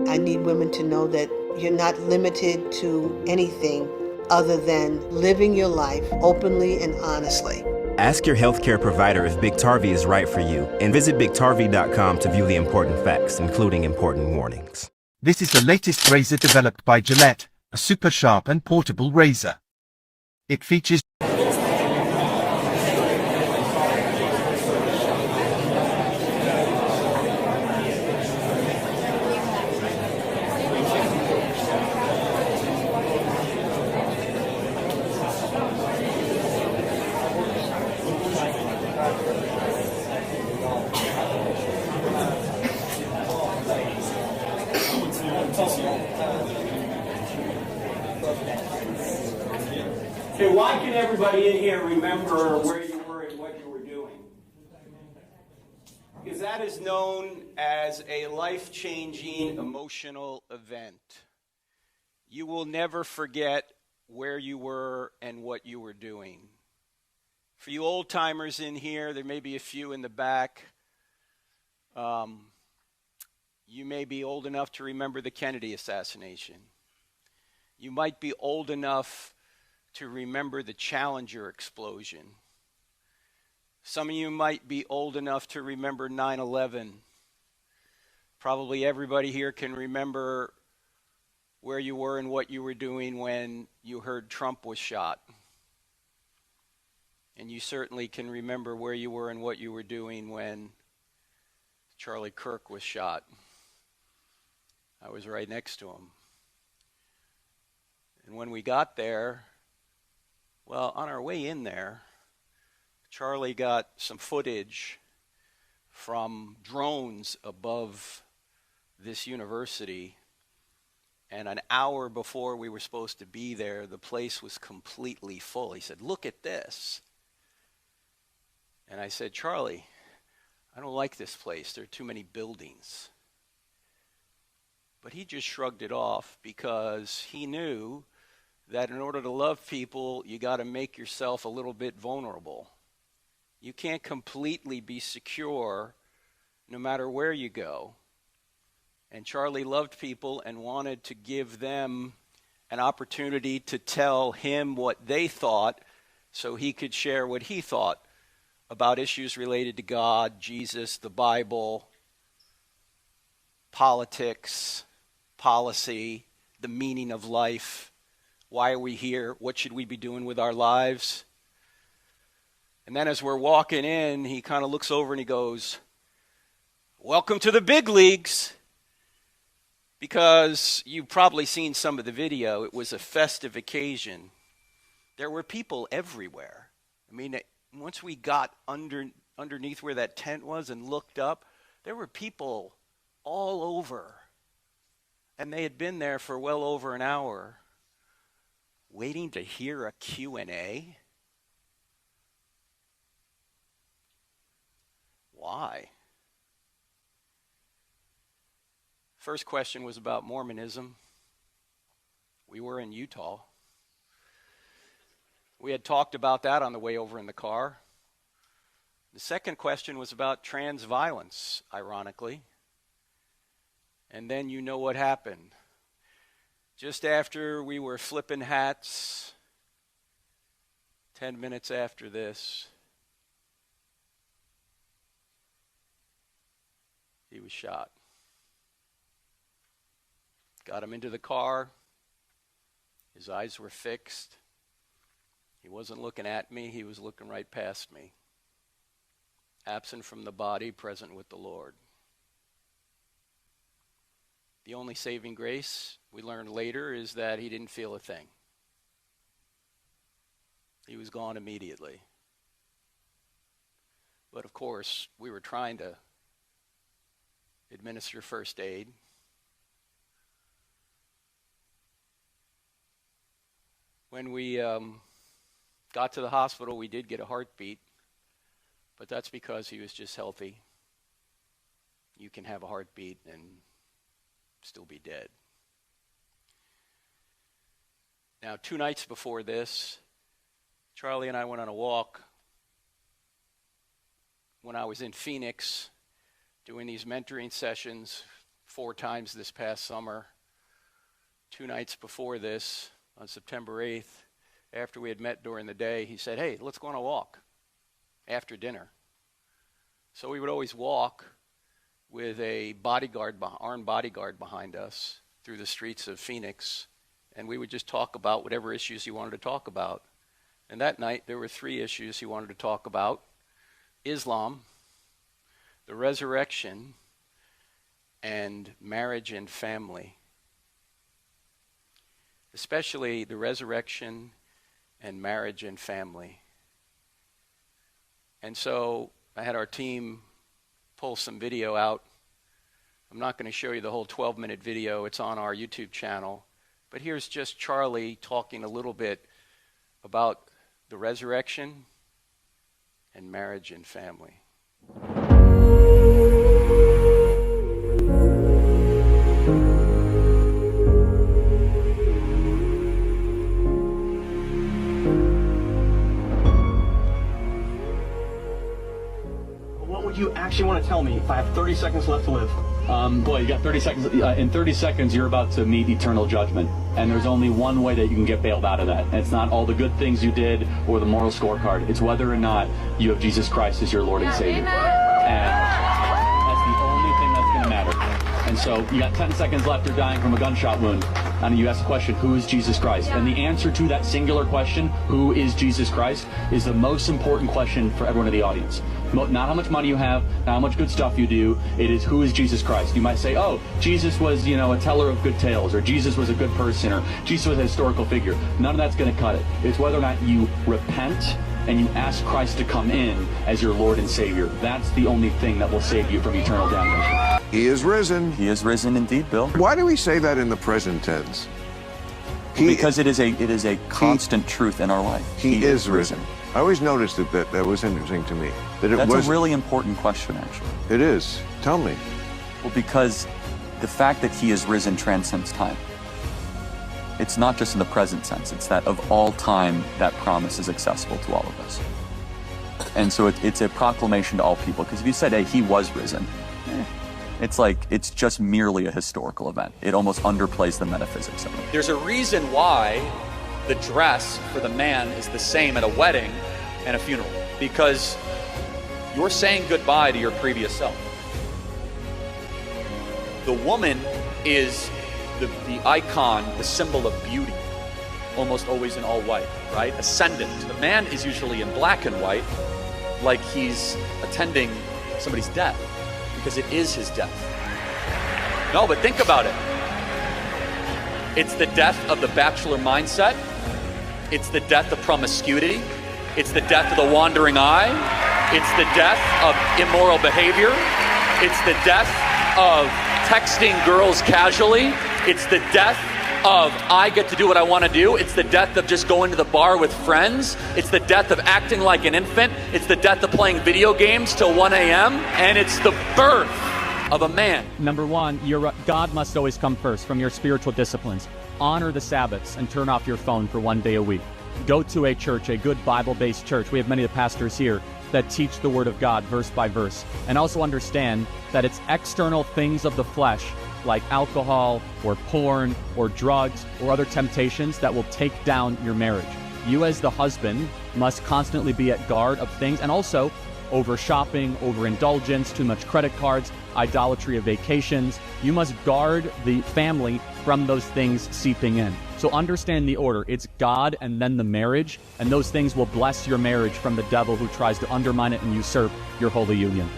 I need women to know that you're not limited to anything other than living your life openly and honestly. Ask your healthcare provider if Biktarvy is right for you, and visit Biktarvy.com to view the important facts, including important warnings. This is the latest razor developed by Gillette, a super sharp and portable razor. It features Okay, why can everybody in here remember where you were and what you were doing? Because that is known as a life-changing emotional event. You will never forget where you were and what you were doing. For you old-timers in here, there may be a few in the back. You may be old enough to remember the Kennedy assassination. You might be old enough to remember the Challenger explosion. Some of you might be old enough to remember 9/11. Probably everybody here can remember where you were and what you were doing when you heard Trump was shot. And you certainly can remember where you were and what you were doing when Charlie Kirk was shot. I was right next to him. And when we got there, well, on our way in there, Charlie got some footage from drones above this university. And an hour before we were supposed to be there, the place was completely full. He said, "Look at this." And I said, "Charlie, I don't like this place. There are too many buildings." But he just shrugged it off because he knew that in order to love people, you got to make yourself a little bit vulnerable. You can't completely be secure no matter where you go. And Charlie loved people and wanted to give them an opportunity to tell him what they thought so he could share what he thought about issues related to God, Jesus, the Bible, politics, policy, the meaning of life. Why are we here? What should we be doing with our lives? And then as we're walking in, he kind of looks over and he goes, "Welcome to the big leagues." Because you've probably seen some of the video. It was a festive occasion. There were people everywhere. I mean, once we got underneath where that tent was and looked up, there were people all over. And they had been there for well over an hour, waiting to hear a Q&A. Why? First question was about Mormonism. We were in Utah. We had talked about that on the way over in the car. The second question was about trans violence, ironically. And then you know what happened. Just after we were flipping hats, 10 minutes after this, he was shot. Got him into the car. His eyes were fixed. He wasn't looking at me. He was looking right past me. Absent from the body, present with the Lord. The only saving grace, we learned later, is that he didn't feel a thing. He was gone immediately. But of course, we were trying to administer first aid. When we got to the hospital, we did get a heartbeat, but that's because he was just healthy. You can have a heartbeat and still be dead. Now, 2 nights before this, Charlie and I went on a walk when I was in Phoenix doing these mentoring sessions 4 times this past summer. 2 nights before this, on September 8th, after we had met during the day, he said, hey, let's go on a walk after dinner. So we would always walk with a armed bodyguard behind us through the streets of Phoenix, and we would just talk about whatever issues he wanted to talk about. And that night, there were 3 issues he wanted to talk about: Islam, the resurrection, and marriage and family. Especially the resurrection and marriage and family. And so I had our team pull some video out. I'm not going to show you the whole 12-minute video. It's on our YouTube channel. But here's just Charlie talking a little bit about the resurrection and marriage and family. What would you actually want to tell me if I have 30 seconds left to live? Boy, you got 30 seconds. In 30 seconds, you're about to meet eternal judgment. And there's only one way that you can get bailed out of that. And it's not all the good things you did or the moral scorecard. It's whether or not you have Jesus Christ as your Lord and Savior. And that's the only thing that's going to matter. And so you got 10 seconds left. You're dying from a gunshot wound. And you ask the question, who is Jesus Christ? And the answer to that singular question, who is Jesus Christ, is the most important question for everyone in the audience. Not how much money you have, not how much good stuff you do. It is, who is Jesus Christ? You might say, oh, Jesus was, a teller of good tales, or Jesus was a good person, or Jesus was a historical figure. None of that's going to cut it. It's whether or not you repent and you ask Christ to come in as your Lord and Savior. That's the only thing that will save you from eternal damnation. He is risen. He is risen indeed, Bill. Why do we say that in the present tense? Because it is a constant truth in our life. He is risen. I always noticed that was interesting to me. That's a really important question, actually. It is. Tell me. Well, because the fact that he is risen transcends time. It's not just in the present sense. It's that of all time, that promise is accessible to all of us. And so it's a proclamation to all people. Because if you said, hey, he was risen, it's just merely a historical event. It almost underplays the metaphysics of it. There's a reason why the dress for the man is the same at a wedding and a funeral, because you're saying goodbye to your previous self. The woman is the icon, the symbol of beauty, almost always in all white, right? Ascendant. The man is usually in black and white, like he's attending somebody's death, because it is his death. No, but think about it. It's the death of the bachelor mindset. It's the death of promiscuity. It's the death of the wandering eye. It's the death of immoral behavior. It's the death of texting girls casually. It's the death of I get to do what I want to do. It's the death of just going to the bar with friends. It's the death of acting like an infant. It's the death of playing video games till 1 a.m. And it's the birth of a man. Number one, God must always come first from your spiritual disciplines. Honor the Sabbaths and turn off your phone for 1 day a week. Go to a church, a good Bible-based church. We have many of the pastors here that teach the Word of God verse by verse. And also understand that it's external things of the flesh, like alcohol or porn or drugs or other temptations, that will take down your marriage. You as the husband must constantly be at guard of things, and also over shopping, over indulgence, too much credit cards, idolatry of vacations. You must guard the family from those things seeping in. So understand the order. It's God and then the marriage, and those things will bless your marriage from the devil who tries to undermine it and usurp your holy union.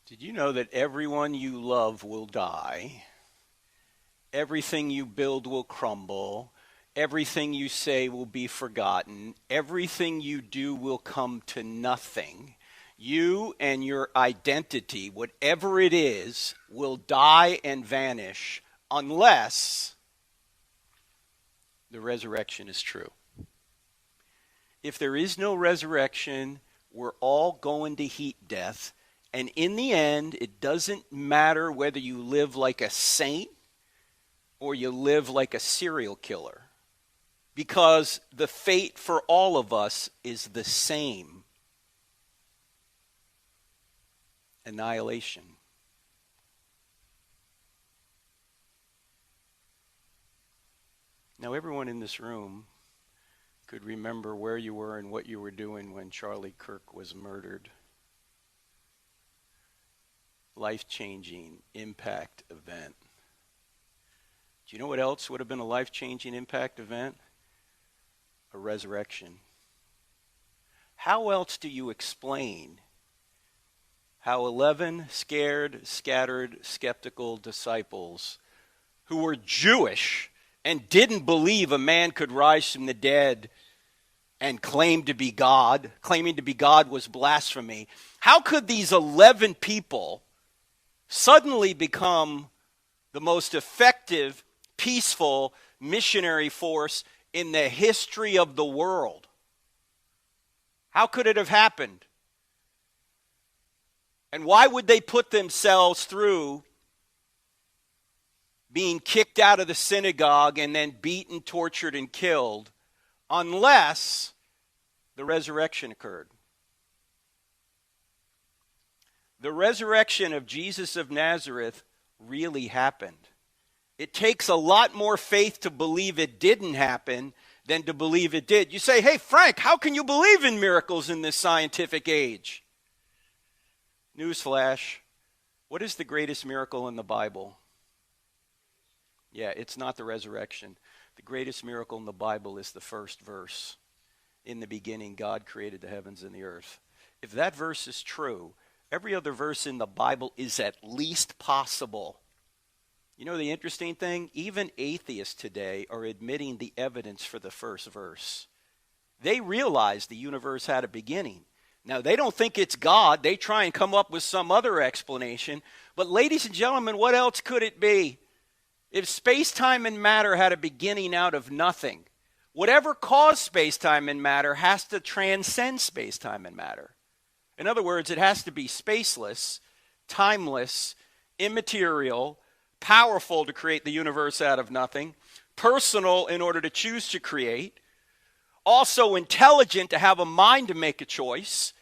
Did you know that everyone you love will die? Everything you build will crumble. Everything you say will be forgotten. Everything you do will come to nothing. You and your identity, whatever it is, will die and vanish unless the resurrection is true. If there is no resurrection, we're all going to heat death, And in the end, it doesn't matter whether you live like a saint or you live like a serial killer, because the fate for all of us is the same: annihilation. Now, everyone in this room could remember where you were and what you were doing when Charlie Kirk was murdered. Life-changing impact event. Do you know what else would have been a life-changing impact event? A resurrection. How else do you explain how 11 scared, scattered, skeptical disciples who were Jewish and didn't believe a man could rise from the dead and claimed to be God, claiming to be God was blasphemy, how could these 11 people suddenly become the most effective, peaceful missionary force in the history of the world? How could it have happened? And why would they put themselves through being kicked out of the synagogue and then beaten, tortured, and killed unless the resurrection occurred? The resurrection of Jesus of Nazareth really happened. It takes a lot more faith to believe it didn't happen than to believe it did. You say, hey, Frank, how can you believe in miracles in this scientific age? Newsflash, what is the greatest miracle in the Bible? Yeah, it's not the resurrection. The greatest miracle in the Bible is the first verse. In the beginning, God created the heavens and the earth. If that verse is true, every other verse in the Bible is at least possible. You know the interesting thing? Even atheists today are admitting the evidence for the first verse. They realize the universe had a beginning. Now, they don't think it's God. They try and come up with some other explanation. But ladies and gentlemen, what else could it be? If space-time and matter had a beginning out of nothing, whatever caused space-time and matter has to transcend space-time and matter. In other words, it has to be spaceless, timeless, immaterial, powerful to create the universe out of nothing, personal in order to choose to create, also intelligent to have a mind to make a choice.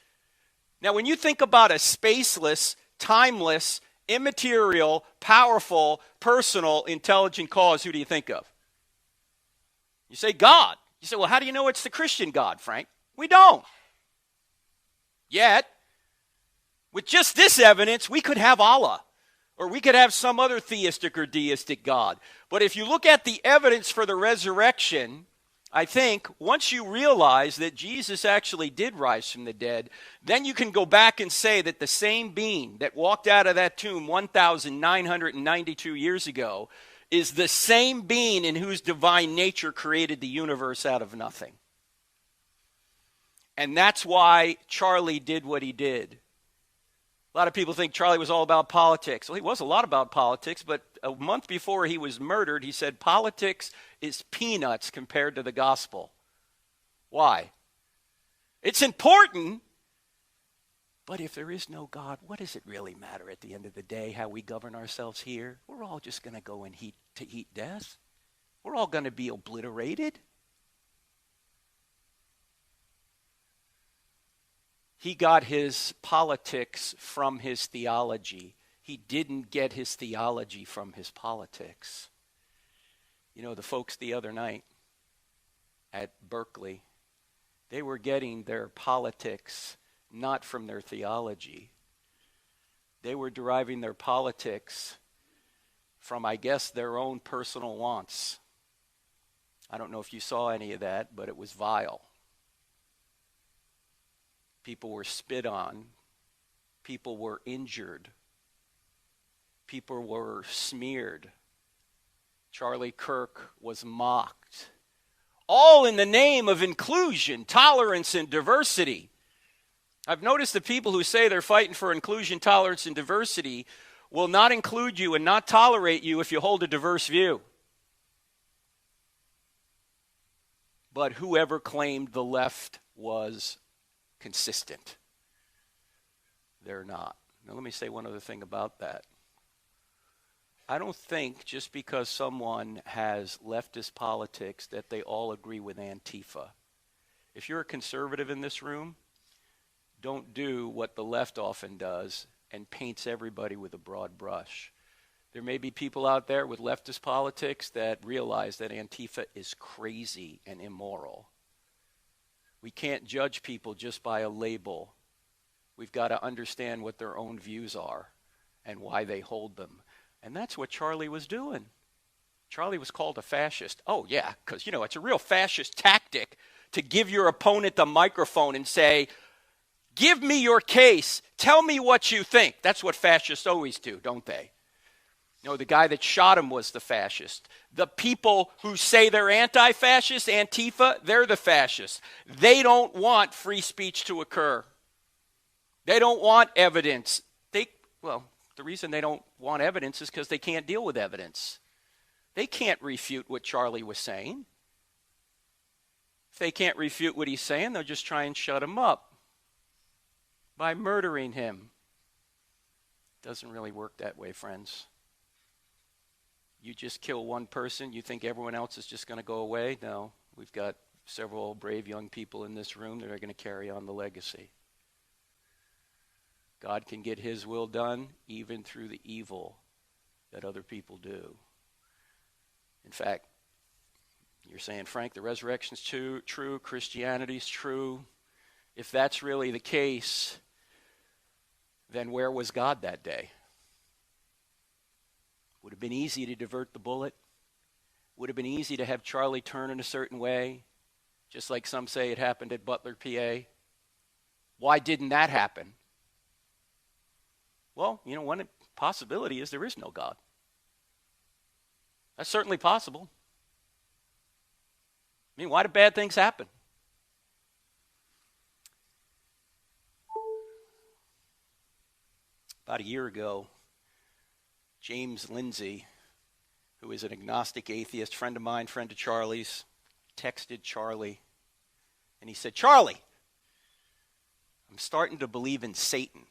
Now, when you think about a spaceless, timeless, immaterial, powerful, personal, intelligent cause, who do you think of? You say God. You say, well, how do you know it's the Christian God, Frank? We don't. Yet, with just this evidence, we could have Allah, or we could have some other theistic or deistic God. But if you look at the evidence for the resurrection, I think once you realize that Jesus actually did rise from the dead, then you can go back and say that the same being that walked out of that tomb 1,992 years ago is the same being in whose divine nature created the universe out of nothing. And that's why Charlie did what he did. A lot of people think Charlie was all about politics. Well, he was a lot about politics, but a month before he was murdered, he said politics is peanuts compared to the gospel. Why? It's important, but if there is no God, what does it really matter at the end of the day, how we govern ourselves here? We're all just going to go and eat death. We're all going to be obliterated. He got his politics from his theology. He didn't get his theology from his politics. You know, the folks the other night at Berkeley, they were getting their politics not from their theology. They were deriving their politics from, I guess, their own personal wants. I don't know if you saw any of that, but it was vile. People were spit on. People were injured. People were smeared. Charlie Kirk was mocked. All in the name of inclusion, tolerance, and diversity. I've noticed the people who say they're fighting for inclusion, tolerance, and diversity will not include you and not tolerate you if you hold a diverse view. But whoever claimed the left was consistent, they're not. Now, let me say one other thing about that. I don't think just because someone has leftist politics that they all agree with Antifa. If you're a conservative in this room, don't do what the left often does and paints everybody with a broad brush. There may be people out there with leftist politics that realize that Antifa is crazy and immoral. We can't judge people just by a label. We've got to understand what their own views are and why they hold them. And that's what Charlie was doing. Charlie was called a fascist. Oh, yeah, because, it's a real fascist tactic to give your opponent the microphone and say, give me your case. Tell me what you think. That's what fascists always do, don't they? The guy that shot him was the fascist. The people who say they're anti-fascist, Antifa, they're the fascists. They don't want free speech to occur. They don't want evidence. The reason they don't want evidence is because they can't deal with evidence. They can't refute what Charlie was saying. If they can't refute what he's saying, they'll just try and shut him up by murdering him. Doesn't really work that way, friends. You just kill one person, you think everyone else is just going to go away? No, we've got several brave young people in this room that are going to carry on the legacy. God can get his will done even through the evil that other people do. In fact, you're saying, Frank, the resurrection's true, Christianity's true. If that's really the case, then where was God that day? Would have been easy to divert the bullet. Would have been easy to have Charlie turn in a certain way, just like some say it happened at Butler, PA. Why didn't that happen? Well, one possibility is there is no God. That's certainly possible. Why do bad things happen? About a year ago, James Lindsay, who is an agnostic atheist, friend of mine, friend of Charlie's, texted Charlie, and he said, Charlie, I'm starting to believe in Satan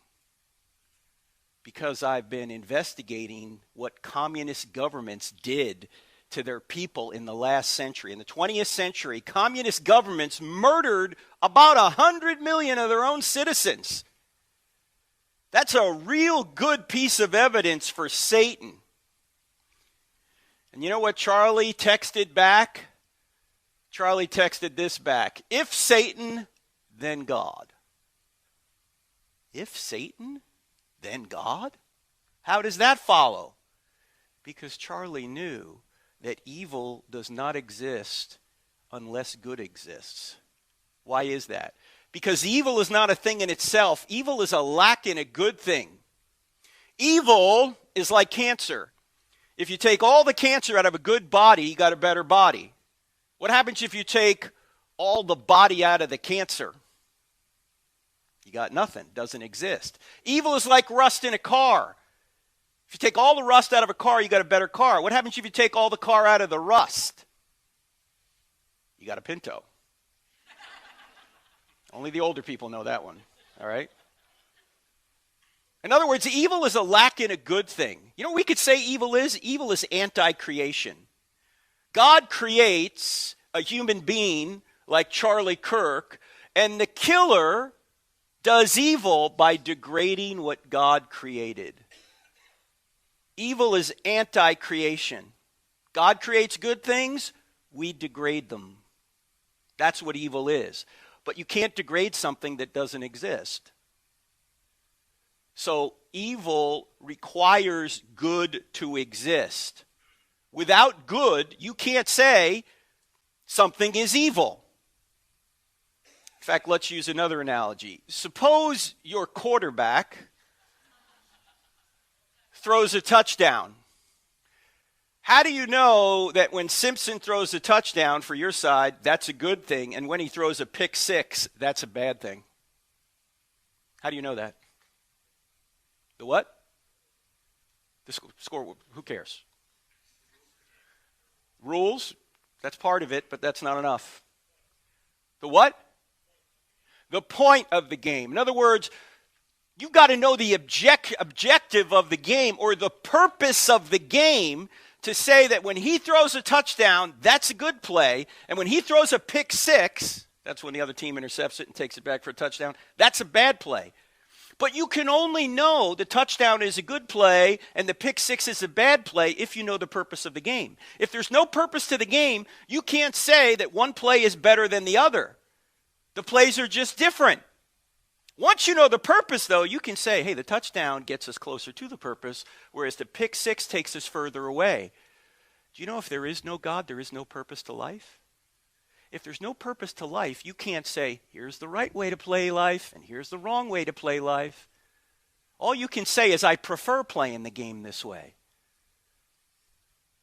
because I've been investigating what communist governments did to their people in the last century. In the 20th century, communist governments murdered about 100 million of their own citizens. That's a real good piece of evidence for Satan. And you know what Charlie texted back? Charlie texted this back. If Satan, then God. If Satan, then God? How does that follow? Because Charlie knew that evil does not exist unless good exists. Why is that? Because evil is not a thing in itself. Evil is a lack in a good thing. Evil is like cancer. If you take all the cancer out of a good body, you got a better body. What happens if you take all the body out of the cancer? You got nothing. Doesn't exist. Evil is like rust in a car. If you take all the rust out of a car, you got a better car. What happens if you take all the car out of the rust? You got a Pinto. Only the older people know that one, all right? In other words, evil is a lack in a good thing. You know what we could say evil is? Evil is anti-creation. God creates a human being like Charlie Kirk, and the killer does evil by degrading what God created. Evil is anti-creation. God creates good things, we degrade them. That's what evil is. But you can't degrade something that doesn't exist. So evil requires good to exist. Without good, you can't say something is evil. In fact, let's use another analogy. Suppose your quarterback throws a touchdown. How do you know that when Simpson throws a touchdown for your side, that's a good thing, and when he throws a pick six, that's a bad thing? How do you know that? The what? The score, who cares? Rules, that's part of it, but that's not enough. The what? The point of the game. In other words, You've got to know the objective of the game, or the purpose of the game, to say that when he throws a touchdown, that's a good play. And when he throws a pick six, that's when the other team intercepts it and takes it back for a touchdown, that's a bad play. But you can only know the touchdown is a good play and the pick six is a bad play if you know the purpose of the game. If there's no purpose to the game, you can't say that one play is better than the other. The plays are just different. Once you know the purpose, though, you can say, hey, the touchdown gets us closer to the purpose, whereas the pick six takes us further away. Do you know if there is no God, there is no purpose to life? If there's no purpose to life, you can't say, here's the right way to play life and here's the wrong way to play life. All you can say is, I prefer playing the game this way.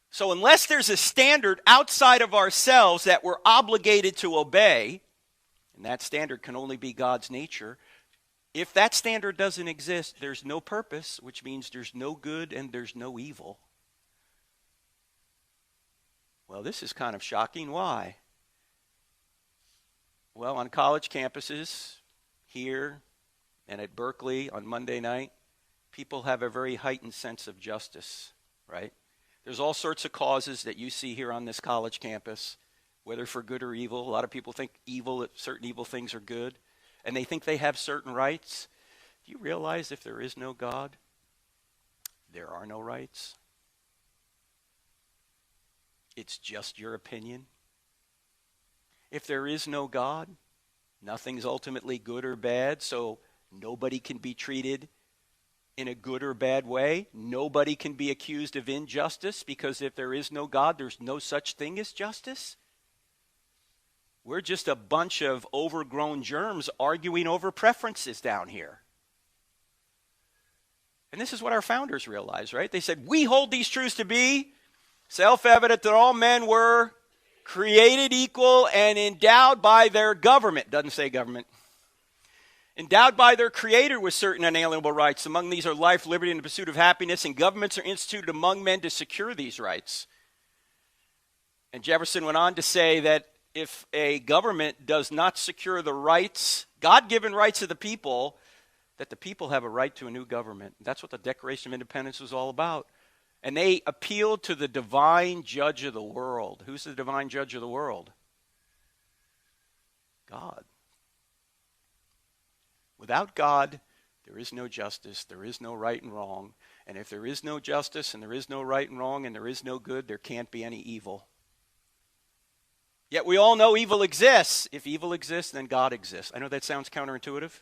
So unless there's a standard outside of ourselves that we're obligated to obey, and that standard can only be God's nature, if that standard doesn't exist, there's no purpose, which means there's no good and there's no evil. Well, this is kind of shocking. Why? Well, on college campuses, here and at Berkeley on Monday night, people have a very heightened sense of justice, right? There's all sorts of causes that you see here on this college campus, whether for good or evil. A lot of people think certain evil things are good, and they think they have certain rights. Do you realize if there is no God, there are no rights? It's just your opinion. If there is no God, nothing's ultimately good or bad, so nobody can be treated in a good or bad way. Nobody can be accused of injustice, because if there is no God, there's no such thing as justice. We're just a bunch of overgrown germs arguing over preferences down here. And this is what our founders realized, right? They said, we hold these truths to be self-evident that all men were created equal and endowed by their government. Doesn't say government. Endowed by their creator with certain unalienable rights. Among these are life, liberty, and the pursuit of happiness, and governments are instituted among men to secure these rights. And Jefferson went on to say that if a government does not secure the rights, God-given rights of the people, that the people have a right to a new government. That's what the Declaration of Independence was all about. And they appealed to the divine judge of the world. Who's the divine judge of the world? God. Without God, there is no justice, there is no right and wrong. And if there is no justice and there is no right and wrong and there is no good, there can't be any evil. Yet we all know evil exists. If evil exists, then God exists. I know that sounds counterintuitive.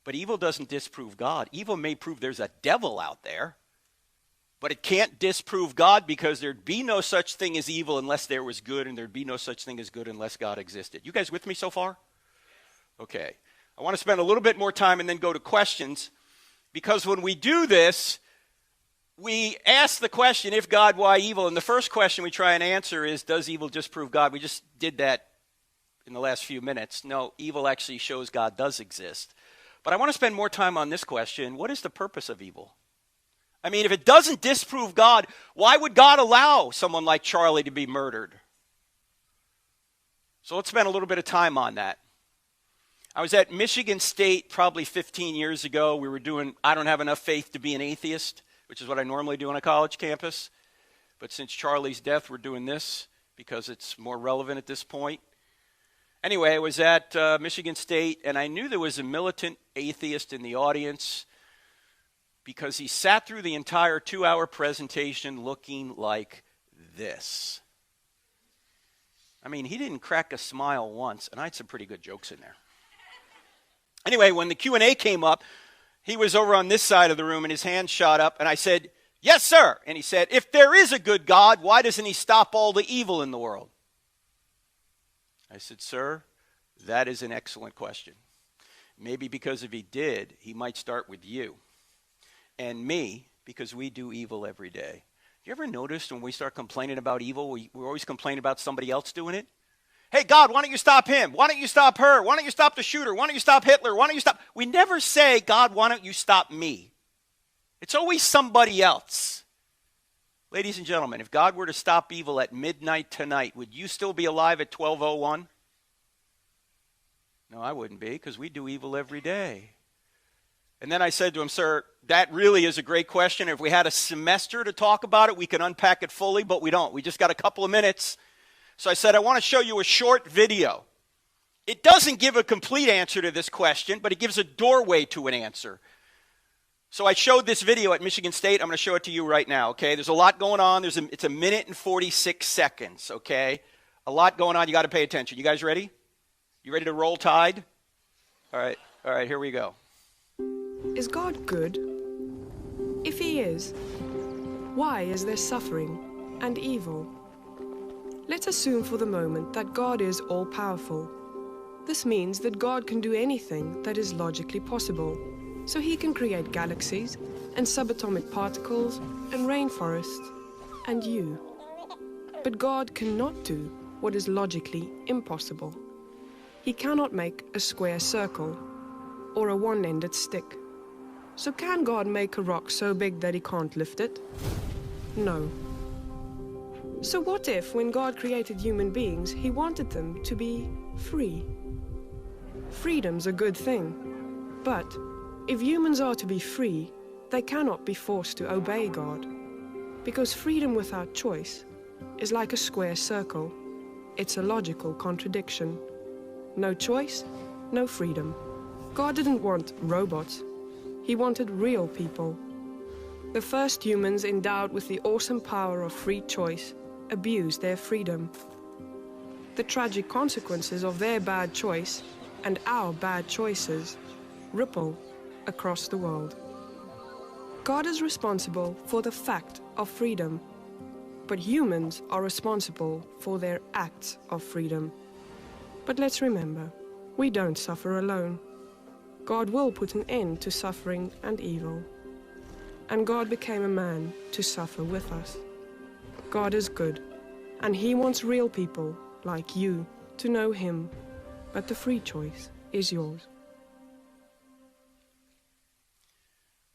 But evil doesn't disprove God. Evil may prove there's a devil out there. But it can't disprove God, because there'd be no such thing as evil unless there was good, and there'd be no such thing as good unless God existed. You guys with me so far? Okay. I want to spend a little bit more time and then go to questions, because when we do this, we ask the question, if God, why evil? And the first question we try and answer is, does evil disprove God? We just did that in the last few minutes. No, evil actually shows God does exist. But I want to spend more time on this question. What is the purpose of evil? I mean, if it doesn't disprove God, why would God allow someone like Charlie to be murdered? So let's spend a little bit of time on that. I was at Michigan State probably 15 years ago. We were doing I Don't Have Enough Faith to Be an Atheist, which is what I normally do on a college campus. But since Charlie's death, we're doing this because it's more relevant at this point. Anyway, I was at Michigan State, and I knew there was a militant atheist in the audience because he sat through the entire 2-hour presentation looking like this. I mean, he didn't crack a smile once, and I had some pretty good jokes in there. Anyway, when the Q&A came up, he was over on this side of the room, and his hand shot up, and I said, "Yes, sir." And he said, "If there is a good God, why doesn't he stop all the evil in the world?" I said, "Sir, that is an excellent question. Maybe because if he did, he might start with you and me, because we do evil every day." You ever notice when we start complaining about evil, we're always complaining about somebody else doing it? Hey, God, why don't you stop him? Why don't you stop her? Why don't you stop the shooter? Why don't you stop Hitler? Why don't you stop? We never say, God, why don't you stop me? It's always somebody else. Ladies and gentlemen, if God were to stop evil at midnight tonight, would you still be alive at 12:01? No, I wouldn't be, because we do evil every day. And then I said to him, sir, that really is a great question. If we had a semester to talk about it, we could unpack it fully, but we don't. We just got a couple of minutes. So I said, I want to show you a short video. It doesn't give a complete answer to this question, but it gives a doorway to an answer. So I showed this video at Michigan State. I'm going to show it to you right now, okay? There's a lot going on. It's a minute and 46 seconds, okay? A lot going on. You got to pay attention. You guys ready? You ready to roll Tide? All right, here we go. Is God good? If he is, why is there suffering and evil? Let's assume for the moment that God is all-powerful. This means that God can do anything that is logically possible. So he can create galaxies and subatomic particles and rainforests and you. But God cannot do what is logically impossible. He cannot make a square circle or a one-ended stick. So can God make a rock so big that he can't lift it? No. So what if, when God created human beings, he wanted them to be free? Freedom's a good thing, but if humans are to be free, they cannot be forced to obey God. Because freedom without choice is like a square circle. It's a logical contradiction. No choice, no freedom. God didn't want robots. He wanted real people. The first humans endowed with the awesome power of free choice abused their freedom. The tragic consequences of their bad choice and our bad choices ripple across the world. God is responsible for the fact of freedom, but humans are responsible for their acts of freedom. But let's remember, we don't suffer alone. God will put an end to suffering and evil. And God became a man to suffer with us. God is good, and he wants real people like you to know him, but the free choice is yours.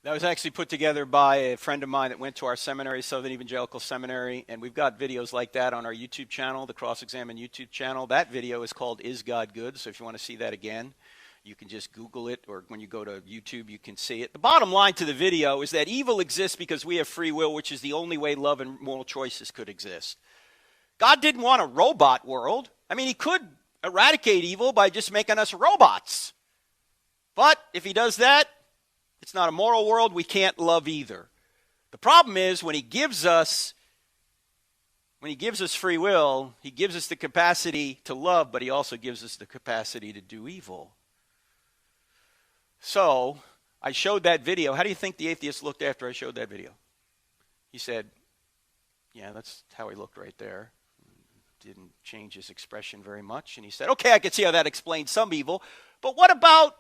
That was actually put together by a friend of mine that went to our seminary, Southern Evangelical Seminary, and we've got videos like that on our YouTube channel, the Cross-Examine YouTube channel. That video is called Is God Good? So if you want to see that again, you can just Google it, or when you go to YouTube, you can see it. The bottom line to the video is that evil exists because we have free will, which is the only way love and moral choices could exist. God didn't want a robot world. I mean, he could eradicate evil by just making us robots. But if he does that, it's not a moral world. We can't love either. The problem is when he gives us free will, he gives us the capacity to love, but he also gives us the capacity to do evil. So I showed that video. How do you think the atheist looked after I showed that video? He said, yeah, that's how he looked right there. Didn't change his expression very much. And he said, okay, I can see how that explains some evil. But what about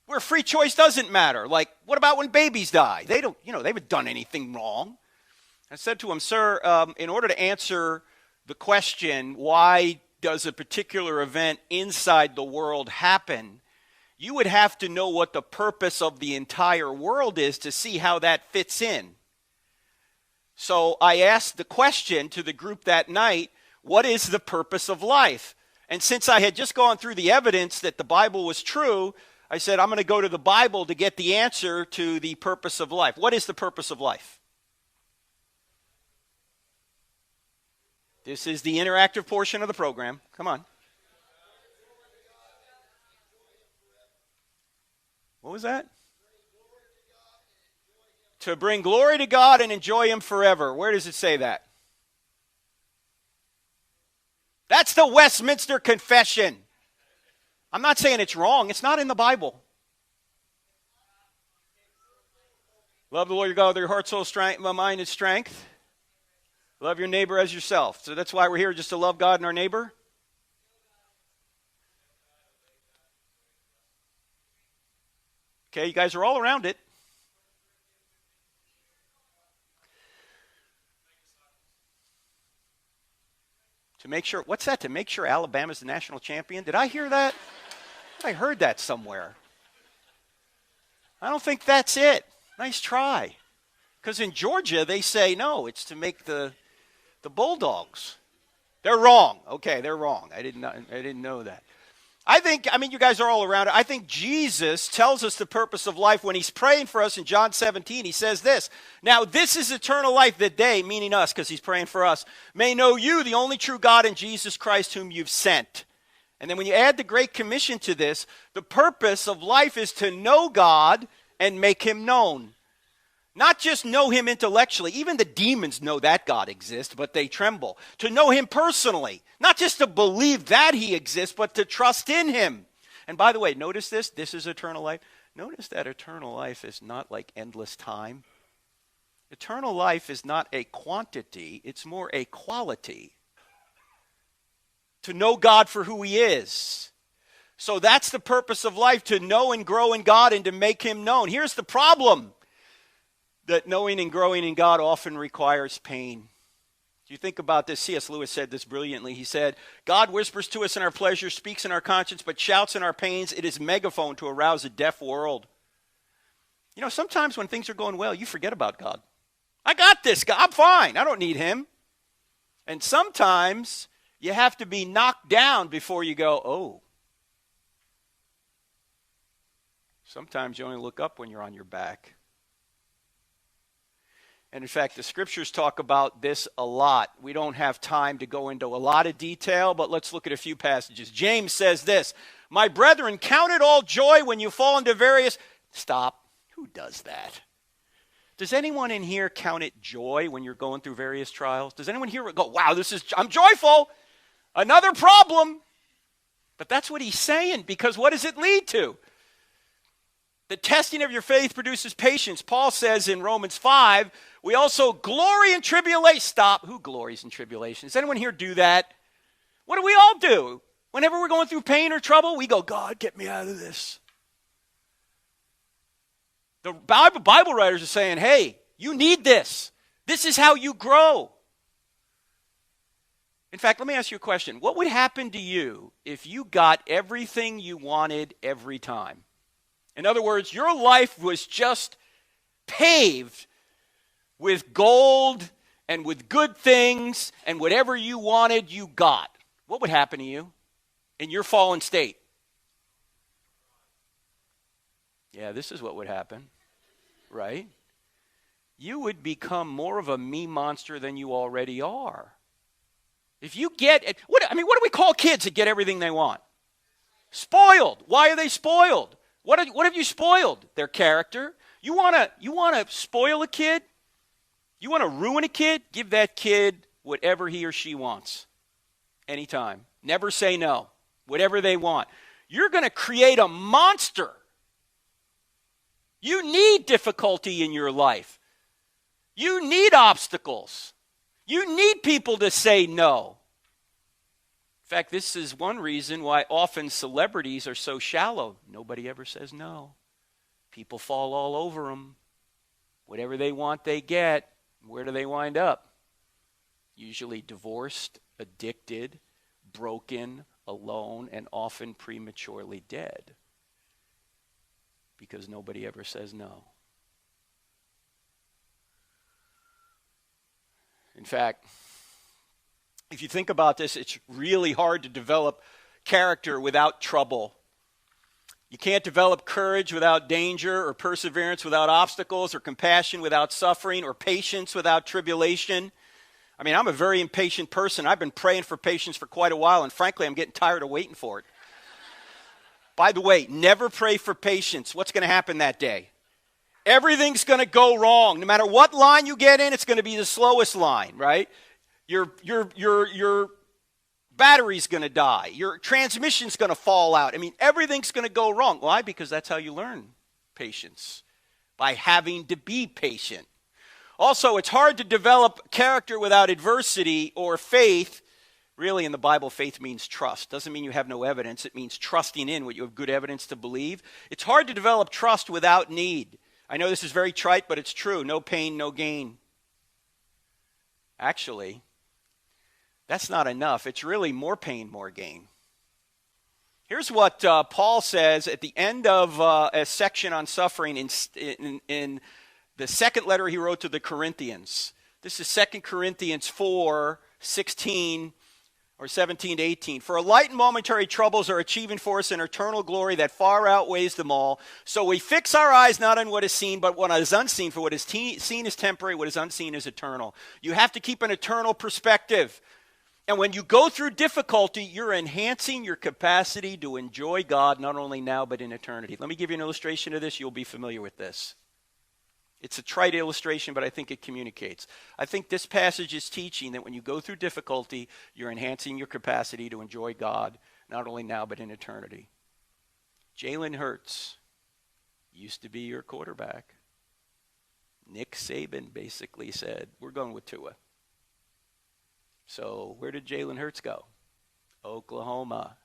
where free choice doesn't matter? Like, what about when babies die? They haven't done anything wrong. I said to him, sir, in order to answer the question, why does a particular event inside the world happen, you would have to know what the purpose of the entire world is to see how that fits in. So I asked the question to the group that night, what is the purpose of life? And since I had just gone through the evidence that the Bible was true, I said, I'm going to go to the Bible to get the answer to the purpose of life. What is the purpose of life? This is the interactive portion of the program. Come on. What was that? To bring glory to God and enjoy him forever. Where does it say that? That's the Westminster Confession. I'm not saying it's wrong. It's not in the Bible. Love the Lord your God with your heart, soul, strength, mind, and strength. Love your neighbor as yourself. So that's why we're here, just to love God and our neighbor. Okay, you guys are all around it. To make sure, what's that? To make sure Alabama's the national champion? Did I hear that? I heard that somewhere. I don't think that's it. Nice try. Because in Georgia, they say, no, it's to make the Bulldogs. They're wrong. Okay, they're wrong. I didn't know that. You guys are all around it. I think Jesus tells us the purpose of life when he's praying for us in John 17. He says this, "Now this is eternal life, that they," meaning us because he's praying for us, "may know you, the only true God, and Jesus Christ whom you've sent." And then when you add the Great Commission to this, the purpose of life is to know God and make him known. Not just know him intellectually. Even the demons know that God exists, but they tremble. To know him personally. Not just to believe that he exists, but to trust in him. And by the way, notice this. This is eternal life. Notice that eternal life is not like endless time. Eternal life is not a quantity. It's more a quality. To know God for who he is. So that's the purpose of life, to know and grow in God and to make him known. Here's the problem. That knowing and growing in God often requires pain. Do you think about this? C.S. Lewis said this brilliantly. He said, "God whispers to us in our pleasure, speaks in our conscience, but shouts in our pains. It is a megaphone to arouse a deaf world." You know, sometimes when things are going well, you forget about God. I got this, God. I'm fine. I don't need him. And sometimes you have to be knocked down before you go, oh. Sometimes you only look up when you're on your back. And in fact, the scriptures talk about this a lot. We don't have time to go into a lot of detail, but let's look at a few passages. James says this, "My brethren, count it all joy when you fall into various..." Stop. Who does that? Does anyone in here count it joy when you're going through various trials? Does anyone here go, wow, I'm joyful. Another problem. But that's what he's saying, because what does it lead to? The testing of your faith produces patience. Paul says in Romans 5, we also glory in tribulation. Stop. Who glories in tribulation? Does anyone here do that? What do we all do? Whenever we're going through pain or trouble, we go, God, get me out of this. The Bible writers are saying, hey, you need this. This is how you grow. In fact, let me ask you a question. What would happen to you if you got everything you wanted every time? In other words, your life was just paved with gold and with good things, and whatever you wanted, you got. What would happen to you in your fallen state? Yeah, this is what would happen, right? You would become more of a me monster than you already are. If you get, what do we call kids that get everything they want? Spoiled. Why are they spoiled? What have you spoiled? Their character. You want to spoil a kid? You want to ruin a kid? Give that kid whatever he or she wants. Anytime. Never say no. Whatever they want. You're going to create a monster. You need difficulty in your life. You need obstacles. You need people to say no. In fact, this is one reason why often celebrities are so shallow. Nobody ever says no. People fall all over them. Whatever they want, they get. Where do they wind up? Usually divorced, addicted, broken, alone, and often prematurely dead. Because nobody ever says no. In fact, if you think about this, it's really hard to develop character without trouble. You can't develop courage without danger, or perseverance without obstacles, or compassion without suffering, or patience without tribulation. I mean, I'm a very impatient person. I've been praying for patience for quite a while, and frankly, I'm getting tired of waiting for it. By the way, never pray for patience. What's going to happen that day? Everything's going to go wrong. No matter what line you get in, it's going to be the slowest line, right? Your battery's going to die. Your transmission's going to fall out. I mean, everything's going to go wrong. Why? Because that's how you learn patience, by having to be patient. Also, it's hard to develop character without adversity or faith. Really, in the Bible, faith means trust. Doesn't mean you have no evidence. It means trusting in what you have good evidence to believe. It's hard to develop trust without need. I know this is very trite, but it's true. No pain, no gain. Actually, that's not enough. It's really more pain, more gain. Here's what Paul says at the end of a section on suffering in the second letter he wrote to the Corinthians. This is 2 Corinthians 4:16 or 17 to 18. For a light and momentary troubles are achieving for us an eternal glory that far outweighs them all. So we fix our eyes not on what is seen, but what is unseen. For what is seen is temporary, what is unseen is eternal. You have to keep an eternal perspective. And when you go through difficulty, you're enhancing your capacity to enjoy God, not only now, but in eternity. Let me give you an illustration of this. You'll be familiar with this. It's a trite illustration, but I think it communicates. I think this passage is teaching that when you go through difficulty, you're enhancing your capacity to enjoy God, not only now, but in eternity. Jalen Hurts used to be your quarterback. Nick Saban basically said, we're going with Tua. So where did Jalen Hurts go? Oklahoma.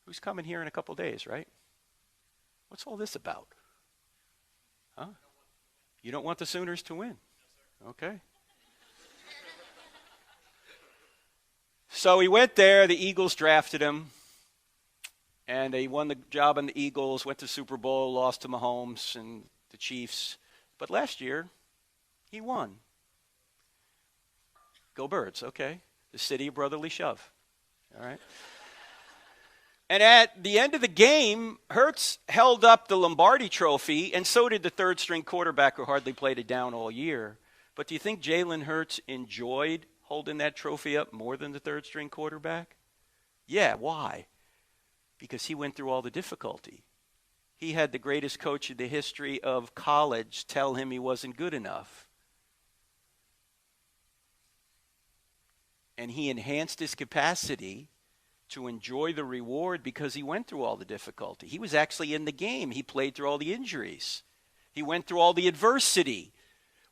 Who's coming here in a couple days, right? What's all this about? Huh? You don't want the Sooners to win? Okay. So he went there. The Eagles drafted him. And he won the job on the Eagles, went to Super Bowl, lost to Mahomes and the Chiefs. But last year, he won. Go Birds, okay. The city of brotherly shove. All right. And at the end of the game, Hurts held up the Lombardi trophy, and so did the third-string quarterback who hardly played it down all year. But do you think Jalen Hurts enjoyed holding that trophy up more than the third-string quarterback? Yeah, why? Because he went through all the difficulty. He had the greatest coach in the history of college tell him he wasn't good enough. And he enhanced his capacity to enjoy the reward because he went through all the difficulty. He was actually in the game. He played through all the injuries. He went through all the adversity.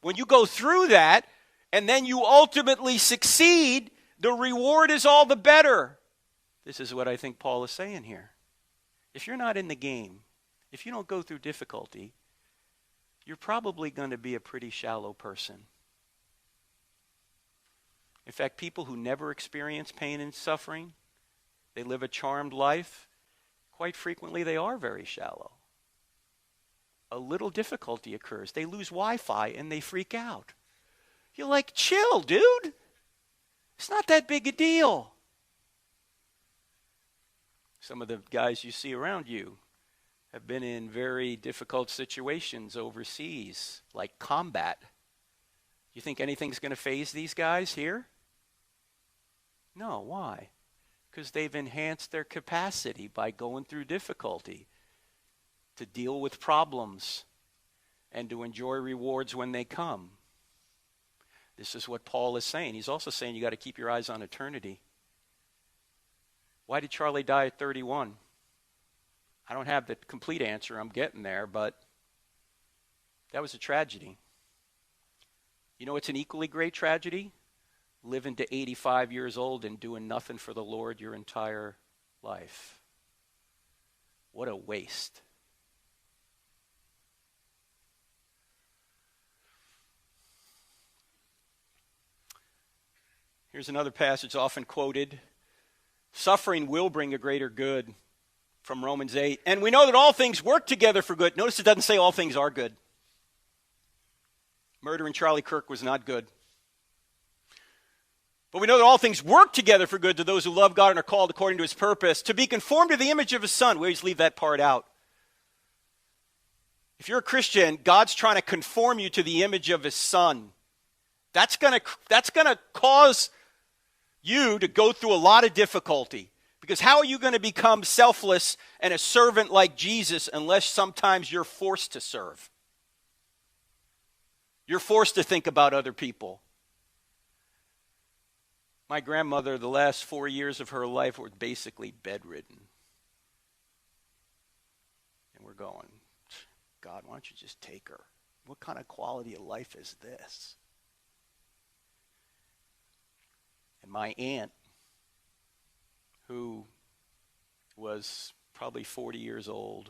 When you go through that and then you ultimately succeed, the reward is all the better. This is what I think Paul is saying here. If you're not in the game, if you don't go through difficulty, you're probably going to be a pretty shallow person. In fact, people who never experience pain and suffering, they live a charmed life, quite frequently they are very shallow. A little difficulty occurs. They lose Wi-Fi and they freak out. You're like, chill, dude. It's not that big a deal. Some of the guys you see around you have been in very difficult situations overseas, like combat. You think anything's going to faze these guys here? No, why? Because they've enhanced their capacity by going through difficulty to deal with problems and to enjoy rewards when they come. This is what Paul is saying. He's also saying you got to keep your eyes on eternity. Why did Charlie die at 31? I don't have the complete answer. I'm getting there, but that was a tragedy. You know what's an equally great tragedy? Living to 85 years old and doing nothing for the Lord your entire life. What a waste. Here's another passage often quoted. Suffering will bring a greater good, from Romans 8. And we know that all things work together for good. Notice it doesn't say all things are good. Murdering Charlie Kirk was not good. But we know that all things work together for good to those who love God and are called according to his purpose, to be conformed to the image of his Son. We always leave that part out. If you're a Christian, God's trying to conform you to the image of his Son. That's going to cause you to go through a lot of difficulty. Because how are you going to become selfless and a servant like Jesus unless sometimes you're forced to serve? You're forced to think about other people. My grandmother, the last 4 years of her life, was basically bedridden. And we're going, God, why don't you just take her? What kind of quality of life is this? And my aunt, who was probably 40 years old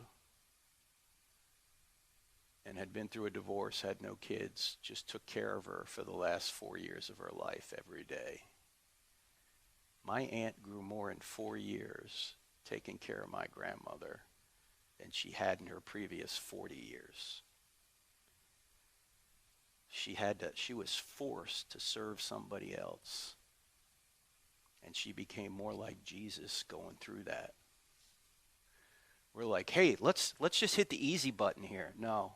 and had been through a divorce, had no kids, just took care of her for the last 4 years of her life every day. My aunt grew more in 4 years taking care of my grandmother than she had in her previous 40 years. She was forced to serve somebody else. And she became more like Jesus going through that. We're like, hey, let's just hit the easy button here. No.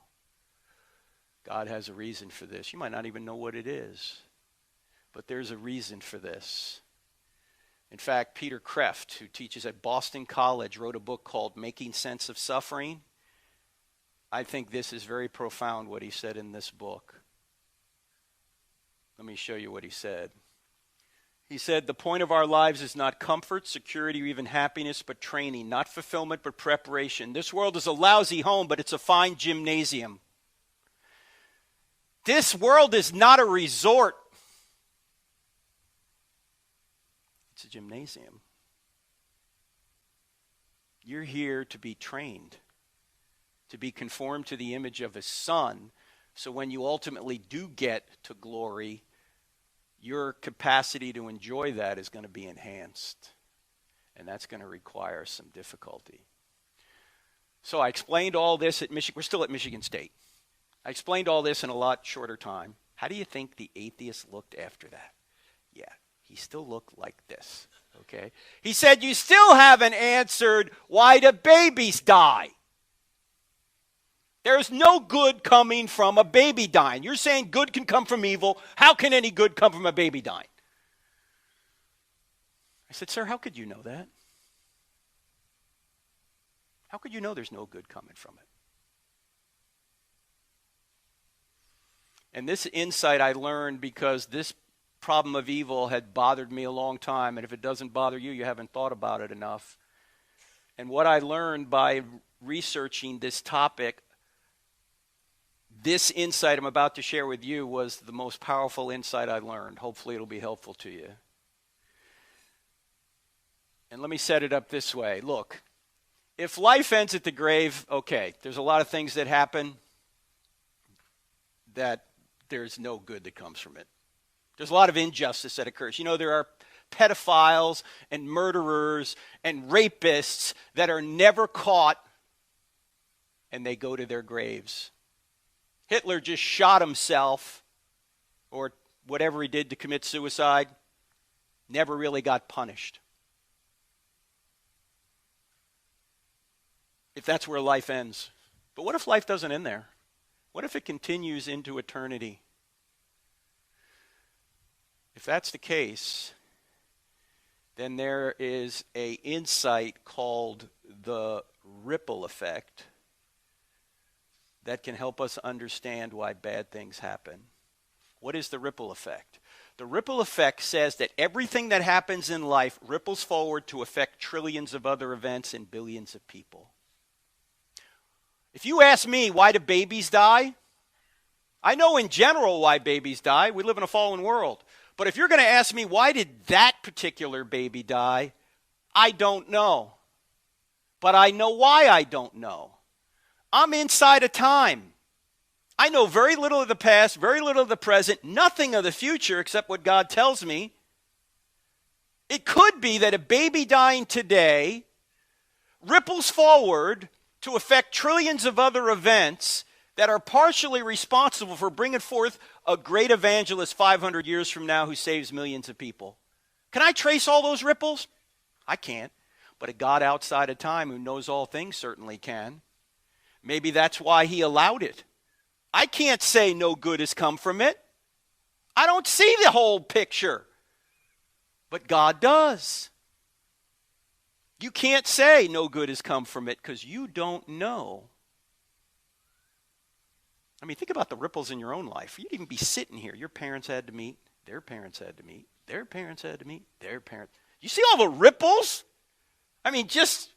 God has a reason for this. You might not even know what it is, but there's a reason for this. In fact, Peter Kreft, who teaches at Boston College, wrote a book called Making Sense of Suffering. I think this is very profound, what he said in this book. Let me show you what he said. He said, the point of our lives is not comfort, security, or even happiness, but training. Not fulfillment, but preparation. This world is a lousy home, but it's a fine gymnasium. This world is not a resort. It's a gymnasium. You're here to be trained, to be conformed to the image of his Son, so when you ultimately do get to glory, your capacity to enjoy that is going to be enhanced. And that's going to require some difficulty. So I explained all this at Michigan. We're still at Michigan State. I explained all this in a lot shorter time. How do you think the atheist looked after that? Yeah, he still looked like this, okay? He said, you still haven't answered why do babies die? There's no good coming from a baby dying. You're saying good can come from evil. How can any good come from a baby dying? I said, sir, how could you know that? How could you know there's no good coming from it? And this insight I learned because this problem of evil had bothered me a long time. And if it doesn't bother you, you haven't thought about it enough. And what I learned by researching this topic, this insight I'm about to share with you was the most powerful insight I learned. Hopefully it'll be helpful to you. And let me set it up this way. Look, if life ends at the grave, okay, there's a lot of things that happen that there's no good that comes from it. There's a lot of injustice that occurs. You know, there are pedophiles and murderers and rapists that are never caught and they go to their graves. Hitler just shot himself, or whatever he did to commit suicide, never really got punished. If that's where life ends. But what if life doesn't end there? What if it continues into eternity? If that's the case, then there is an insight called the ripple effect that can help us understand why bad things happen. What is the ripple effect? The ripple effect says that everything that happens in life ripples forward to affect trillions of other events and billions of people. If you ask me, why do babies die? I know in general why babies die. We live in a fallen world. But if you're going to ask me, why did that particular baby die? I don't know. But I know why I don't know. I'm inside of time. I know very little of the past, very little of the present, nothing of the future except what God tells me. It could be that a baby dying today ripples forward to affect trillions of other events that are partially responsible for bringing forth a great evangelist 500 years from now who saves millions of people. Can I trace all those ripples? I can't. But a God outside of time who knows all things certainly can. Maybe that's why he allowed it. I can't say no good has come from it. I don't see the whole picture. But God does. You can't say no good has come from it because you don't know. I mean, think about the ripples in your own life. You'd even be sitting here. Your parents had to meet. Their parents had to meet. Their parents had to meet. Their parents. You see all the ripples? I mean, just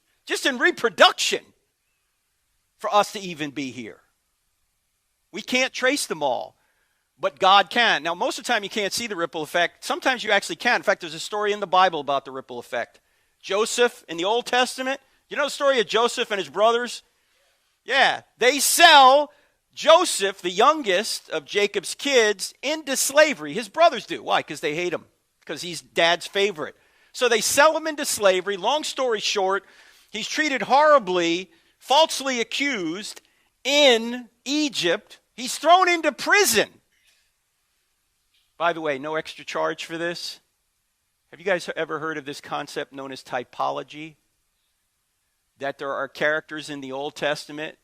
in reproduction for us to even be here. We can't trace them all, but God can. Now, most of the time you can't see the ripple effect. Sometimes you actually can. In fact, there's a story in the Bible about the ripple effect. Joseph in the Old Testament, you know the story of Joseph and his brothers? Yeah, they sell Joseph, the youngest of Jacob's kids, into slavery. His brothers do. Why? Because they hate him. Because he's dad's favorite. So they sell him into slavery. Long story short, he's treated horribly, falsely accused in Egypt. He's thrown into prison. By the way, no extra charge for this. Have you guys ever heard of this concept known as typology? That there are characters in the Old Testament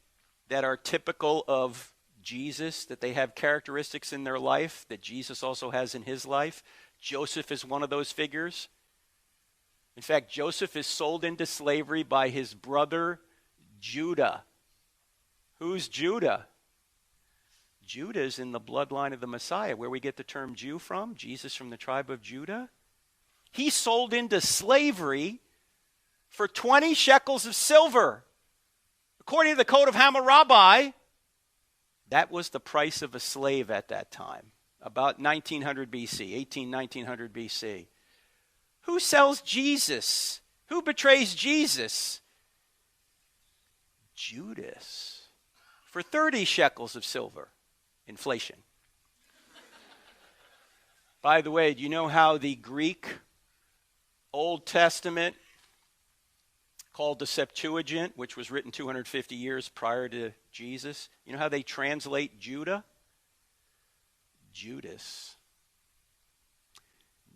that are typical of Jesus, that they have characteristics in their life that Jesus also has in his life. Joseph is one of those figures. In fact, Joseph is sold into slavery by his brother Judah. Who's Judah? Judah is in the bloodline of the Messiah, where we get the term Jew from, Jesus from the tribe of Judah. He's sold into slavery for 20 shekels of silver. According to the Code of Hammurabi, that was the price of a slave at that time, about 1900 BC, 1900 BC. Who sells Jesus? Who betrays Jesus? Judas. For 30 shekels of silver. Inflation. By the way, do you know how the Greek Old Testament, called the Septuagint, which was written 250 years prior to Jesus, you know how they translate Judah? Judas.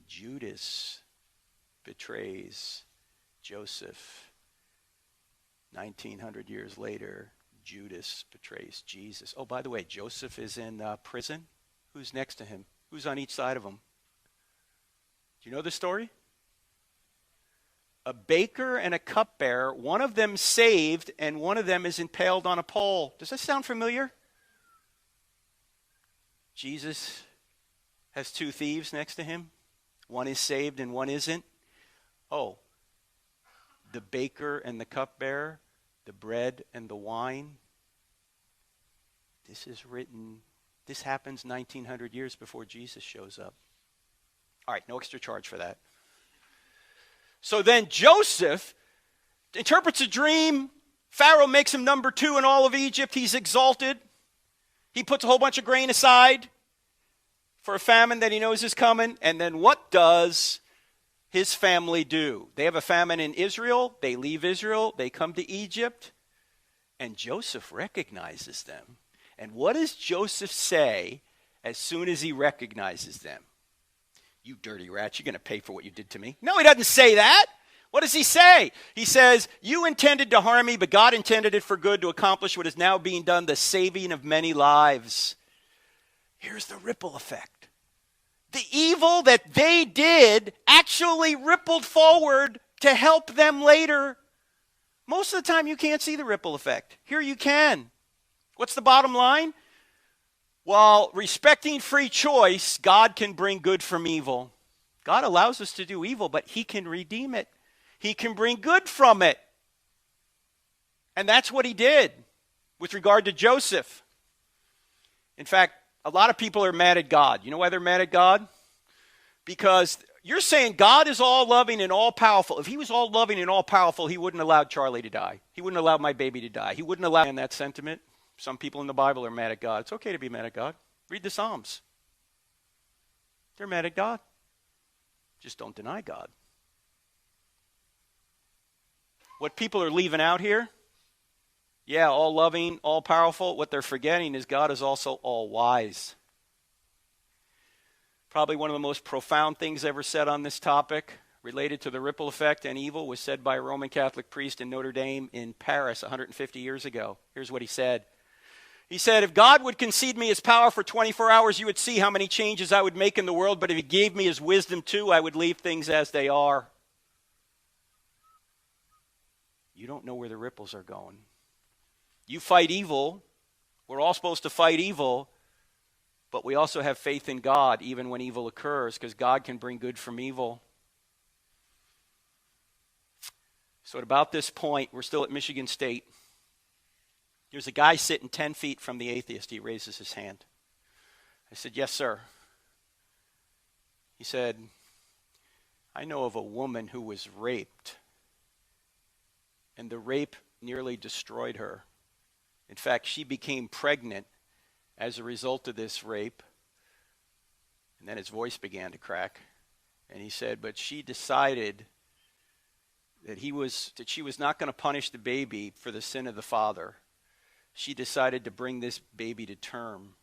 Judas betrays Joseph. 1900 years later, Judas betrays Jesus. Oh, by the way, Joseph is in prison. Who's next to him? Who's on each side of him? Do you know the story? A baker and a cupbearer, one of them saved and one of them is impaled on a pole. Does that sound familiar? Jesus has two thieves next to him. One is saved and one isn't. Oh, the baker and the cupbearer, the bread and the wine. This is written, this happens 1900 years before Jesus shows up. All right, no extra charge for that. So then Joseph interprets a dream. Pharaoh makes him number 2 in all of Egypt. He's exalted. He puts a whole bunch of grain aside for a famine that he knows is coming. And then what does his family do? They have a famine in Israel. They leave Israel. They come to Egypt. And Joseph recognizes them. And what does Joseph say as soon as he recognizes them? You dirty rats, you're going to pay for what you did to me. No, he doesn't say that. What does he say? He says, you intended to harm me, but God intended it for good to accomplish what is now being done, the saving of many lives. Here's the ripple effect. The evil that they did actually rippled forward to help them later. Most of the time you can't see the ripple effect. Here you can. What's the bottom line? While respecting free choice, God can bring good from evil. God allows us to do evil, but he can redeem it. He can bring good from it. And that's what he did with regard to Joseph. In fact, a lot of people are mad at God. You know why they're mad at God? Because you're saying God is all loving and all powerful. If he was all loving and all powerful, he wouldn't allow Charlie to die. He wouldn't allow my baby to die. He wouldn't allow that sentiment. Some people in the Bible are mad at God. It's okay to be mad at God. Read the Psalms. They're mad at God. Just don't deny God. What people are leaving out here, yeah, all loving, all powerful. What they're forgetting is God is also all wise. Probably one of the most profound things ever said on this topic related to the ripple effect and evil was said by a Roman Catholic priest in Notre Dame in Paris 150 years ago. Here's what he said. He said, if God would concede me his power for 24 hours, you would see how many changes I would make in the world. But if he gave me his wisdom too, I would leave things as they are. You don't know where the ripples are going. You fight evil. We're all supposed to fight evil. But we also have faith in God even when evil occurs, because God can bring good from evil. So at about this point, we're still at Michigan State. There's a guy sitting 10 feet from the atheist. He raises his hand. I said, yes, sir. He said, I know of a woman who was raped, and the rape nearly destroyed her. In fact, she became pregnant as a result of this rape. And then his voice began to crack. And he said, but she decided that she was not going to punish the baby for the sin of the father. She decided to bring this baby to term.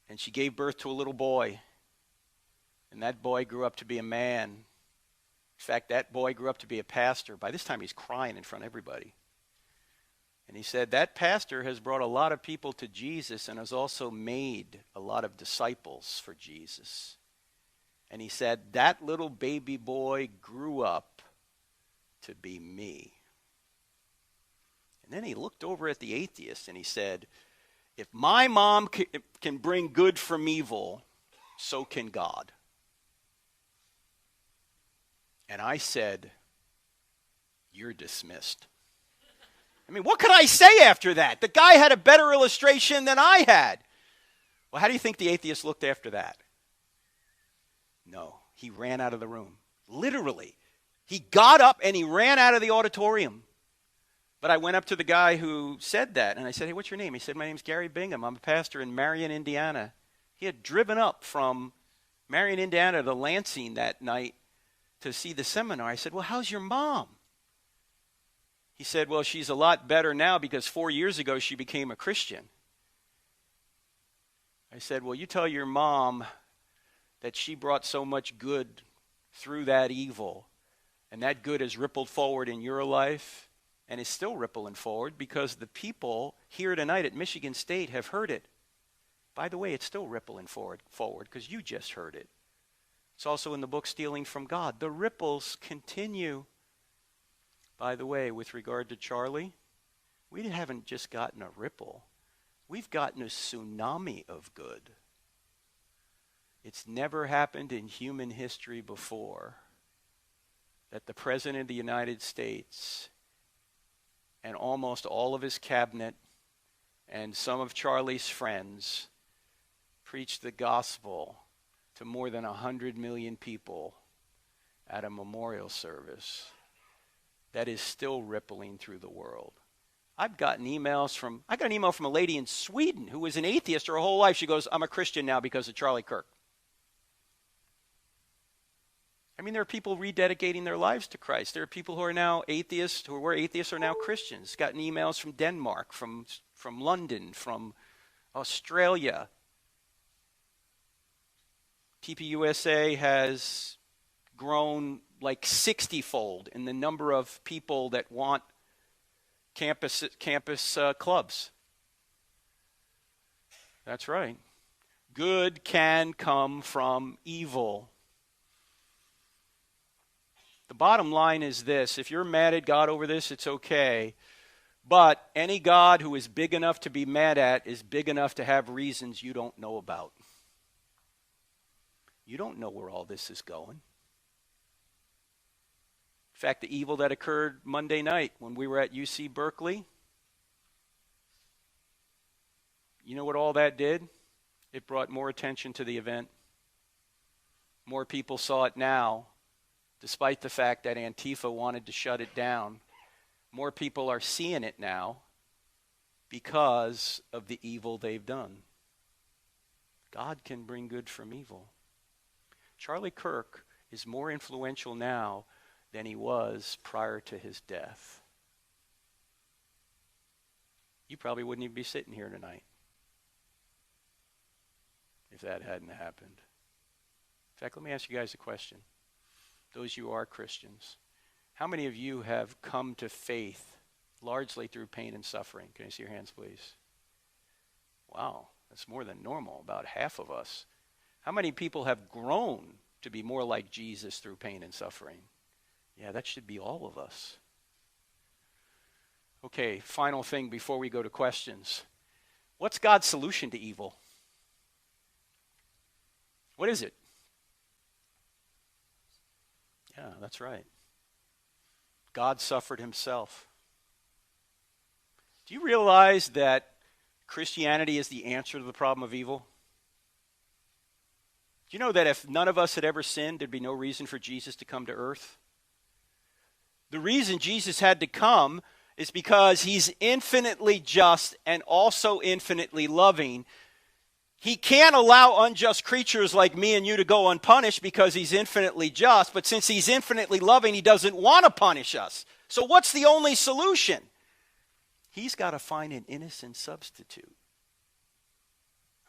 And she gave birth to a little boy. And that boy grew up to be a man. In fact, that boy grew up to be a pastor. By this time, he's crying in front of everybody. And he said, that pastor has brought a lot of people to Jesus and has also made a lot of disciples for Jesus. And he said, that little baby boy grew up to be me. And then he looked over at the atheist and he said, if my mom can bring good from evil, so can God. And I said, you're dismissed. I mean, what could I say after that? The guy had a better illustration than I had. Well, how do you think the atheist looked after that? No, he ran out of the room. Literally. He got up and he ran out of the auditorium. But I went up to the guy who said that, and I said, hey, what's your name? He said, my name's Gary Bingham. I'm a pastor in Marion, Indiana. He had driven up from Marion, Indiana to Lansing that night to see the seminar. I said, well, how's your mom? He said, well, she's a lot better now because 4 years ago she became a Christian. I said, well, you tell your mom that she brought so much good through that evil, and that good has rippled forward in your life and is still rippling forward because the people here tonight at Michigan State have heard it. By the way, it's still rippling forward because you just heard it. It's also in the book Stealing from God. The ripples continue. By the way, with regard to Charlie, we haven't just gotten a ripple. We've gotten a tsunami of good. It's never happened in human history before that the President of the United States and almost all of his cabinet and some of Charlie's friends preached the gospel to more than 100 million people at a memorial service that is still rippling through the world. I got an email from a lady in Sweden who was an atheist her whole life. She goes, I'm a Christian now because of Charlie Kirk. I mean, there are people rededicating their lives to Christ. There are people who are now atheists, who were atheists are now Christians. Gotten emails from Denmark, from London, from Australia. TPUSA has grown like 60-fold in the number of people that want campus clubs. That's right. Good can come from evil. The bottom line is this. If you're mad at God over this, it's okay. But any God who is big enough to be mad at is big enough to have reasons you don't know about. You don't know where all this is going. In fact, the evil that occurred Monday night when we were at UC Berkeley, you know what all that did? It brought more attention to the event. More people saw it now, despite the fact that Antifa wanted to shut it down. More people are seeing it now because of the evil they've done. God can bring good from evil. Charlie Kirk is more influential now than he was prior to his death. You probably wouldn't even be sitting here tonight if that hadn't happened. In fact, let me ask you guys a question. Those of you who are Christians, how many of you have come to faith largely through pain and suffering? Can I see your hands, please? Wow, that's more than normal, about half of us. How many people have grown to be more like Jesus through pain and suffering? Yeah, that should be all of us. Okay, final thing before we go to questions. What's God's solution to evil? What is it? Yeah, that's right. God suffered himself. Do you realize that Christianity is the answer to the problem of evil? Do you know that if none of us had ever sinned, there'd be no reason for Jesus to come to earth? The reason Jesus had to come is because he's infinitely just and also infinitely loving. He can't allow unjust creatures like me and you to go unpunished because he's infinitely just, but since he's infinitely loving, he doesn't want to punish us. So what's the only solution? He's got to find an innocent substitute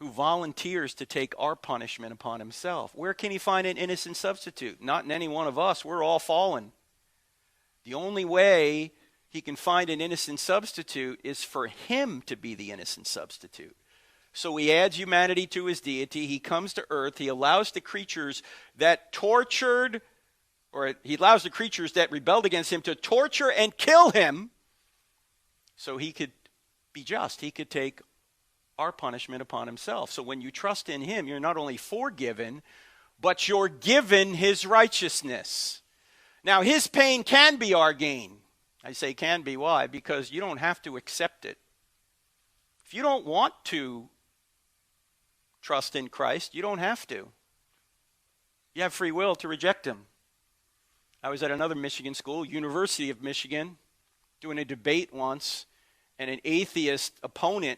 who volunteers to take our punishment upon himself. Where can he find an innocent substitute? Not in any one of us. We're all fallen. The only way he can find an innocent substitute is for him to be the innocent substitute. So he adds humanity to his deity. He comes to earth. He allows the creatures that tortured, or he allows the creatures that rebelled against him to torture and kill him so he could be just. He could take our punishment upon himself. So when you trust in him, you're not only forgiven, but you're given his righteousness. Now, his pain can be our gain. I say can be. Why? Because you don't have to accept it. If you don't want to trust in Christ, you don't have to. You have free will to reject him. I was at another Michigan school, University of Michigan, doing a debate once, and an atheist opponent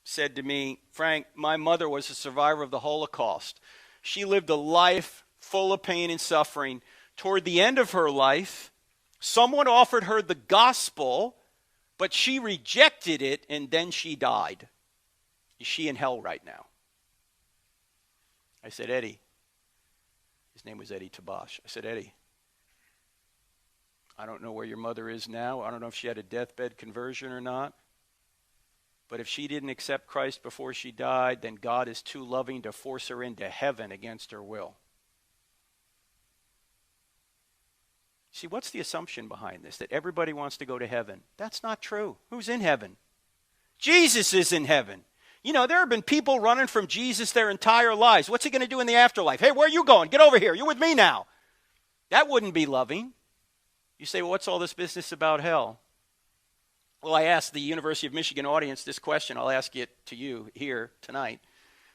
said to me, Frank, my mother was a survivor of the Holocaust. She lived a life full of pain and suffering. Toward the end of her life, someone offered her the gospel, but she rejected it, and then she died. Is she in hell right now? I said, Eddie. His name was Eddie Tabash. I said, Eddie, I don't know where your mother is now. I don't know if she had a deathbed conversion or not. But if she didn't accept Christ before she died, then God is too loving to force her into heaven against her will. See, what's the assumption behind this? That everybody wants to go to heaven. That's not true. Who's in heaven? Jesus is in heaven. You know, there have been people running from Jesus their entire lives. What's he going to do in the afterlife? Hey, where are you going? Get over here. You're with me now. That wouldn't be loving. You say, well, what's all this business about hell? Well, I asked the University of Michigan audience this question. I'll ask it to you here tonight.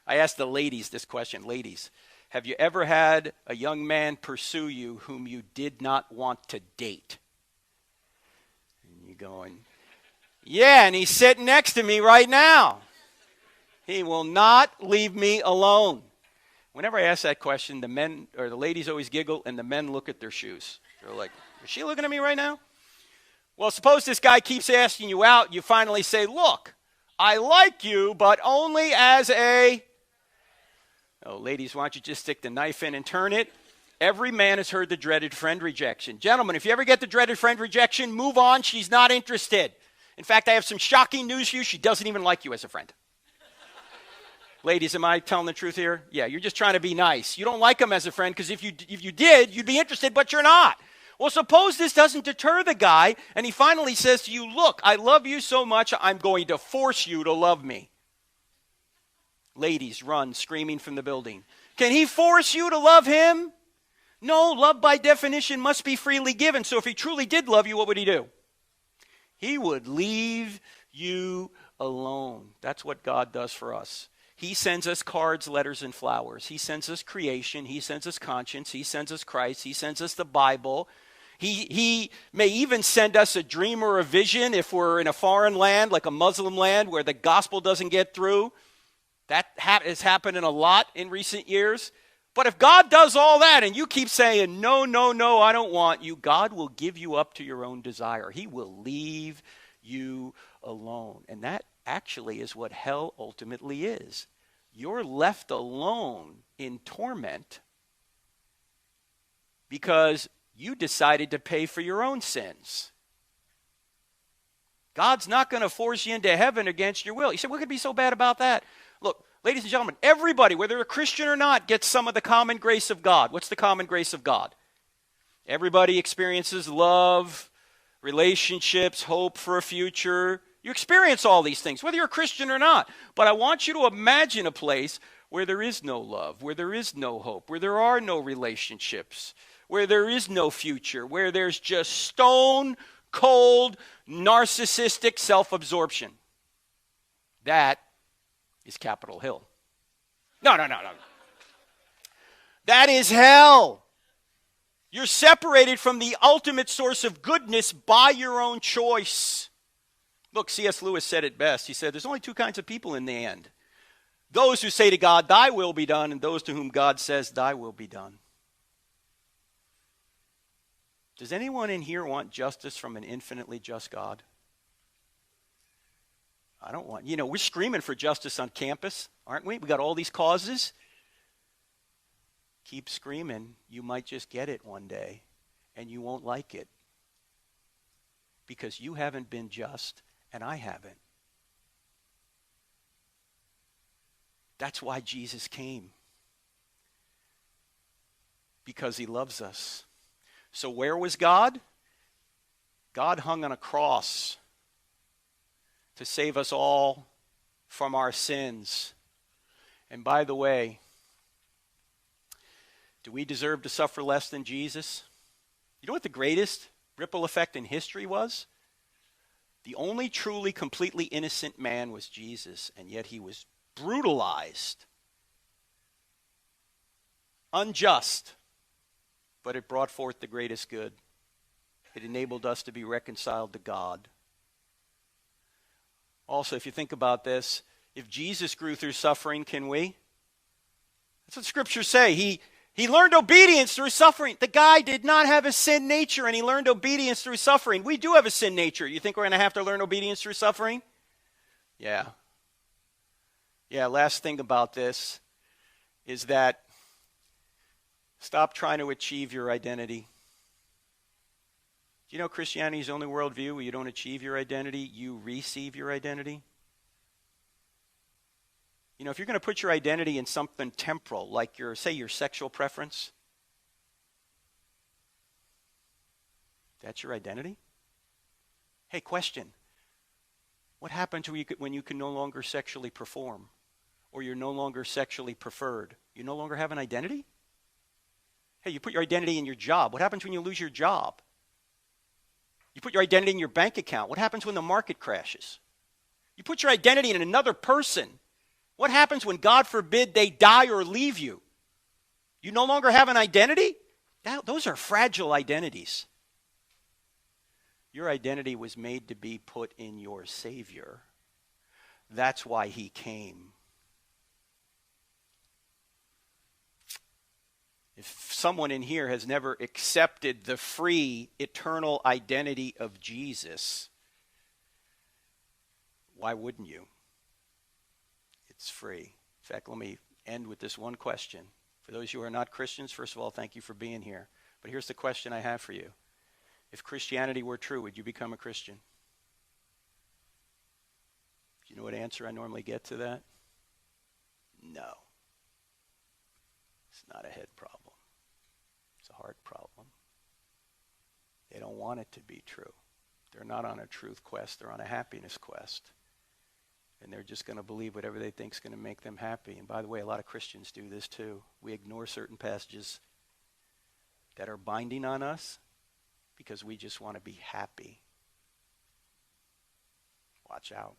I asked the ladies this question. Ladies, have you ever had a young man pursue you whom you did not want to date? And you're going, yeah, and he's sitting next to me right now. He will not leave me alone. Whenever I ask that question, the men or the ladies always giggle and the men look at their shoes. They're like, is she looking at me right now? Well, suppose this guy keeps asking you out. You finally say, look, I like you, but only as a... Oh, ladies, why don't you just stick the knife in and turn it? Every man has heard the dreaded friend rejection. Gentlemen, if you ever get the dreaded friend rejection, move on. She's not interested. In fact, I have some shocking news for you. She doesn't even like you as a friend. Ladies, am I telling the truth here? Yeah, you're just trying to be nice. You don't like him as a friend because if you did, you'd be interested, but you're not. Well, suppose this doesn't deter the guy, and he finally says to you, look, I love you so much, I'm going to force you to love me. Ladies run screaming from the building. Can he force you to love him? No, love by definition must be freely given. So if he truly did love you, what would he do? He would leave you alone. That's what God does for us. He sends us cards, letters, and flowers. He sends us creation. He sends us conscience. He sends us Christ. He sends us the Bible. He may even send us a dream or a vision if we're in a foreign land, like a Muslim land, where the gospel doesn't get through. That is happening a lot in recent years. But if God does all that and you keep saying, no, no, no, I don't want you, God will give you up to your own desire. He will leave you alone. And that actually is what hell ultimately is. You're left alone in torment because you decided to pay for your own sins. God's not going to force you into heaven against your will. You say, what could be so bad about that? Look, ladies and gentlemen, everybody, whether a Christian or not, gets some of the common grace of God. What's the common grace of God? Everybody experiences love, relationships, hope for a future. You experience all these things, whether you're a Christian or not. But I want you to imagine a place where there is no love, where there is no hope, where there are no relationships, where there is no future, where there's just stone cold, narcissistic self-absorption. That is Capitol Hill. No. That is hell. You're separated from the ultimate source of goodness by your own choice. Look, C.S. Lewis said it best. He said, there's only two kinds of people in the end. Those who say to God, thy will be done, and those to whom God says, thy will be done. Does anyone in here want justice from an infinitely just God? I don't want, we're screaming for justice on campus, aren't we? We got all these causes. Keep screaming. You might just get it one day, and you won't like it. Because you haven't been just, and I haven't. That's why Jesus came. Because he loves us. So where was God? God hung on a cross to save us all from our sins. And by the way, do we deserve to suffer less than Jesus? You know what the greatest ripple effect in history was? The only truly, completely innocent man was Jesus, and yet he was brutalized, unjust, but it brought forth the greatest good. It enabled us to be reconciled to God. Also, if you think about this, if Jesus grew through suffering, can we? That's what scriptures say. He learned obedience through suffering. The guy did not have a sin nature, and he learned obedience through suffering. We do have a sin nature. You think we're going to have to learn obedience through suffering? Yeah. Yeah, last thing about this is that stop trying to achieve your identity. Do you know Christianity is the only worldview where you don't achieve your identity, you receive your identity? If you're going to put your identity in something temporal, like your sexual preference, that's your identity? Hey, question. What happens when you can no longer sexually perform? Or you're no longer sexually preferred? You no longer have an identity? Hey, you put your identity in your job. What happens when you lose your job? You put your identity in your bank account. What happens when the market crashes? You put your identity in another person. What happens when, God forbid, they die or leave you? You no longer have an identity? Those are fragile identities. Your identity was made to be put in your Savior. That's why he came. If someone in here has never accepted the free, eternal identity of Jesus, why wouldn't you? It's free. In fact, let me end with this one question. For those who are not Christians, first of all, thank you for being here. But here's the question I have for you. If Christianity were true, would you become a Christian? Do you know what answer I normally get to that? No. It's not a head problem. It's a heart problem. They don't want it to be true. They're not on a truth quest. They're on a happiness quest. And they're just going to believe whatever they think is going to make them happy. And by the way, a lot of Christians do this too. We ignore certain passages that are binding on us because we just want to be happy. Watch out.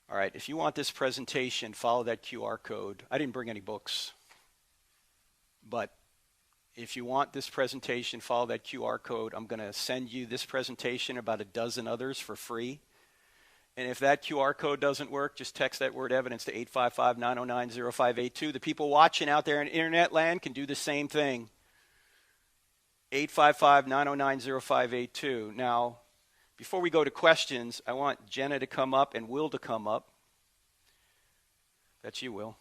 All right, if you want this presentation, follow that QR code. I didn't bring any books, but if you want this presentation, follow that QR code. I'm going to send you this presentation, about a dozen others for free. And if that QR code doesn't work, just text that word evidence to 855-909-0582. The people watching out there in internet land can do the same thing. 855-909-0582. Now, before we go to questions, I want Jenna to come up and Will to come up. That's you, Will.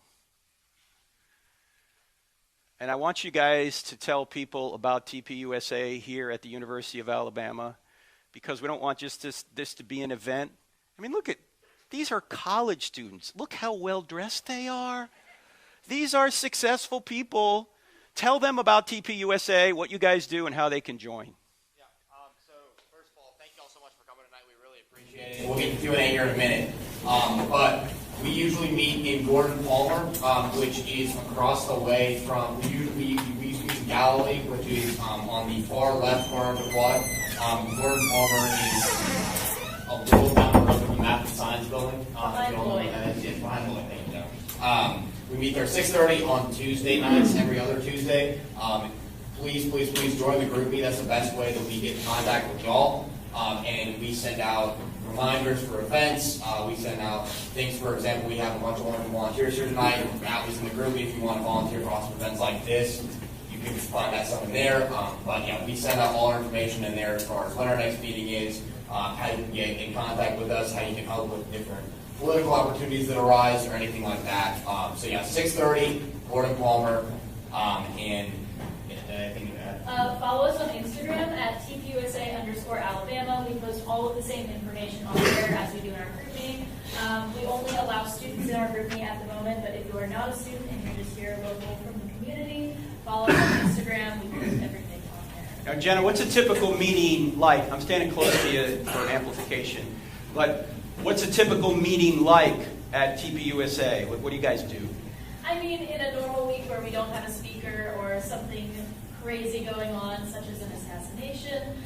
And I want you guys to tell people about TPUSA here at the University of Alabama, because we don't want just this to be an event. I mean, look at, these are college students. Look how well dressed they are. These are successful people. Tell them about TPUSA, what you guys do, and how they can join. So first of all, thank you all so much for coming tonight. We really appreciate it. We'll get to Q&A here in a minute. But we usually meet in Gordon Palmer, which is across the way from, we usually use Galilee, which is on the far left corner of the quad. Gordon Palmer is a little down the road from the Math and Science building. Behind Lloyd. It's behind Lloyd, thank you. We meet there 6:30 on Tuesday nights, every other Tuesday. Please join the groupie. That's the best way that we get in contact with y'all. And we send out reminders for events. We send out things, for example, we have a bunch of wonderful volunteers here tonight. At least in the groupie, if you want to volunteer for awesome events like this, you can find that stuff in there. But yeah, we send out all our information in there as far as when our next meeting is, how you can get in contact with us, how you can help with different political opportunities that arise or anything like that. So yeah, 6:30, Gordon Palmer, and anything to add? Follow us on Instagram at TPUSA_Alabama. We post all of the same information on there as we do in our group meeting. We only allow students in our group meeting at the moment, but if you are not a student and you're just here local from the community, follow us on Instagram. We post everything on there. Now, Jenna, what's a typical meeting like? I'm standing close to you for amplification, but what's a typical meeting like at TPUSA? What do you guys do? I mean, in a normal week where we don't have a speaker or something crazy going on, such as an assassination,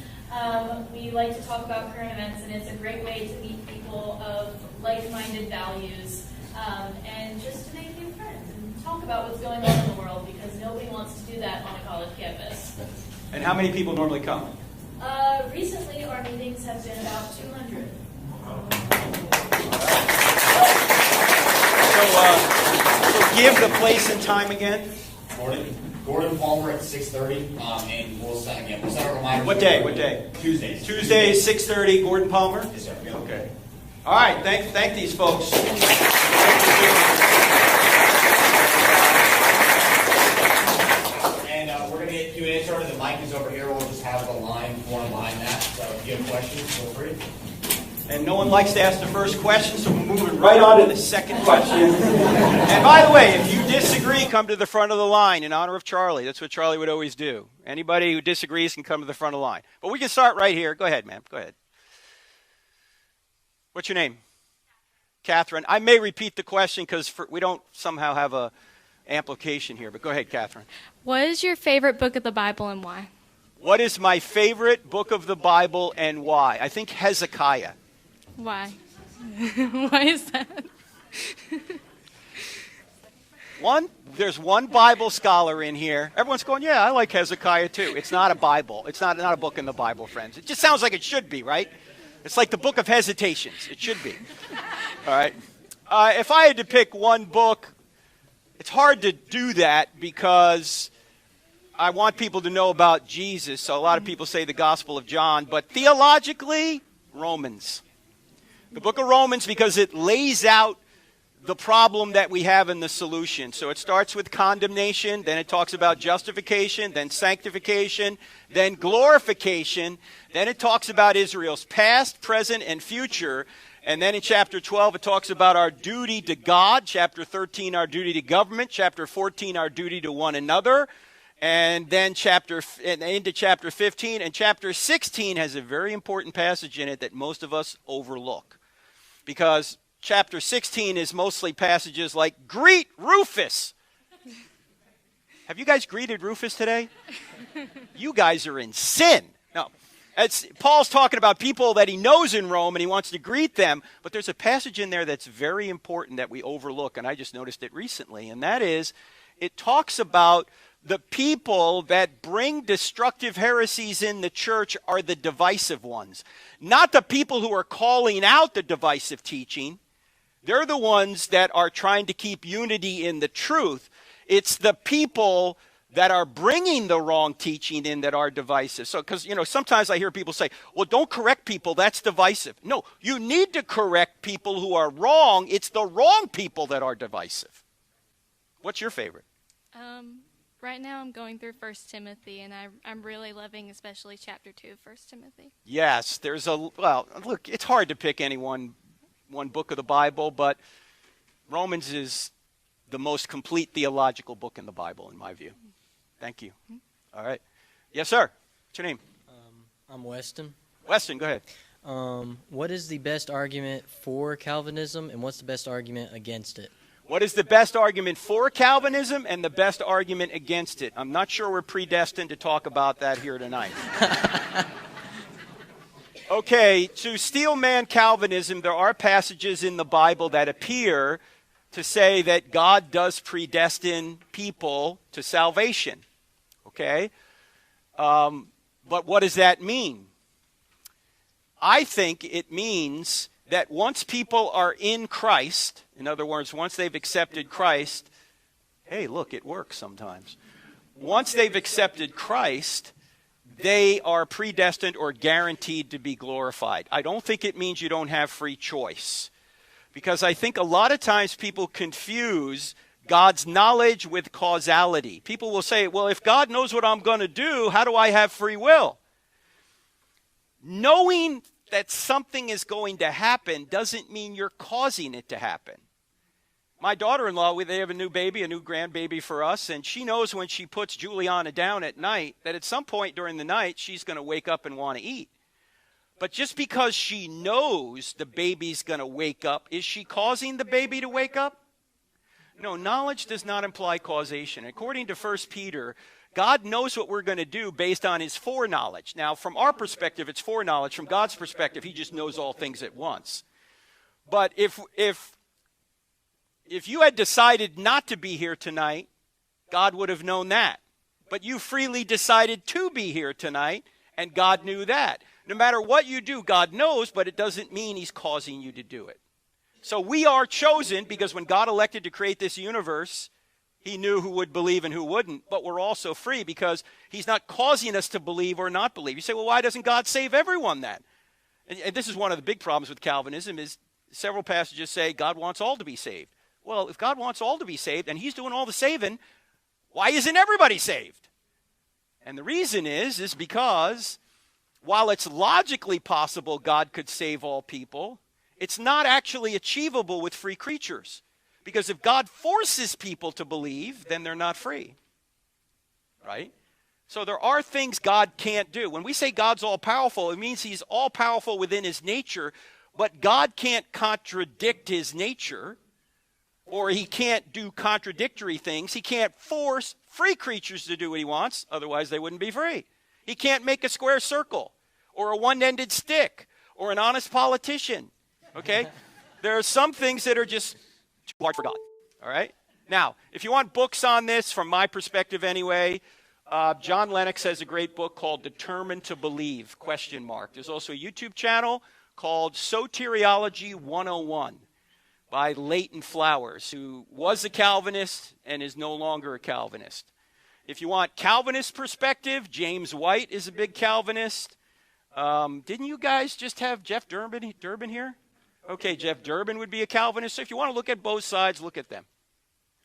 we like to talk about current events, and it's a great way to meet people of like-minded values and just to make new friends and talk about what's going on in the world, because nobody wants to do that on a college campus. And how many people normally come? Recently, our meetings have been about 200. So give the place and time again. Gordon Palmer at 6:30, and we'll send a reminder. What day? What day? Tuesdays. Tuesdays, 6:30. Gordon Palmer. Yes, sir. Okay. All right. Thank these folks. And we're gonna get Q&A started. The mic is over here. We'll just have the line form behind that. So if you have questions, feel free. And no one likes to ask the first question, so we're moving right on to the second question. And by the way, if you disagree, come to the front of the line in honor of Charlie. That's what Charlie would always do. Anybody who disagrees can come to the front of the line. But we can start right here. Go ahead, ma'am. Go ahead. What's your name? Catherine. I may repeat the question because we don't somehow have a amplification here, but go ahead, Catherine. What is your favorite book of the Bible and why? What is my favorite book of the Bible and why? I think Hezekiah. Why? Why is that? There's one Bible scholar in here. Everyone's going, yeah, I like Hezekiah too. It's not a Bible. It's not a book in the Bible, friends. It just sounds like it should be, right? It's like the book of hesitations. It should be. All right. If I had to pick one book, it's hard to do that because I want people to know about Jesus. So a lot of people say the Gospel of John, but theologically, Romans. The book of Romans, because it lays out the problem that we have in the solution. So it starts with condemnation, then it talks about justification, then sanctification, then glorification, then it talks about Israel's past, present, and future. And then in chapter 12, it talks about our duty to God. Chapter 13, our duty to government. Chapter 14, our duty to one another. And then into chapter 15. And chapter 16 has a very important passage in it that most of us overlook. Because chapter 16 is mostly passages like, greet Rufus. Have you guys greeted Rufus today? You guys are in sin. No. Paul's talking about people that he knows in Rome and he wants to greet them. But there's a passage in there that's very important that we overlook. And I just noticed it recently. And that is, it talks about the people that bring destructive heresies in the church are the divisive ones. Not the people who are calling out the divisive teaching. They're the ones that are trying to keep unity in the truth. It's the people that are bringing the wrong teaching in that are divisive. So, because, sometimes I hear people say, well, don't correct people, that's divisive. No, you need to correct people who are wrong. It's the wrong people that are divisive. What's your favorite? Right now I'm going through 1 Timothy, and I'm really loving especially chapter 2 of 1 Timothy. Yes, look, it's hard to pick any one book of the Bible, but Romans is the most complete theological book in the Bible, in my view. Thank you. All right. Yes, sir. What's your name? I'm Weston. Weston, go ahead. What is the best argument for Calvinism, and what's the best argument against it? What is the best argument for Calvinism and the best argument against it? I'm not sure we're predestined to talk about that here tonight. Okay, to steelman Calvinism, there are passages in the Bible that appear to say that God does predestine people to salvation. Okay? But what does that mean? I think it means that once people are in Christ, in other words, once they've accepted Christ, hey, look, it works sometimes. once they've accepted Christ, they are predestined or guaranteed to be glorified. I don't think it means you don't have free choice, because I think a lot of times people confuse God's knowledge with causality. People will say, well, if God knows what I'm going to do, how do I have free will? Knowing that something is going to happen doesn't mean you're causing it to happen. My daughter-in-law, they have a new baby, a new grandbaby for us, and she knows when she puts Juliana down at night that at some point during the night she's going to wake up and want to eat. But just because she knows the baby's going to wake up, is she causing the baby to wake up? No, knowledge does not imply causation. According to 1 Peter, God knows what we're going to do based on his foreknowledge. Now, from our perspective, it's foreknowledge. From God's perspective, he just knows all things at once. But if you had decided not to be here tonight, God would have known that. But you freely decided to be here tonight, and God knew that. No matter what you do, God knows, but it doesn't mean he's causing you to do it. So we are chosen because when God elected to create this universe, he knew who would believe and who wouldn't, but we're also free because he's not causing us to believe or not believe. You say, well, why doesn't God save everyone then? And this is one of the big problems with Calvinism is several passages say God wants all to be saved. Well, if God wants all to be saved and he's doing all the saving, why isn't everybody saved? And the reason is because while it's logically possible God could save all people, it's not actually achievable with free creatures. Because if God forces people to believe, then they're not free. Right? So there are things God can't do. When we say God's all-powerful, it means he's all-powerful within his nature, but God can't contradict his nature, or he can't do contradictory things. He can't force free creatures to do what he wants, otherwise they wouldn't be free. He can't make a square circle, or a one-ended stick, or an honest politician. Okay? There are some things that are just too hard for God. All right? Now, if you want books on this, from my perspective anyway, John Lennox has a great book called Determined to Believe, ? There's also a YouTube channel called Soteriology 101 by Leighton Flowers, who was a Calvinist and is no longer a Calvinist. If you want Calvinist perspective, James White is a big Calvinist. Didn't you guys just have Jeff Durbin here? Okay, Jeff Durbin would be a Calvinist. So if you want to look at both sides, look at them.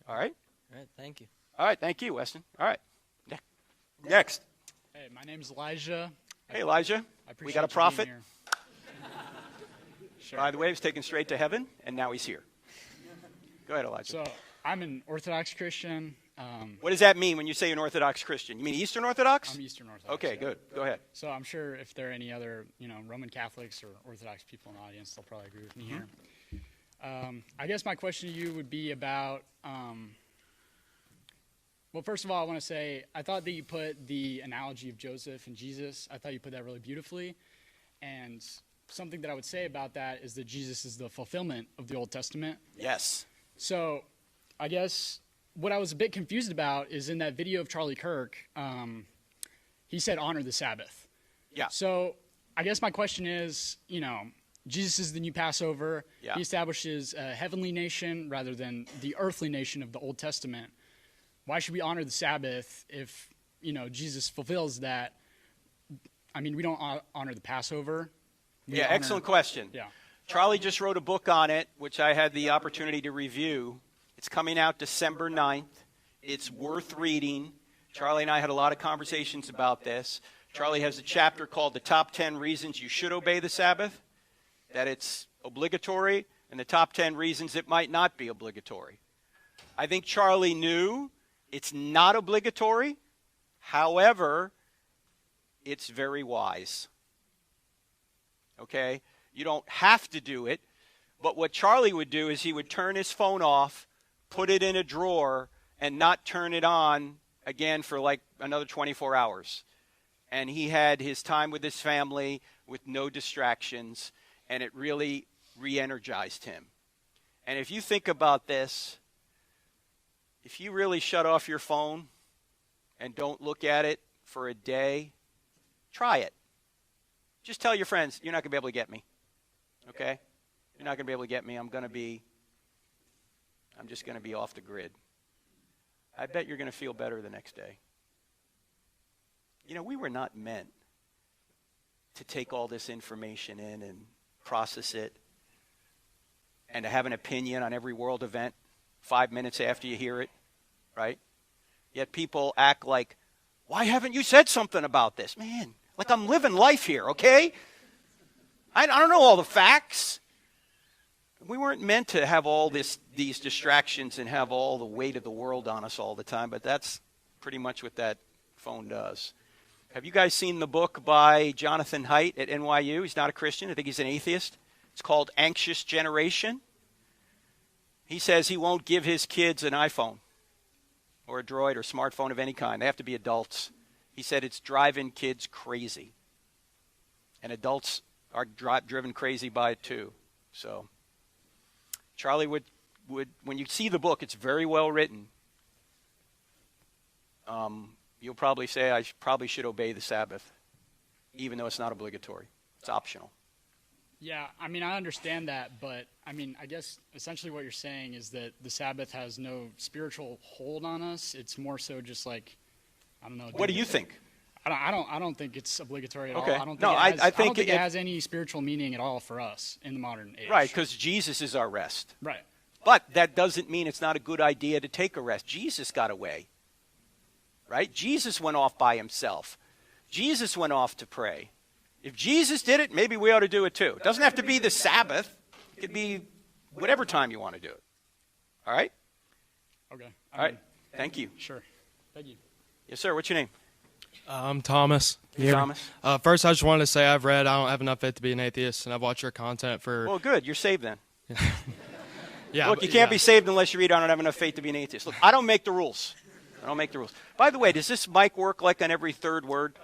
All right? All right, thank you. All right, thank you, Weston. All right. Next. Hey, my name's Elijah. Hey, Elijah. We got a prophet. Sure. By the way, he was taken straight to heaven, and now he's here. Go ahead, Elijah. So I'm an Orthodox Christian. What does that mean when you say an Orthodox Christian? You mean Eastern Orthodox? I'm Eastern Orthodox. Okay, yeah. good. Go ahead. So I'm sure if there are any other, Roman Catholics or Orthodox people in the audience, they'll probably agree with me here. I guess my question to you would be about, well, first of all, I want to say, I thought that you put the analogy of Joseph and Jesus, I thought you put that really beautifully. And something that I would say about that is that Jesus is the fulfillment of the Old Testament. Yes. So I guess what I was a bit confused about is in that video of Charlie Kirk, he said honor the Sabbath. Yeah. So I guess my question is, Jesus is the new Passover. Yeah. He establishes a heavenly nation rather than the earthly nation of the Old Testament. Why should we honor the Sabbath if, Jesus fulfills that? I mean, we don't honor the Passover. Excellent question. Yeah. Charlie just wrote a book on it, which I had the opportunity to review. It's coming out December 9th. It's worth reading. Charlie and I had a lot of conversations about this. Charlie has a chapter called The Top 10 Reasons You Should Obey the Sabbath, that it's obligatory, and the top 10 reasons it might not be obligatory. I think Charlie knew it's not obligatory. However, it's very wise. Okay? You don't have to do it, but what Charlie would do is he would turn his phone off, put it in a drawer, and not turn it on again for like another 24 hours. And he had his time with his family with no distractions, and it really re-energized him. And if you think about this, if you really shut off your phone and don't look at it for a day, try it. Just tell your friends, you're not going to be able to get me. Okay? You're not going to be able to get me. I'm just going to be off the grid. I bet you're going to feel better the next day. You know, we were not meant to take all this information in and process it and to have an opinion on every world event 5 minutes after you hear it, right? Yet people act like, why haven't you said something about this? Man, like I'm living life here, okay? I don't know all the facts. We weren't meant to have all these distractions and have all the weight of the world on us all the time, but that's pretty much what that phone does. Have you guys seen the book by Jonathan Haidt at NYU? He's not a Christian. I think he's an atheist. It's called Anxious Generation. He says he won't give his kids an iPhone or a Droid or smartphone of any kind. They have to be adults. He said it's driving kids crazy. And adults are driven crazy by it too. So Charlie would when you see the book, it's very well written. You'll probably say I probably should obey the Sabbath, even though it's not obligatory. It's optional. Yeah, I mean, I understand that, but I mean, I guess essentially what you're saying is that the Sabbath has no spiritual hold on us. It's more so just like, I don't know. What do you think? I don't think it's obligatory at Okay. all. I don't think, No, it, has, I think it has any spiritual meaning at all for us in the modern age. Right, because Jesus is our rest. Right. But that doesn't mean it's not a good idea to take a rest. Jesus got away. Right? Jesus went off by himself. Jesus went off to pray. If Jesus did it, maybe we ought to do it too. It doesn't have to be the Sabbath. It could be whatever time you want to do it. All right? Okay. All right. Thank you. Sure. Thank you. Yes, sir. What's your name? I'm Thomas. Thomas. First, I just wanted to say I don't have enough faith to be an atheist, and I've watched your content for... Well, good. You're saved then. Yeah. Look, you can't be saved unless you read I don't have enough faith to be an atheist. Look, I don't make the rules. I don't make the rules. By the way, does this mic work like on every third word?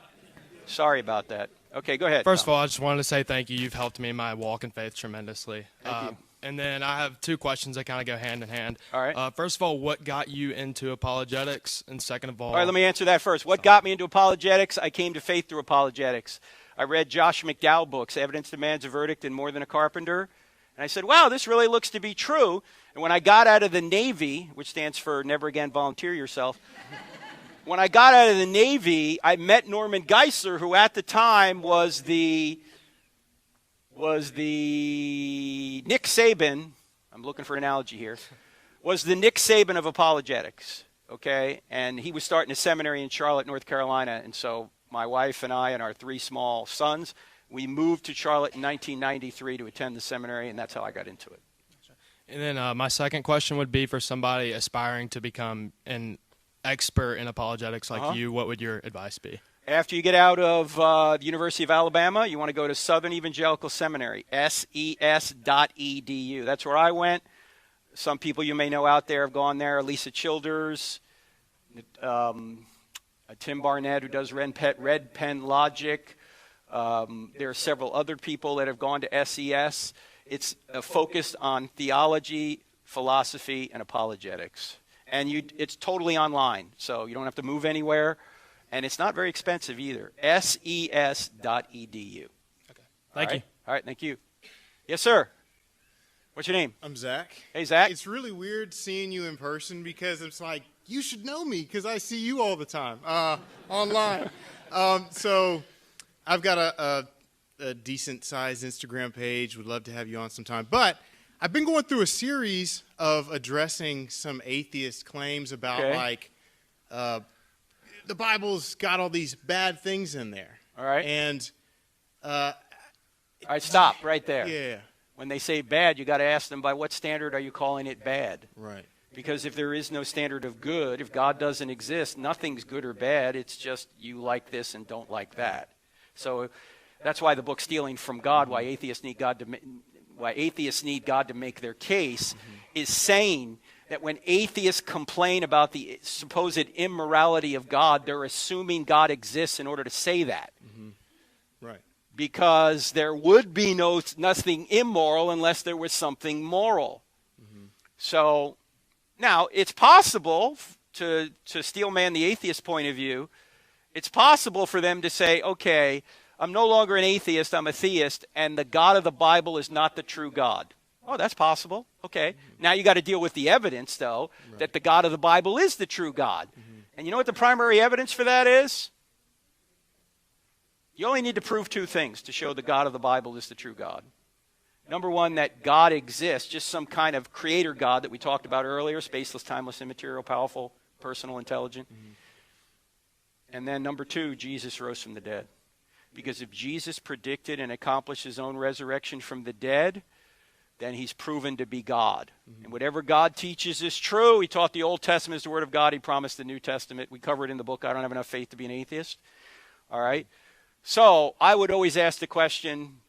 Sorry about that. Okay, go ahead. First of all, I just wanted to say thank you. You've helped me in my walk in faith tremendously. Thank you. And then I have two questions that kind of go hand in hand. All right. First of all, what got you into apologetics? And second of all... All right, let me answer that first. What got me into apologetics? I came to faith through apologetics. I read Josh McDowell books, Evidence Demands a Verdict and More Than a Carpenter. And I said, wow, this really looks to be true. And when I got out of the Navy, which stands for Never Again Volunteer Yourself, when I got out of the Navy, I met Norman Geisler, who at the time was the Nick Saban, I'm looking for an analogy here, was the Nick Saban of apologetics, okay? And he was starting a seminary in Charlotte, North Carolina. And so my wife and I and our three small sons, we moved to Charlotte in 1993 to attend the seminary, and that's how I got into it. And then my second question would be for somebody aspiring to become an expert in apologetics like you, what would your advice be? After you get out of the University of Alabama, you want to go to Southern Evangelical Seminary, ses.edu. That's where I went. Some people you may know out there have gone there. Lisa Childers, Tim Barnett, who does Red Pen Logic. There are several other people that have gone to SES. It's focused on theology, philosophy, and apologetics. And it's totally online, so you don't have to move anywhere. And it's not very expensive either. ses.edu. Okay. Thank you. All right, thank you. Yes, sir. What's your name? I'm Zach. Hey, Zach. It's really weird seeing you in person because it's like, you should know me because I see you all the time online. So I've got a decent-sized Instagram page. Would love to have you on sometime. But I've been going through a series of addressing some atheist claims about, the Bible's got all these bad things in there. All right. And all right, stop right there. Yeah. When they say bad, you got to ask them, by what standard are you calling it bad? Right. Because if there is no standard of good, if God doesn't exist, nothing's good or bad. It's just you like this and don't like that. So that's why the book Stealing from God, why atheists need God to make their case, is saying that when atheists complain about the supposed immorality of God, they're assuming God exists in order to say that. Right. Because there would be nothing immoral unless there was something moral. So now it's possible to steelman the atheist point of view. It's possible for them to say, okay, I'm no longer an atheist, I'm a theist, and the God of the Bible is not the true God. Oh, that's possible. Okay. Now you got to deal with the evidence, though, that the God of the Bible is the true God. And you know what the primary evidence for that is? You only need to prove two things to show the God of the Bible is the true God. Number one, that God exists, just some kind of creator God that we talked about earlier, spaceless, timeless, immaterial, powerful, personal, intelligent. And then number two, Jesus rose from the dead. Because if Jesus predicted and accomplished his own resurrection from the dead, then he's proven to be God. And whatever God teaches is true. He taught the Old Testament is the Word of God. He promised the New Testament. We cover it in the book, I Don't Have Enough Faith to Be an Atheist. All right? So I would always ask the question,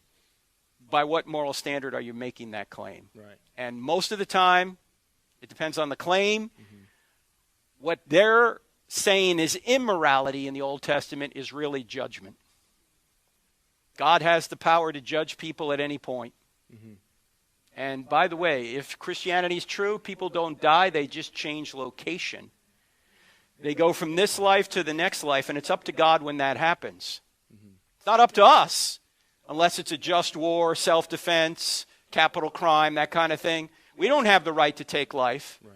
by what moral standard are you making that claim? Right. And most of the time, it depends on the claim. What they're saying is immorality in the Old Testament is really judgment. God has the power to judge people at any point. And by the way, if Christianity is true, people don't die, they just change location. They go from this life to the next life, and it's up to God when that happens. It's not up to us, unless it's a just war, self-defense, capital crime, that kind of thing. We don't have the right to take life. Right.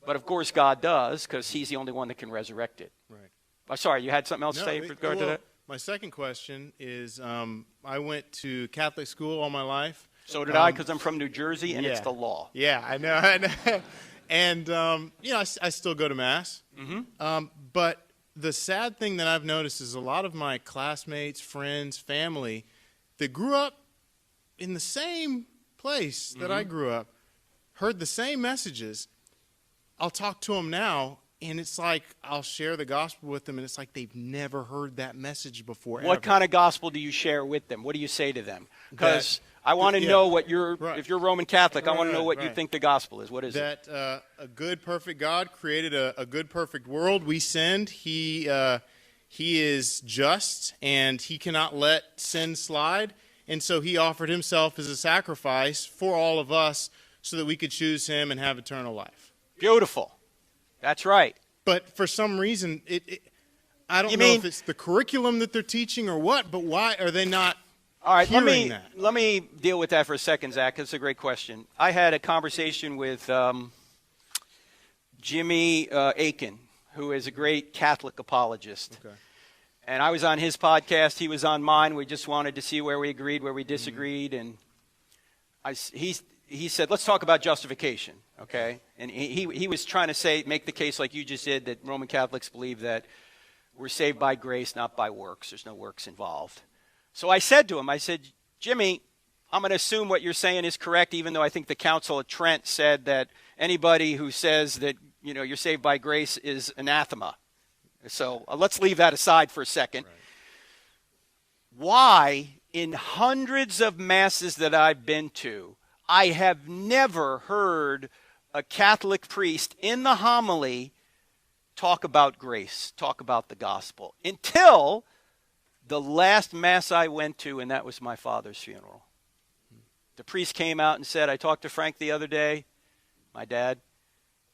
But of course God does, because he's the only one that can resurrect it. Right. I'm sorry, you had something else to say with regard to that? My second question is, I went to Catholic school all my life. So did I, because I'm from New Jersey, and it's the law. Yeah, I know. And, I still go to Mass. But the sad thing that I've noticed is a lot of my classmates, friends, family that grew up in the same place that I grew up, heard the same messages. I'll talk to them now, and it's like I'll share the gospel with them, and it's like they've never heard that message before. What kind of gospel do you share with them? What do you say to them? Because I want to know what if you're Roman Catholic, I want to know what you think the gospel is. What is it? That a good, perfect God created a good, perfect world. We sinned. He is just, and he cannot let sin slide. And so he offered himself as a sacrifice for all of us so that we could choose him and have eternal life. Beautiful. That's right. But for some reason, I don't know if it's the curriculum that they're teaching or what, but why are they not hearing that? Let me deal with that for a second, Zach. It's a great question. I had a conversation with Jimmy Akin, who is a great Catholic apologist. Okay. And I was on his podcast. He was on mine. We just wanted to see where we agreed, where we disagreed. And he said, let's talk about justification, okay? And he was trying to make the case like you just did, that Roman Catholics believe that we're saved by grace, not by works. There's no works involved. So I said to him, Jimmy, I'm going to assume what you're saying is correct, even though I think the Council of Trent said that anybody who says that, you're saved by grace is anathema. So let's leave that aside for a second. Right. Why, in hundreds of masses that I've been to, I have never heard a Catholic priest in the homily talk about grace, talk about the gospel, until the last Mass I went to, and that was my father's funeral. The priest came out and said, I talked to Frank the other day, my dad.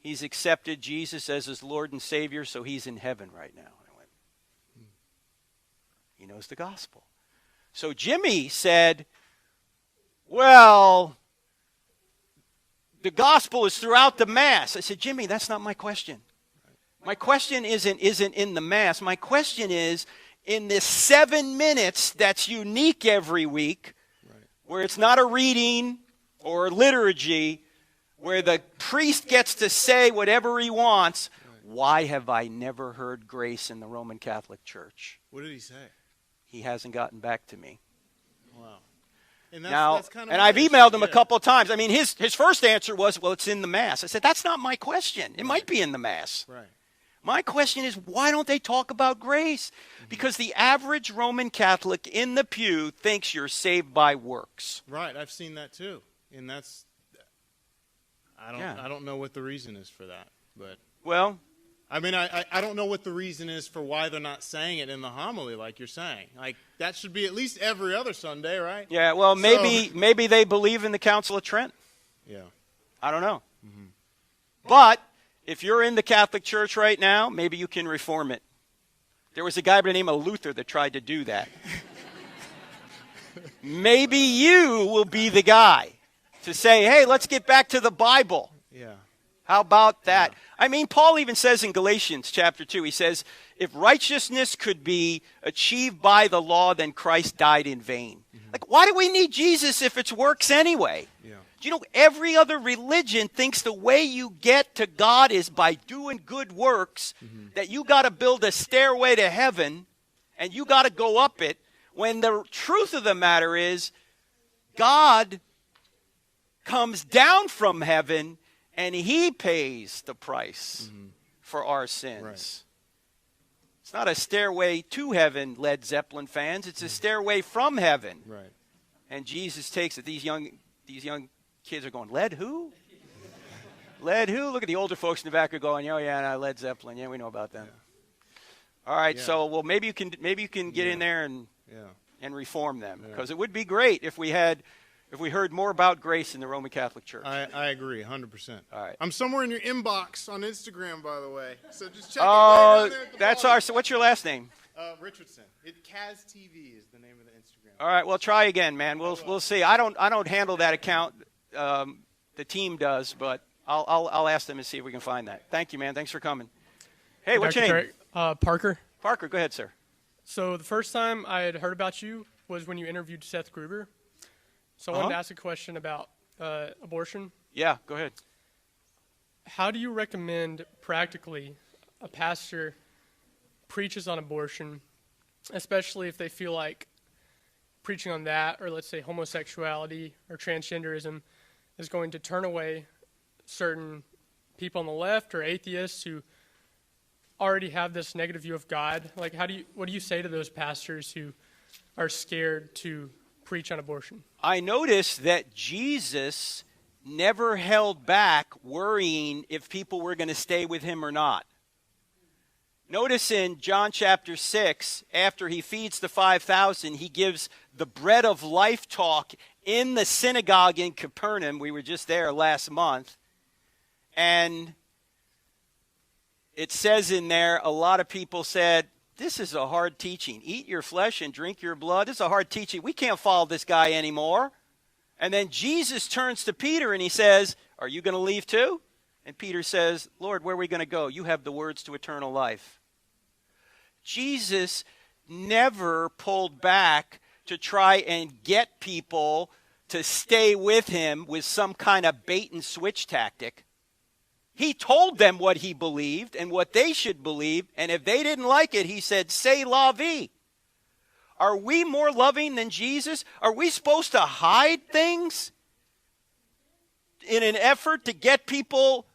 He's accepted Jesus as his Lord and Savior, so he's in heaven right now. And I went, he knows the gospel. So Jimmy said, well, the gospel is throughout the Mass. I said, Jimmy, that's not my question. My question isn't in the Mass. My question is, in this 7 minutes that's unique every week, where it's not a reading or a liturgy, where the priest gets to say whatever he wants, why have I never heard grace in the Roman Catholic Church? What did he say? He hasn't gotten back to me. Wow. And I've emailed him a couple of times. I mean, his first answer was, well, it's in the Mass. I said, that's not my question. It might be in the Mass. Right. My question is, why don't they talk about grace? Because the average Roman Catholic in the pew thinks you're saved by works. Right, I've seen that too. And that's, I don't know what the reason is for that. But well, I mean, I don't know what the reason is for why they're not saying it in the homily like you're saying. Like, that should be at least every other Sunday, right? Yeah, well, maybe they believe in the Council of Trent. Yeah. I don't know. But if you're in the Catholic Church right now, maybe you can reform it. There was a guy by the name of Luther that tried to do that. Maybe you will be the guy to say, hey, let's get back to the Bible. Yeah. How about that? I mean, Paul even says in Galatians chapter 2, he says, if righteousness could be achieved by the law, then Christ died in vain. Like, why do we need Jesus if it's works anyway? Yeah. Do you know, every other religion thinks the way you get to God is by doing good works, that you got to build a stairway to heaven, and you got to go up it, when the truth of the matter is, God comes down from heaven, and he pays the price for our sins. Right. It's not a stairway to heaven, Led Zeppelin fans. It's a stairway from heaven. Right. And Jesus takes it. These young kids are going, Led who? Led who? Look at the older folks in the back are going, oh yeah, no, Led Zeppelin. Yeah, we know about them. All right, so well maybe you can get in there and reform them, because it would be great if we heard more about grace in the Roman Catholic Church. I agree, 100%. All right. I'm somewhere in your inbox on Instagram, by the way. So just check it. Oh, Right down there at the that's bottom. So what's your last name? Richardson. Kaz TV is the name of the Instagram. All right, well, try again, man. We'll see. I don't handle that account. The team does, but I'll ask them and see if we can find that. Thank you, man. Thanks for coming. Hey, what's your name? Parker. Parker, go ahead, sir. So the first time I had heard about you was when you interviewed Seth Gruber. So I wanted to ask a question about abortion. Yeah, go ahead. How do you recommend practically a pastor preaches on abortion, especially if they feel like preaching on that, or let's say homosexuality or transgenderism, is going to turn away certain people on the left or atheists who already have this negative view of God? Like, what do you say to those pastors who are scared to preach on abortion? I noticed that Jesus never held back worrying if people were going to stay with him or not. Notice in John chapter 6, after he feeds the 5,000, he gives the bread of life talk in the synagogue in Capernaum. We were just there last month. And it says in there, a lot of people said, this is a hard teaching. Eat your flesh and drink your blood. This is a hard teaching. We can't follow this guy anymore. And then Jesus turns to Peter and he says, are you going to leave too? And Peter says, Lord, where are we going to go? You have the words to eternal life. Jesus never pulled back to try and get people to stay with him with some kind of bait and switch tactic. He told them what he believed and what they should believe, and if they didn't like it, he said, "C'est la vie." Are we more loving than Jesus? Are we supposed to hide things in an effort to get people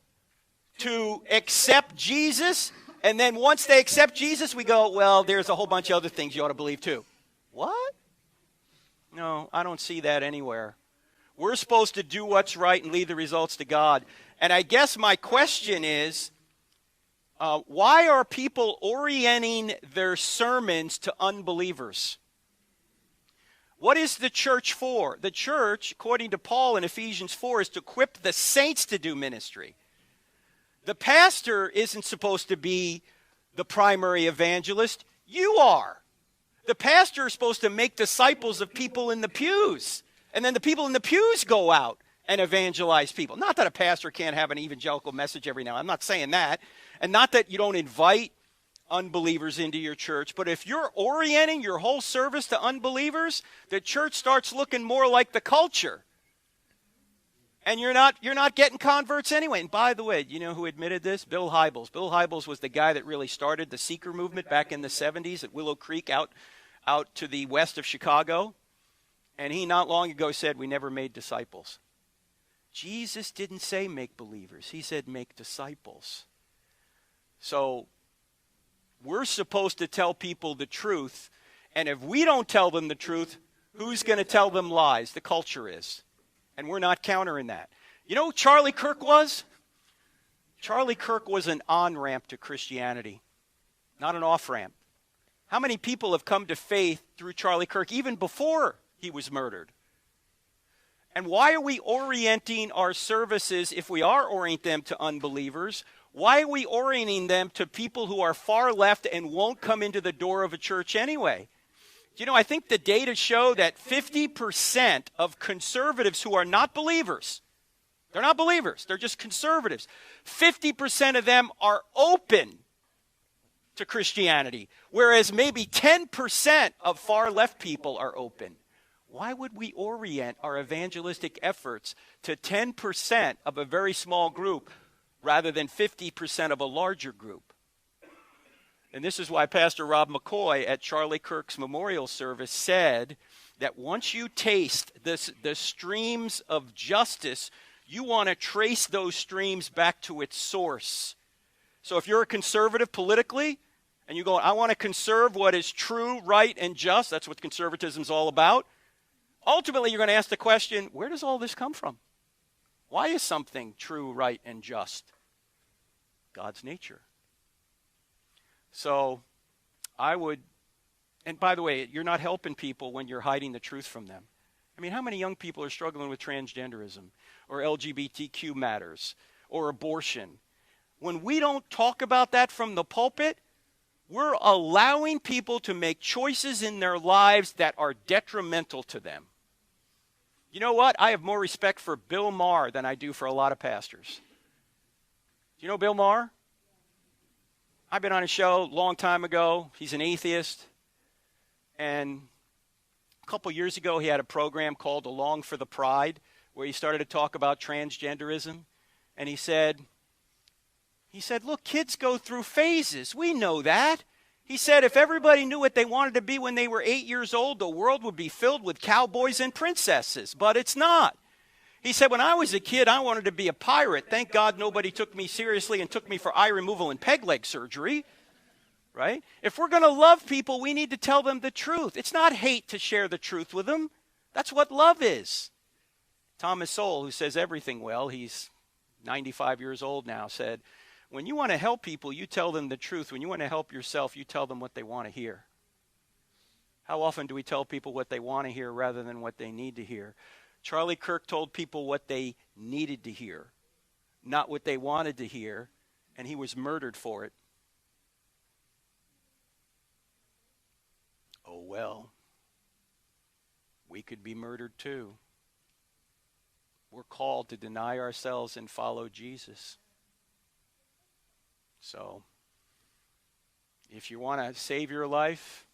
to accept Jesus? And then once they accept Jesus, we go, well, there's a whole bunch of other things you ought to believe too. What? No, I don't see that anywhere. We're supposed to do what's right and leave the results to God. And I guess my question is, why are people orienting their sermons to unbelievers? What is the church for? The church, according to Paul in Ephesians 4, is to equip the saints to do ministry. The pastor isn't supposed to be the primary evangelist. You are. The pastor is supposed to make disciples of people in the pews. And then the people in the pews go out and evangelize people. Not that a pastor can't have an evangelical message every now and then. I'm not saying that. And not that you don't invite unbelievers into your church. But if you're orienting your whole service to unbelievers, the church starts looking more like the culture. And you're not getting converts anyway. And by the way, you know who admitted this? Bill Hybels. Bill Hybels was the guy that really started the seeker movement back in the 70s at Willow Creek out to the west of Chicago. And he not long ago said, we never made disciples. Jesus didn't say make believers. He said make disciples. So we're supposed to tell people the truth. And if we don't tell them the truth, who's going to tell them lies? The culture is. And we're not countering that. You know who Charlie Kirk was? Charlie Kirk was an on-ramp to Christianity, not an off-ramp. How many people have come to faith through Charlie Kirk even before he was murdered? And why are we orienting our services, if we are orienting them to unbelievers, why are we orienting them to people who are far left and won't come into the door of a church anyway? You know, I think the data show that 50% of conservatives who are not believers, They're not believers. They're just conservatives. 50% of them are open to Christianity, whereas maybe 10% of far left people are open. Why would we orient our evangelistic efforts to 10% of a very small group rather than 50% of a larger group? And this is why Pastor Rob McCoy at Charlie Kirk's memorial service said that once you taste the streams of justice, you want to trace those streams back to its source. So if you're a conservative politically, and you go, I want to conserve what is true, right, and just, that's what conservatism is all about, ultimately you're going to ask the question, where does all this come from? Why is something true, right, and just? God's nature. So I would, and by the way, you're not helping people when you're hiding the truth from them. I mean, how many young people are struggling with transgenderism or LGBTQ matters or abortion? When we don't talk about that from the pulpit, we're allowing people to make choices in their lives that are detrimental to them. You know what? I have more respect for Bill Maher than I do for a lot of pastors. Do you know Bill Maher? I've been on a show a long time ago. He's an atheist. And a couple years ago, he had a program called Along for the Pride, where he started to talk about transgenderism. And he said, look, kids go through phases. We know that. He said, if everybody knew what they wanted to be when they were 8 years old, the world would be filled with cowboys and princesses. But it's not. He said, when I was a kid, I wanted to be a pirate. Thank God nobody took me seriously and took me for eye removal and peg leg surgery. Right? If we're going to love people, we need to tell them the truth. It's not hate to share the truth with them. That's what love is. Thomas Sowell, who says everything well, he's 95 years old now, said, when you want to help people, you tell them the truth. When you want to help yourself, you tell them what they want to hear. How often do we tell people what they want to hear rather than what they need to hear? Charlie Kirk told people what they needed to hear, not what they wanted to hear, and he was murdered for it. Oh, well, we could be murdered too. We're called to deny ourselves and follow Jesus. So, if you want to save your life,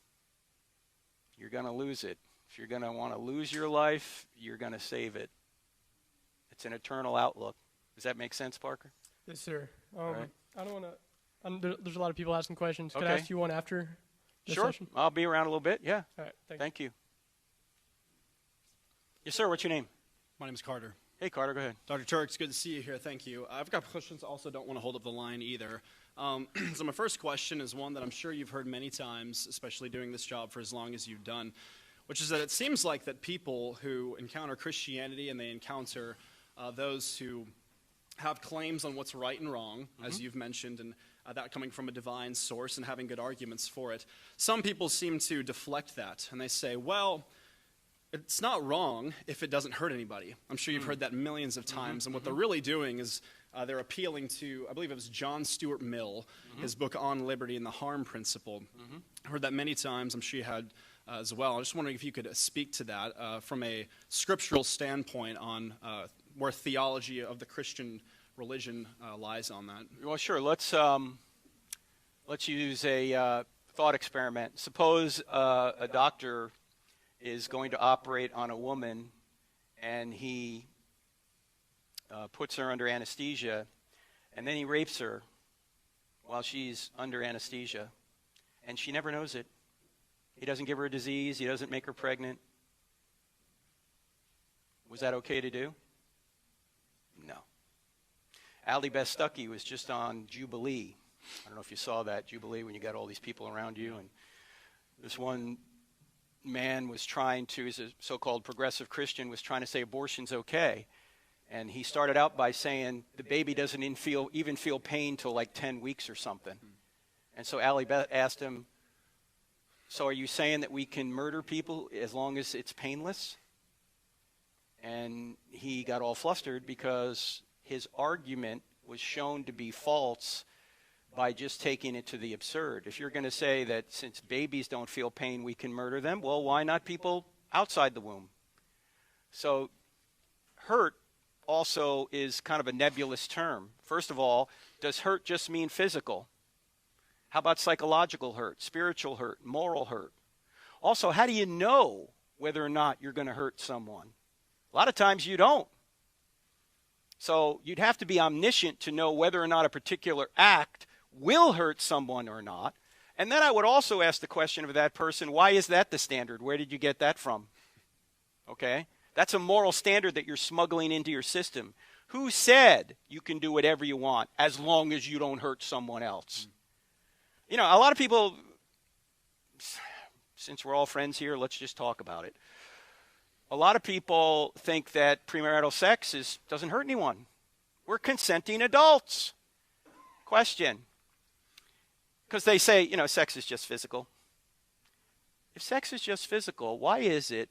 you're going to lose it. If you're going to want to lose your life, you're going to save it. It's an eternal outlook. Does that make sense, Parker? Yes, sir. Right. I don't want to. There's a lot of people asking questions. Could I Okay. ask you one after this Sure. session? I'll be around a little bit. Yeah. All right. Thank you. Yes, sir. What's your name? My name is Carter. Hey, Carter. Go ahead. Dr. Turek, it's good to see you here. Thank you. I've got questions. Also, don't want to hold up the line either. So my first question is one that I'm sure you've heard many times, especially doing this job for as long as you've done, which is that it seems like that people who encounter Christianity and they encounter those who have claims on what's right and wrong, as you've mentioned, and that coming from a divine source and having good arguments for it, some people seem to deflect that, and they say, well, it's not wrong if it doesn't hurt anybody. I'm sure you've heard that millions of times, and what they're really doing is they're appealing to, I believe it was John Stuart Mill, his book On Liberty and the Harm Principle. I've heard that many times. I'm sure you had as well. I'm just wondering if you could speak to that from a scriptural standpoint on where theology of the Christian religion lies on that. Well, sure. Let's use a thought experiment. Suppose a doctor is going to operate on a woman, and he puts her under anesthesia, and then he rapes her while she's under anesthesia, and she never knows it. He doesn't give her a disease. He doesn't make her pregnant. Was that okay to do? No. Ali Beth Stuckey was just on Jubilee. I don't know if you saw that, Jubilee, when you got all these people around you, and this one man was trying to, he's a so-called progressive Christian, was trying to say abortion's okay. And he started out by saying the baby doesn't even feel pain till like 10 weeks or something. And so Ali Beth asked him, so are you saying that we can murder people as long as it's painless? And he got all flustered because his argument was shown to be false by just taking it to the absurd. If you're going to say that since babies don't feel pain, we can murder them, well, why not people outside the womb? So hurt also is kind of a nebulous term. First of all, does hurt just mean physical? How about psychological hurt, spiritual hurt, moral hurt? Also, how do you know whether or not you're going to hurt someone? A lot of times you don't. So you'd have to be omniscient to know whether or not a particular act will hurt someone or not. And then I would also ask the question of that person, why is that the standard? Where did you get that from? Okay? That's a moral standard that you're smuggling into your system. Who said you can do whatever you want as long as you don't hurt someone else? You know, a lot of people, since we're all friends here, let's just talk about it. A lot of people think that premarital sex doesn't hurt anyone. We're consenting adults. Question. Because they say, you know, sex is just physical. If sex is just physical, why is it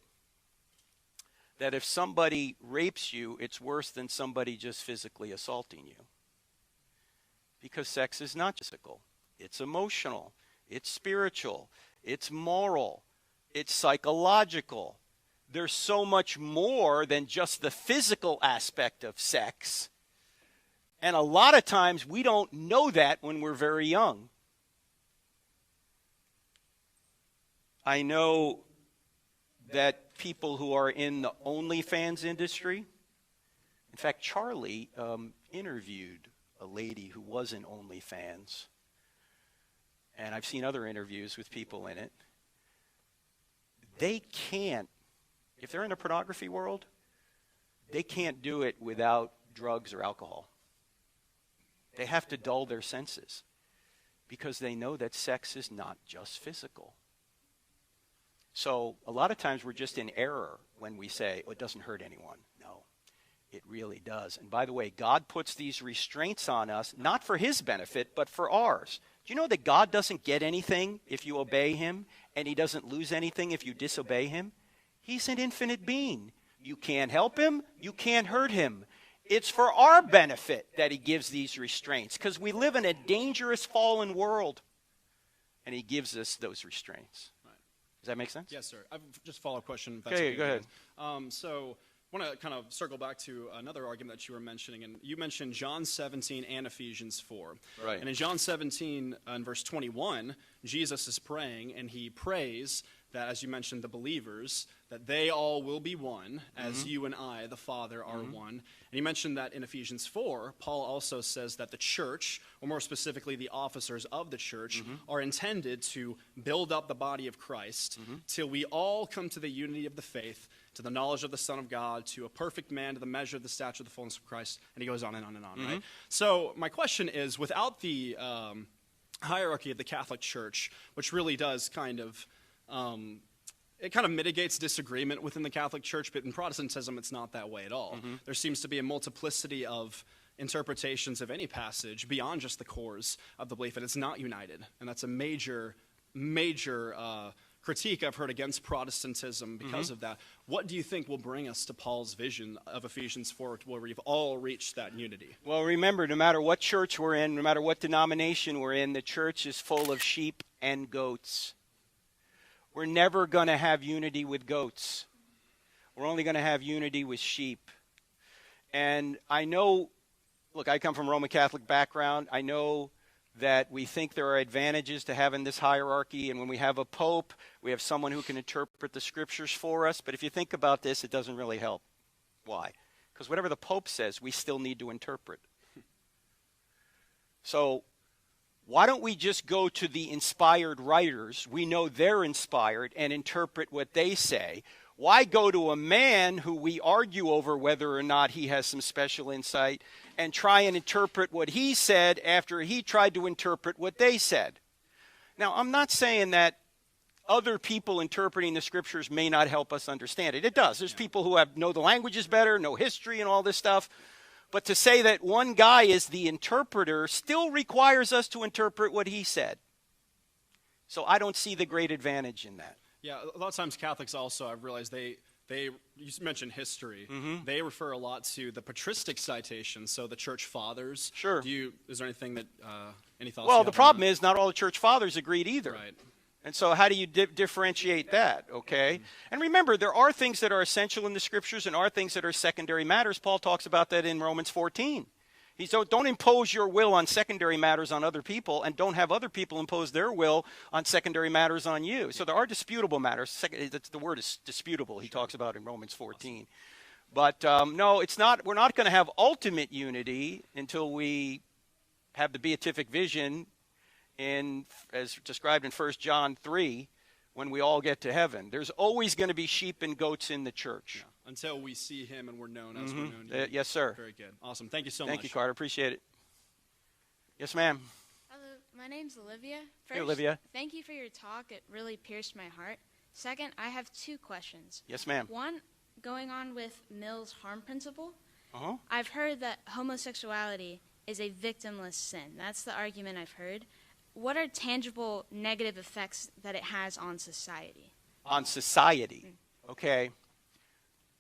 that if somebody rapes you, it's worse than somebody just physically assaulting you? Because sex is not just physical. It's emotional. It's spiritual. It's moral. It's psychological. There's so much more than just the physical aspect of sex. And a lot of times we don't know that when we're very young. I know that people who are in the OnlyFans industry, in fact, Charlie interviewed a lady who was in OnlyFans. And I've seen other interviews with people in it. They can't, if they're in the pornography world, they can't do it without drugs or alcohol. They have to dull their senses because they know that sex is not just physical. So a lot of times we're just in error when we say, oh, it doesn't hurt anyone. No, it really does. And by the way, God puts these restraints on us, not for his benefit, but for ours. Do you know that God doesn't get anything if you obey him, and he doesn't lose anything if you disobey him? He's an infinite being. You can't help him. You can't hurt him. It's for our benefit that he gives these restraints, because we live in a dangerous fallen world, and he gives us those restraints. Does that make sense? Yes, sir. I've just a follow-up question. If that's Okay, go ahead. So I want to kind of circle back to another argument that you were mentioning, and you mentioned John 17 and Ephesians 4. Right. And in John 17, in verse 21, Jesus is praying, and he prays that, as you mentioned, the believers, that they all will be one, as you and I, the Father, are one. And he mentioned that in Ephesians 4, Paul also says that the church, or more specifically the officers of the church, are intended to build up the body of Christ till we all come to the unity of the faith, to the knowledge of the Son of God, to a perfect man, to the measure of the stature of the fullness of Christ. And he goes on and on and on, right? So my question is, without the hierarchy of the Catholic Church, which really does kind of it kind of mitigates disagreement within the Catholic Church, but in Protestantism it's not that way at all. There seems to be a multiplicity of interpretations of any passage beyond just the cores of the belief, and it's not united. And that's a major critique I've heard against Protestantism because of that. What do you think will bring us to Paul's vision of Ephesians 4, where we've all reached that unity? Well, remember, no matter what church we're in, no matter what denomination we're in, the church is full of sheep and goats. We're never going to have unity with goats. We're only going to have unity with sheep. And I know, look, I come from a Roman Catholic background. I know that we think there are advantages to having this hierarchy, and when we have a pope, we have someone who can interpret the scriptures for us. But if you think about this, it doesn't really help. Why? Because whatever the pope says, we still need to interpret. So why don't we just go to the inspired writers? We know they're inspired, and interpret what they say. Why go to a man who we argue over whether or not he has some special insight and try and interpret what he said after he tried to interpret what they said? Now, I'm not saying that other people interpreting the scriptures may not help us understand it. It does. There's people who know the languages better, know history and all this stuff. But to say that one guy is the interpreter still requires us to interpret what he said. So I don't see the great advantage in that. Yeah, a lot of times Catholics also, I've realized you mentioned history. They refer a lot to the patristic citations, so the church fathers. Sure. Is there anything that, any thoughts? Well, the problem is not all the church fathers agreed either. Right. And so how do you differentiate that, okay? And remember, there are things that are essential in the Scriptures and are things that are secondary matters. Paul talks about that in Romans 14. He said, don't impose your will on secondary matters on other people, and don't have other people impose their will on secondary matters on you. So there are disputable matters. The word is disputable, he talks about in Romans 14. But no, it's not. We're not going to have ultimate unity until we have the beatific vision as described in 1 John 3, when we all get to heaven. There's always going to be sheep and goats in the church. Yeah. Until we see him and we're known as we're known. Yes, sir. Very good. Awesome. Thank you so much. Thank you, Carter. Appreciate it. Yes, ma'am. Hello, my name's Olivia. First, Hey, Olivia. Thank you for your talk. It really pierced my heart. Second, I have 2 questions. Yes, ma'am. One, going on with Mill's harm principle. Uh-huh. I've heard that homosexuality is a victimless sin. That's the argument I've heard. What are tangible negative effects that it has on society? On society. Okay.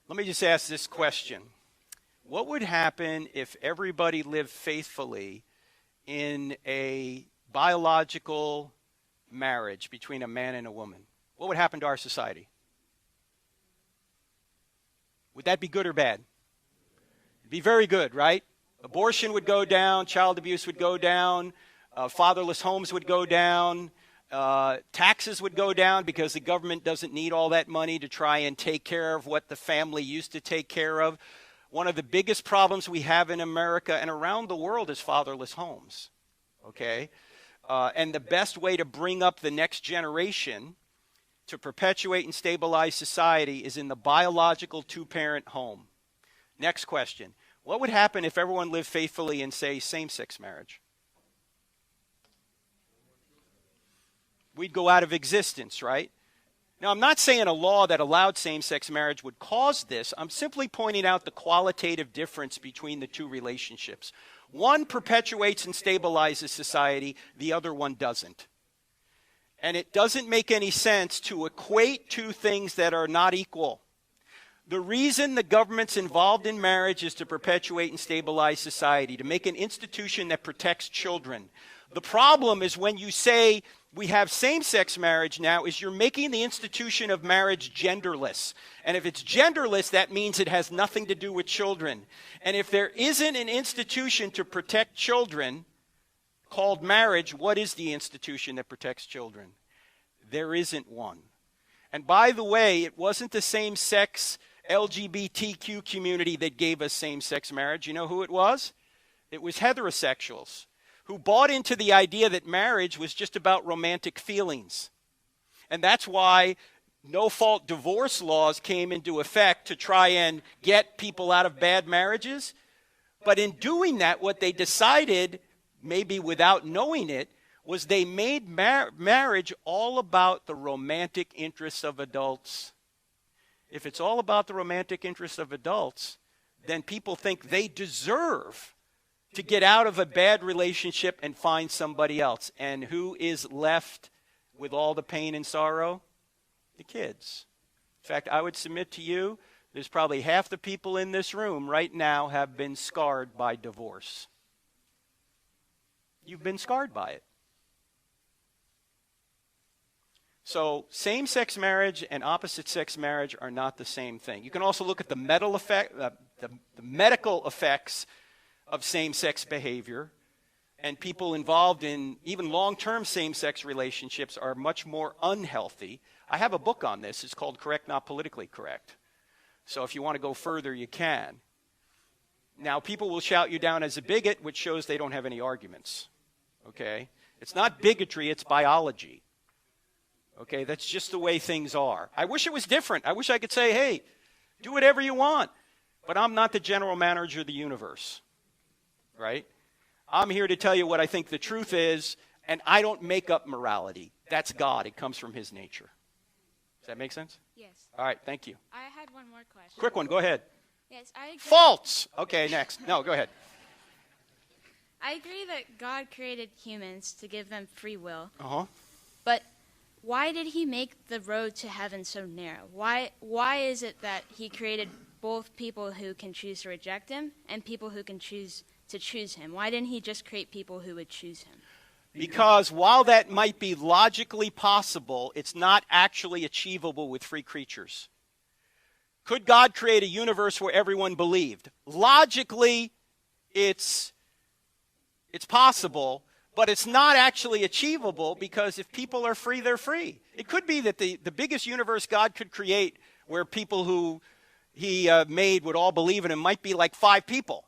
Let me just ask this question. What would happen if everybody lived faithfully in a biological marriage between a man and a woman? What would happen to our society? Would that be good or bad? It'd be very good, right? Abortion would go down, child abuse would go down, fatherless homes would go down, taxes would go down because the government doesn't need all that money to try and take care of what the family used to take care of. One of the biggest problems we have in America and around the world is fatherless homes, okay? And the best way to bring up the next generation to perpetuate and stabilize society is in the biological 2-parent home. Next question. What would happen if everyone lived faithfully in, say, same-sex marriage? We'd go out of existence, right? Now, I'm not saying a law that allowed same-sex marriage would cause this. I'm simply pointing out the qualitative difference between the two relationships. One perpetuates and stabilizes society, the other one doesn't. And it doesn't make any sense to equate two things that are not equal. The reason the government's involved in marriage is to perpetuate and stabilize society, to make an institution that protects children. The problem is when you say we have same-sex marriage now, is you're making the institution of marriage genderless. And if it's genderless, that means it has nothing to do with children. And if there isn't an institution to protect children called marriage, what is the institution that protects children? There isn't one. And by the way, it wasn't the same-sex LGBTQ community that gave us same-sex marriage. You know who it was? It was heterosexuals who bought into the idea that marriage was just about romantic feelings. And that's why no-fault divorce laws came into effect to try and get people out of bad marriages. But in doing that, what they decided, maybe without knowing it, was they made marriage all about the romantic interests of adults. If it's all about the romantic interests of adults, then people think they deserve to get out of a bad relationship and find somebody else. And who is left with all the pain and sorrow? The kids. In fact, I would submit to you, there's probably half the people in this room right now have been scarred by divorce. You've been scarred by it. So same-sex marriage and opposite-sex marriage are not the same thing. You can also look at the medical effects of same-sex behavior, and people involved in even long-term same-sex relationships are much more unhealthy. I have a book on this. It's called Correct, Not Politically Correct. So if you want to go further, you can. Now, people will shout you down as a bigot, which shows they don't have any arguments. Okay? It's not bigotry, it's biology. Okay, that's just the way things are. I wish it was different. I wish I could say, hey, do whatever you want. But I'm not the general manager of the universe, right? I'm here to tell you what I think the truth is, and I don't make up morality. That's God. It comes from his nature. Does that make sense? Yes. All right, thank you. I had one more question. Quick one, go ahead. Yes, I agree. False! Okay, next. No, go ahead. I agree that God created humans to give them free will. Uh-huh. But why did he make the road to heaven so narrow? Why is it that he created both people who can choose to reject him and people who can choose to choose him? Why didn't he just create people who would choose him? Because while that might be logically possible, it's not actually achievable with free creatures. Could God create a universe where everyone believed? Logically, it's possible, but it's not actually achievable because if people are free, they're free. It could be that the biggest universe God could create where people who he made would all believe in him might be like 5 people.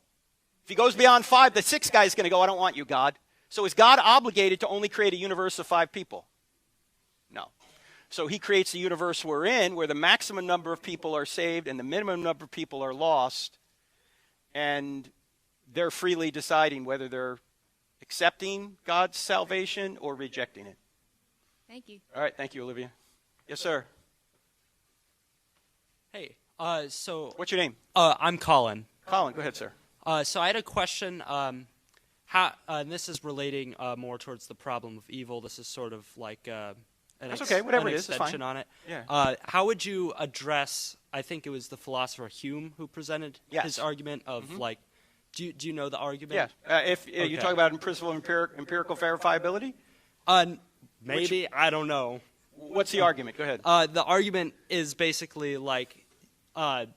If he goes beyond 5, the 6th guy is going to go, I don't want you, God. So is God obligated to only create a universe of 5 people? No. So he creates the universe we're in where the maximum number of people are saved and the minimum number of people are lost. And they're freely deciding whether they're accepting God's salvation or rejecting it. Thank you. All right. Thank you, Olivia. Yes, sir. Hey, so... What's your name? I'm Colin. Colin, go ahead, sir. So I had a question. And this is relating more towards the problem of evil. This is sort of like an extension on it. Yeah. How would you address, I think it was the philosopher Hume who presented his argument of like, do you know the argument? Yeah. If you talk about in principle of empirical verifiability? Maybe, I don't know. What's the argument? Go ahead. The argument is basically like God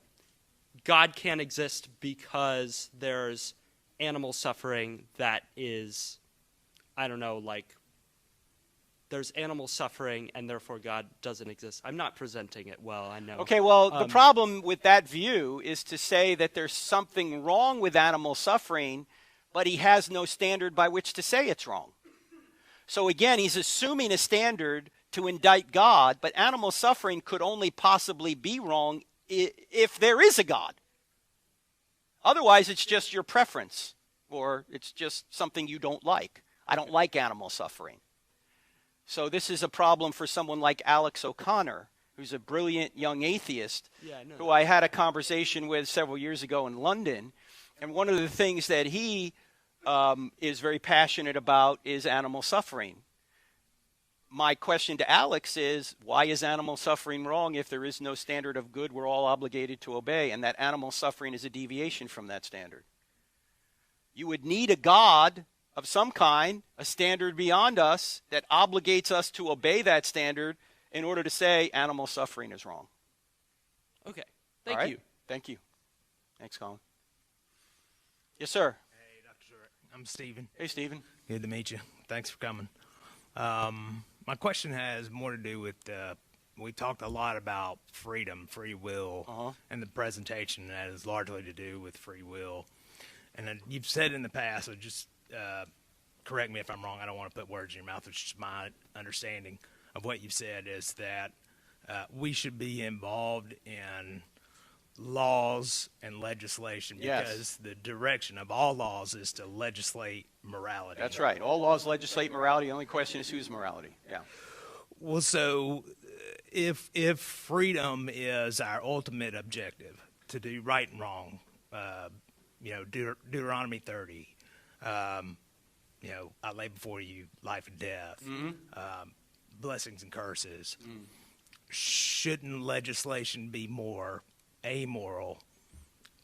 can't exist because there's animal suffering that is, I don't know, like there's animal suffering and therefore God doesn't exist. I'm not presenting it well, I know. Okay, well, the problem with that view is to say that there's something wrong with animal suffering, but he has no standard by which to say it's wrong. So again, he's assuming a standard to indict God, but animal suffering could only possibly be wrong if there is a God. Otherwise, it's just your preference, or it's just something you don't like. I don't like animal suffering. So this is a problem for someone like Alex O'Connor, who's a brilliant young atheist, who I had a conversation with several years ago in London. And one of the things that he is very passionate about is animal suffering. My question to Alex is, why is animal suffering wrong if there is no standard of good we're all obligated to obey, and that animal suffering is a deviation from that standard? You would need a God of some kind, a standard beyond us that obligates us to obey that standard in order to say animal suffering is wrong. Okay. Thank you. Thank you. Thanks, Colin. Yes, sir. Hey, Dr. Turek. I'm Stephen. Hey, Stephen. Good to meet you. Thanks for coming. My question has more to do with, we talked a lot about freedom, free will, and the presentation that is largely to do with free will. And then you've said in the past, so just correct me if I'm wrong, I don't want to put words in your mouth, it's just my understanding of what you've said is that we should be involved in laws and legislation because the direction of all laws is to legislate morality. That's right. All laws legislate morality. The only question is whose morality. Yeah. Well, so if freedom is our ultimate objective, to do right and wrong, Deuteronomy 30, I lay before you life and death, blessings and curses. Shouldn't legislation be more amoral?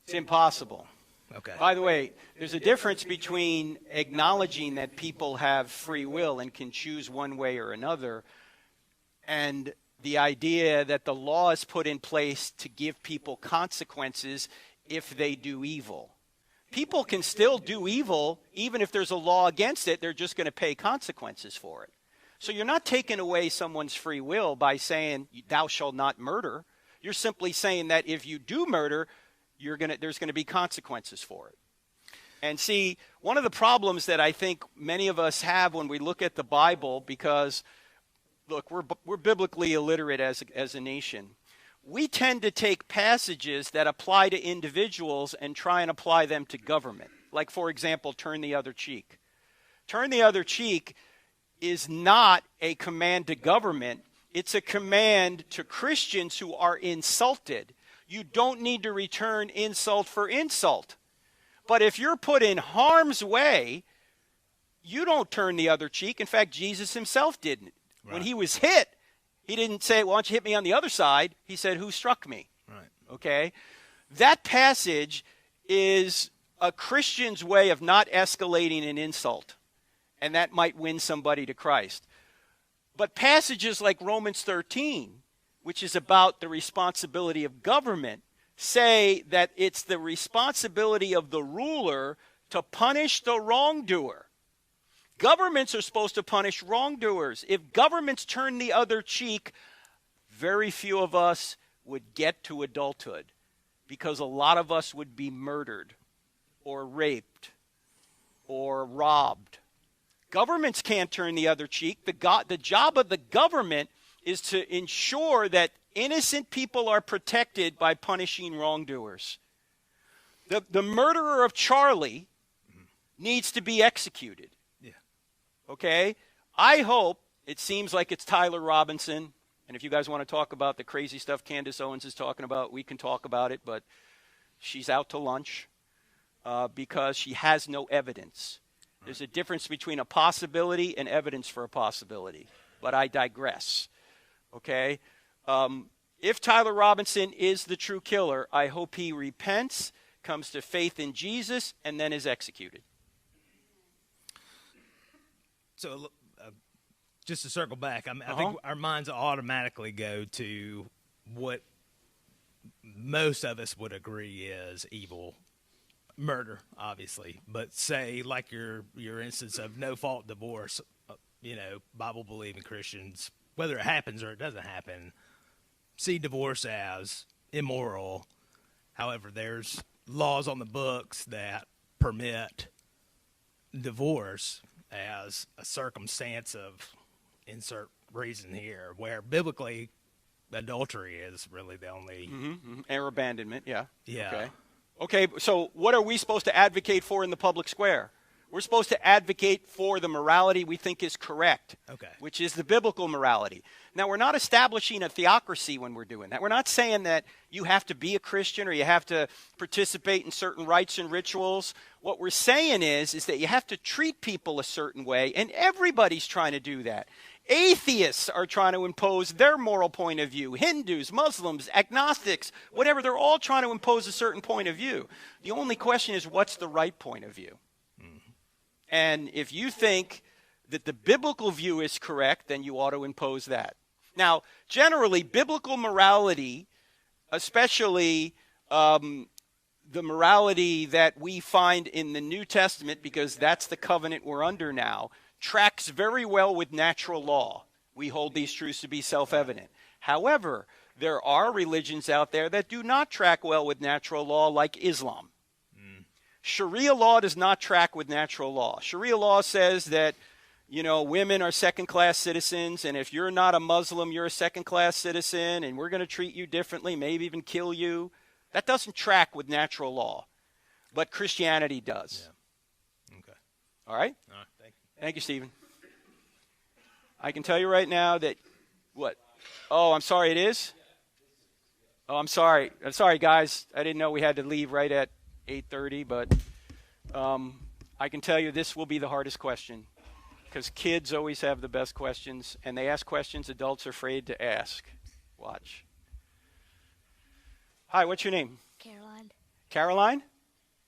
It's impossible. Okay. By the way, there's a difference between acknowledging that people have free will and can choose one way or another, and the idea that the law is put in place to give people consequences if they do evil. People can still do evil even if there's a law against it. They're just going to pay consequences for it. So you're not taking away someone's free will by saying, thou shalt not murder. You're simply saying that if you do murder, there's going to be consequences for it. And see, one of the problems that I think many of us have when we look at the Bible, because, look, we're biblically illiterate as a nation. We tend to take passages that apply to individuals and try and apply them to government. Like, for example, turn the other cheek. Turn the other cheek is not a command to government. It's a command to Christians who are insulted. You don't need to return insult for insult. But if you're put in harm's way, you don't turn the other cheek. In fact, Jesus himself didn't. Right. When he was hit, he didn't say, why don't you hit me on the other side? He said, who struck me? Right. Okay? That passage is a Christian's way of not escalating an insult. and that might win somebody to Christ. But passages like Romans 13, which is about the responsibility of government, say that it's the responsibility of the ruler to punish the wrongdoer. Governments are supposed to punish wrongdoers. If governments turn the other cheek, very few of us would get to adulthood, because a lot of us would be murdered or raped or robbed. Governments can't turn the other cheek. The job of the government is to ensure that innocent people are protected by punishing wrongdoers. The murderer of Charlie needs to be executed. Yeah. Okay? I hope, it seems like it's Tyler Robinson, and if you guys want to talk about the crazy stuff Candace Owens is talking about, we can talk about it, but she's out to lunch because she has no evidence. There's a difference between a possibility and evidence for a possibility, but I digress. Okay? If Tyler Robinson is the true killer, I hope he repents, comes to faith in Jesus, and then is executed. So, just to circle back, I think our minds automatically go to what most of us would agree is evil. Murder, obviously, but say like your instance of no-fault divorce, Bible-believing Christians, whether it happens or it doesn't happen, see divorce as immoral. However, there's laws on the books that permit divorce as a circumstance of insert reason here, where biblically adultery is really the only... Or abandonment, yeah. Yeah. Okay, so what are we supposed to advocate for in the public square? We're supposed to advocate for the morality we think is correct, which is the biblical morality. Now, we're not establishing a theocracy when we're doing that. We're not saying that you have to be a Christian or you have to participate in certain rites and rituals. What we're saying is that you have to treat people a certain way, and everybody's trying to do that. Atheists are trying to impose their moral point of view. Hindus, Muslims, agnostics, whatever, they're all trying to impose a certain point of view. The only question is, what's the right point of view? And if you think that the biblical view is correct, then you ought to impose that. Now, generally, biblical morality, especially the morality that we find in the New Testament, because that's the covenant we're under now, tracks very well with natural law. We hold these truths to be self-evident. However, there are religions out there that do not track well with natural law, like Islam. Sharia law does not track with natural law. Sharia law says that, women are second-class citizens, and if you're not a Muslim, you're a second-class citizen, and we're going to treat you differently, maybe even kill you. That doesn't track with natural law, but Christianity does. Yeah. Okay. All right? All right, thank you. Thank you, Stephen. I can tell you right now that, what? Oh, I'm sorry, it is? Oh, I'm sorry. I'm sorry, guys. I didn't know we had to leave right at 8:30, but I can tell you this will be the hardest question, because kids always have the best questions, and they ask questions adults are afraid to ask. Watch. Hi, what's your name? Caroline. Caroline?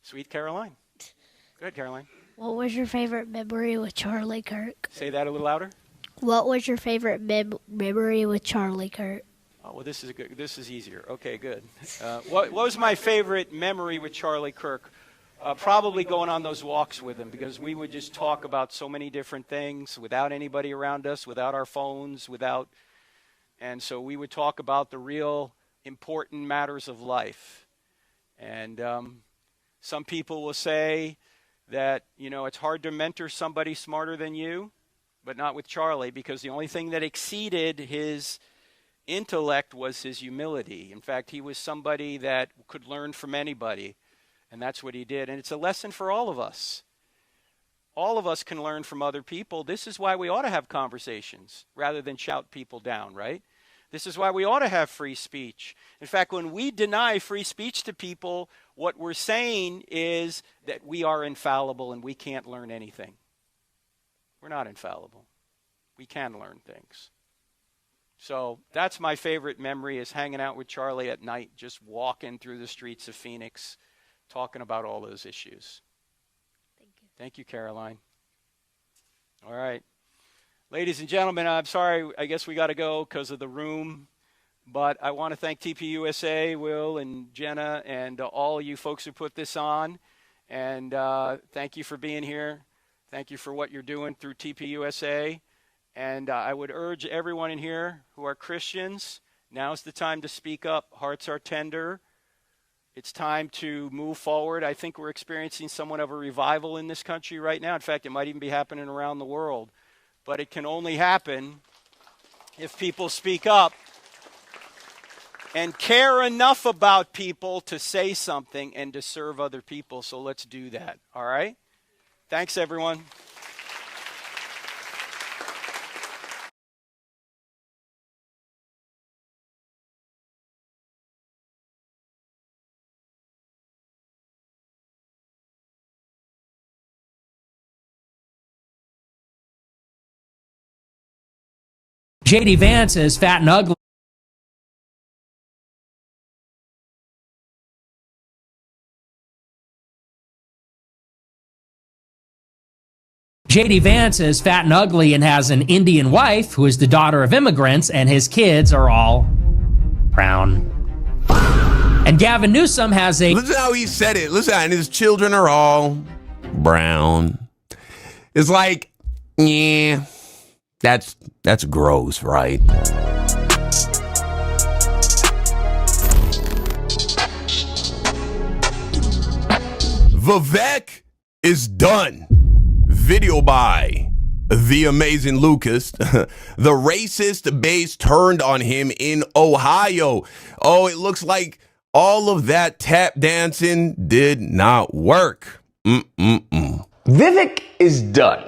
Sweet Caroline. Go ahead, Caroline. What was your favorite memory with Charlie Kirk? Say that a little louder. What was your favorite memory with Charlie Kirk? Oh, well, this is easier. Okay, good. What was my favorite memory with Charlie Kirk? Probably going on those walks with him, because we would just talk about so many different things without anybody around us, without our phones, and so we would talk about the real important matters of life. And some people will say that, it's hard to mentor somebody smarter than you, but not with Charlie, because the only thing that exceeded his intellect was his humility. In fact, he was somebody that could learn from anybody, and that's what he did. And it's a lesson for all of us. All of us can learn from other people. This is why we ought to have conversations rather than shout people down, right? This is why we ought to have free speech. In fact, when we deny free speech to people, what we're saying is that we are infallible and we can't learn anything. We're not infallible. We can learn things. So that's my favorite memory, is hanging out with Charlie at night, just walking through the streets of Phoenix, talking about all those issues. Thank you. Thank you, Caroline. All right. Ladies and gentlemen, I'm sorry. I guess we got to go because of the room. But I want to thank TPUSA, Will and Jenna, and all of you folks who put this on. And thank you for being here. Thank you for what you're doing through TPUSA. And I would urge everyone in here who are Christians, now's the time to speak up. Hearts are tender. It's time to move forward. I think we're experiencing somewhat of a revival in this country right now. In fact, it might even be happening around the world. But it can only happen if people speak up and care enough about people to say something and to serve other people. So let's do that. All right? Thanks, everyone. J.D. Vance is fat and ugly. J.D. Vance is fat and ugly and has an Indian wife who is the daughter of immigrants, and his kids are all brown. And Gavin Newsom has a... Listen how he said it. Listen, and his children are all brown. It's like, yeah, that's gross, right? Vivek is done. Video by the amazing Lucas. The racist base turned on him in Ohio. Oh, it looks like all of that tap dancing did not work. Vivek is done.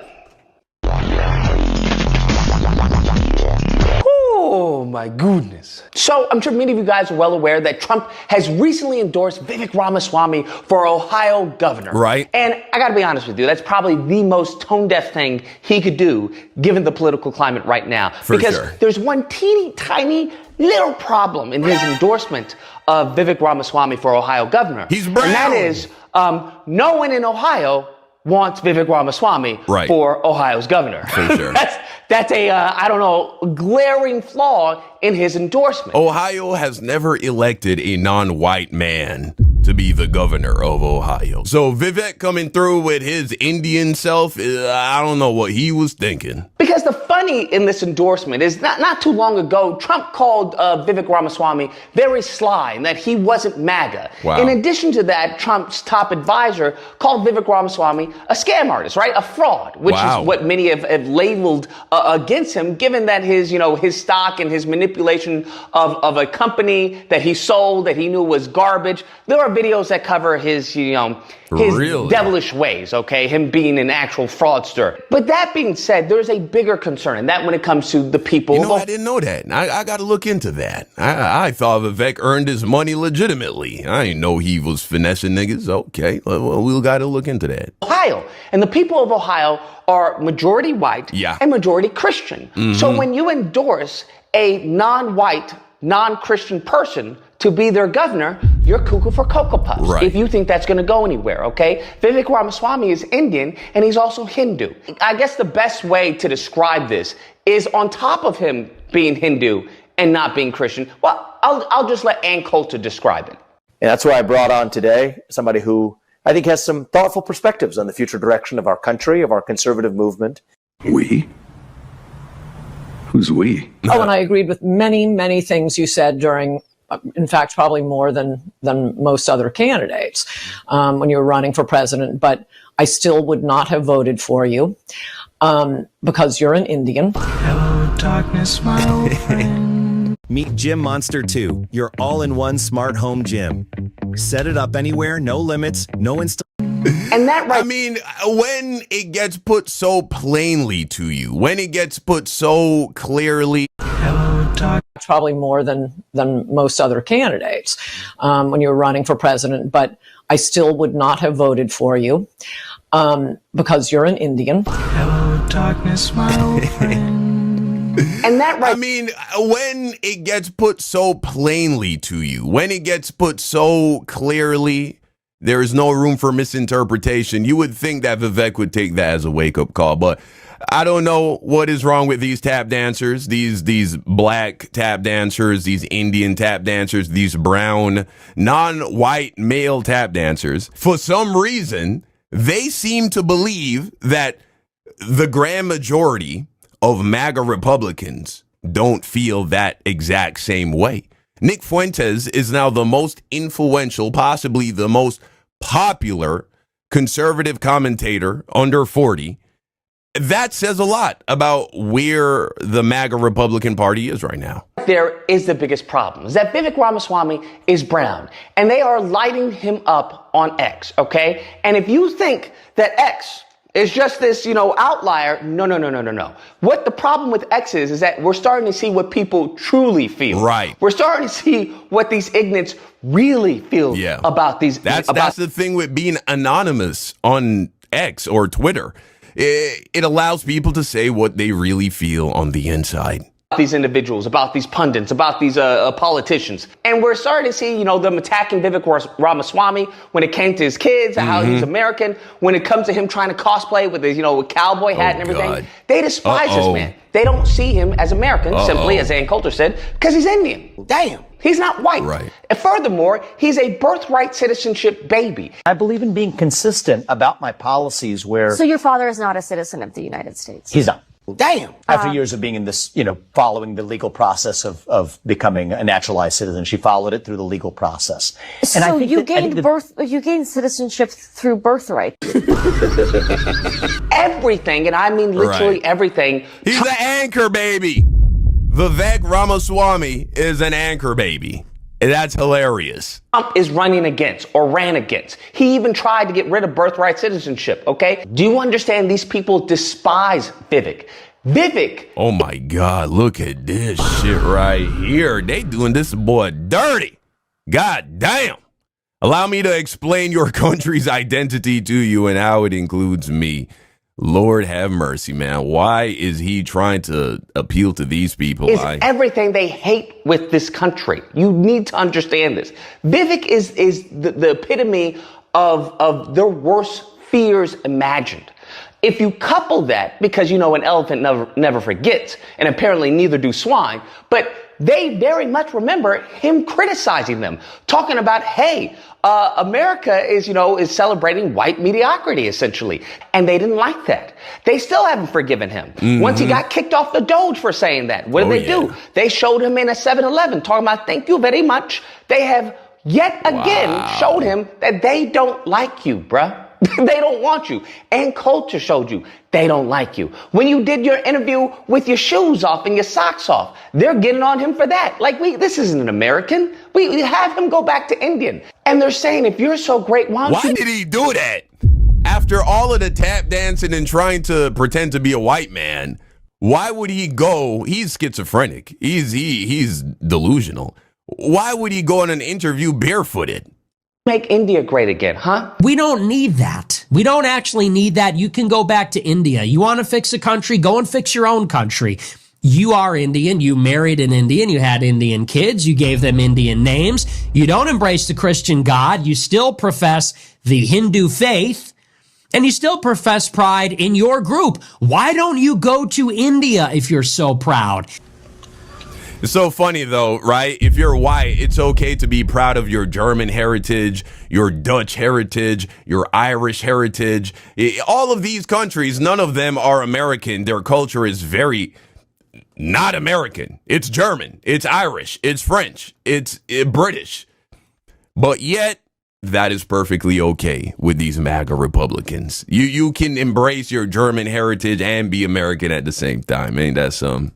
Oh my goodness. So I'm sure many of you guys are well aware that Trump has recently endorsed Vivek Ramaswamy for Ohio governor. Right. And I gotta be honest with you, that's probably the most tone-deaf thing he could do given the political climate right now. Because there's one teeny tiny little problem in his endorsement of Vivek Ramaswamy for Ohio governor. He's brown. And that is, no one in Ohio wants Vivek Ramaswamy for Ohio's governor. For sure. That's a, I don't know, glaring flaw in his endorsement. Ohio has never elected a non-white man to be the governor of Ohio. So Vivek coming through with his Indian self, I don't know what he was thinking. Because the funny in this endorsement is not too long ago, Trump called Vivek Ramaswamy very sly and that he wasn't MAGA. Wow. In addition to that, Trump's top advisor called Vivek Ramaswamy a scam artist, right? A fraud, which is what many have labeled against him, given that his stock and his manipulation of a company that he sold that he knew was garbage. There are videos that cover his devilish ways, okay? Him being an actual fraudster. But that being said, there's a bigger concern, and that when it comes to the people... I didn't know that. I got to look into that. I thought Vivek earned his money legitimately. I didn't know he was finessing niggas. Okay, well, we'll got to look into that. Ohio. And the people of Ohio are majority white and majority Christian. So when you endorse a non-white, non-Christian person to be their governor, you're cuckoo for Cocoa Puffs if you think that's going to go anywhere, okay? Vivek Ramaswamy is Indian, and he's also Hindu. I guess the best way to describe this is on top of him being Hindu and not being Christian, well, I'll just let Ann Coulter describe it. And that's why I brought on today somebody who I think has some thoughtful perspectives on the future direction of our country, of our conservative movement. We? Who's we? Oh, and I agreed with many, many things you said during, in fact, probably more than most other candidates when you were running for president. But I still would not have voted for you because you're an Indian. Hello, darkness, my old friend. Meet Gym Monster 2, your all-in-one smart home gym. Set it up anywhere, no limits, no install. And that I mean, when it gets put so plainly to you, when it gets put so clearly. Hello, dark. Probably more than most other candidates when you were running for president. But I still would not have voted for you because you're an Indian. Hello, darkness, my old friend. And that I mean, when it gets put so plainly to you, when it gets put so clearly, there is no room for misinterpretation. You would think that Vivek would take that as a wake-up call, but I don't know what is wrong with these tap dancers, these black tap dancers, these Indian tap dancers, these brown, non-white male tap dancers. For some reason, they seem to believe that the grand majority of MAGA Republicans don't feel that exact same way. Nick Fuentes is now the most influential, possibly the most popular conservative commentator under 40. That says a lot about where the MAGA Republican Party is right now. There is the biggest problem, is that Vivek Ramaswamy is brown, and they are lighting him up on X, okay? And if you think that X is just this, outlier, no. What the problem with X is that we're starting to see what people truly feel. Right. We're starting to see what these ignorants really feel about these. That's the thing with being anonymous on X or Twitter. It allows people to say what they really feel on the inside. These individuals, about these pundits, about these politicians. And we're starting to see, them attacking Vivek Ramaswamy when it came to his kids, how he's American, when it comes to him trying to cosplay with his, with cowboy hat and everything. God. They despise this man. They don't see him as American, simply, as Ann Coulter said, because he's Indian. Damn. He's not white. Right. And furthermore, he's a birthright citizenship baby. I believe in being consistent about my policies where... So your father is not a citizen of the United States? He's not. Damn. After years of being in this, following the legal process of becoming a naturalized citizen, she followed it through the legal process. And so I think you gained citizenship through birthright. Everything, and I mean literally everything. He's an anchor baby. Vivek Ramaswamy is an anchor baby. And that's hilarious. Trump is running against or ran against. He even tried to get rid of birthright citizenship, okay? Do you understand these people despise Vivek? Vivek. Oh my God, look at this shit right here. They doing this boy dirty. God damn. Allow me to explain your country's identity to you and how it includes me. Lord have mercy, man. Why is he trying to appeal to these people? Is everything they hate with this country. You need to understand this. Vivek is the epitome of their worst fears imagined. If you couple that, because an elephant never forgets, and apparently neither do swine, but they very much remember him criticizing them, talking about, hey, America is celebrating white mediocrity, essentially. And they didn't like that. They still haven't forgiven him. Mm-hmm. Once he got kicked off the Doge for saying that, what did they do? They showed him in a 7-Eleven talking about, thank you very much. They have yet again showed him that they don't like you, bruh. They don't want you. And culture showed you they don't like you. When you did your interview with your shoes off and your socks off, they're getting on him for that. Like, this isn't an American. We have him go back to Indian. And they're saying, if you're so great, why did he do that? After all of the tap dancing and trying to pretend to be a white man, why would he go? He's schizophrenic. He's delusional. Why would he go on an interview barefooted? Make India great again, huh? We don't need that. We don't actually need that. You can go back to India. You want to fix a country? Go and fix your own country. You are Indian. You married an Indian. You had Indian kids. You gave them Indian names. You don't embrace the Christian God. You still profess the Hindu faith. And you still profess pride in your group. Why don't you go to India if you're so proud? It's so funny, though, right? If you're white, it's okay to be proud of your German heritage, your Dutch heritage, your Irish heritage. All of these countries, none of them are American. Their culture is very not American. It's German. It's Irish. It's French. It's British. But yet, that is perfectly okay with these MAGA Republicans. You can embrace your German heritage and be American at the same time. Ain't that some?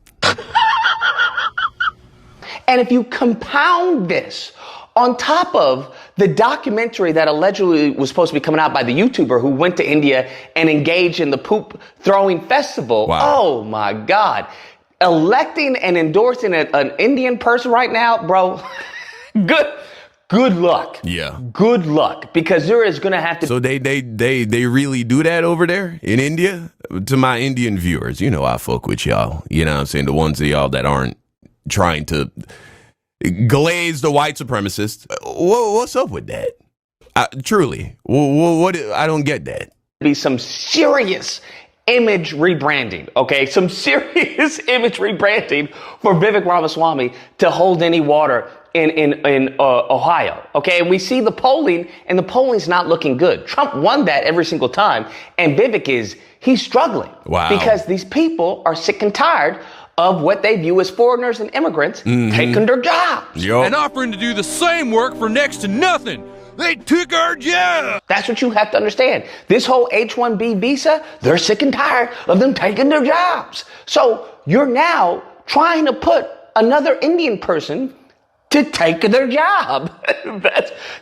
And if you compound this on top of the documentary that allegedly was supposed to be coming out by the YouTuber who went to India and engaged in the poop throwing festival. Wow. Oh my God. Electing and endorsing an Indian person right now, bro. Good luck. Yeah. Good luck, because there is going to have to. So they really do that over there in India? To my Indian viewers, I fuck with y'all. You know what I'm saying? The ones of y'all that aren't trying to glaze the white supremacists. What's up with that? Truly, what? I don't get that. Be some serious image rebranding, okay? Some serious image rebranding for Vivek Ramaswamy to hold any water in Ohio, okay? And we see the polling, and the polling's not looking good. Trump won that every single time, and Vivek he's struggling. Wow. Because these people are sick and tired of what they view as foreigners and immigrants taking their jobs. And offering to do the same work for next to nothing. They took our job. That's what you have to understand. This whole H-1B visa, they're sick and tired of them taking their jobs. So you're now trying to put another Indian person to take their job.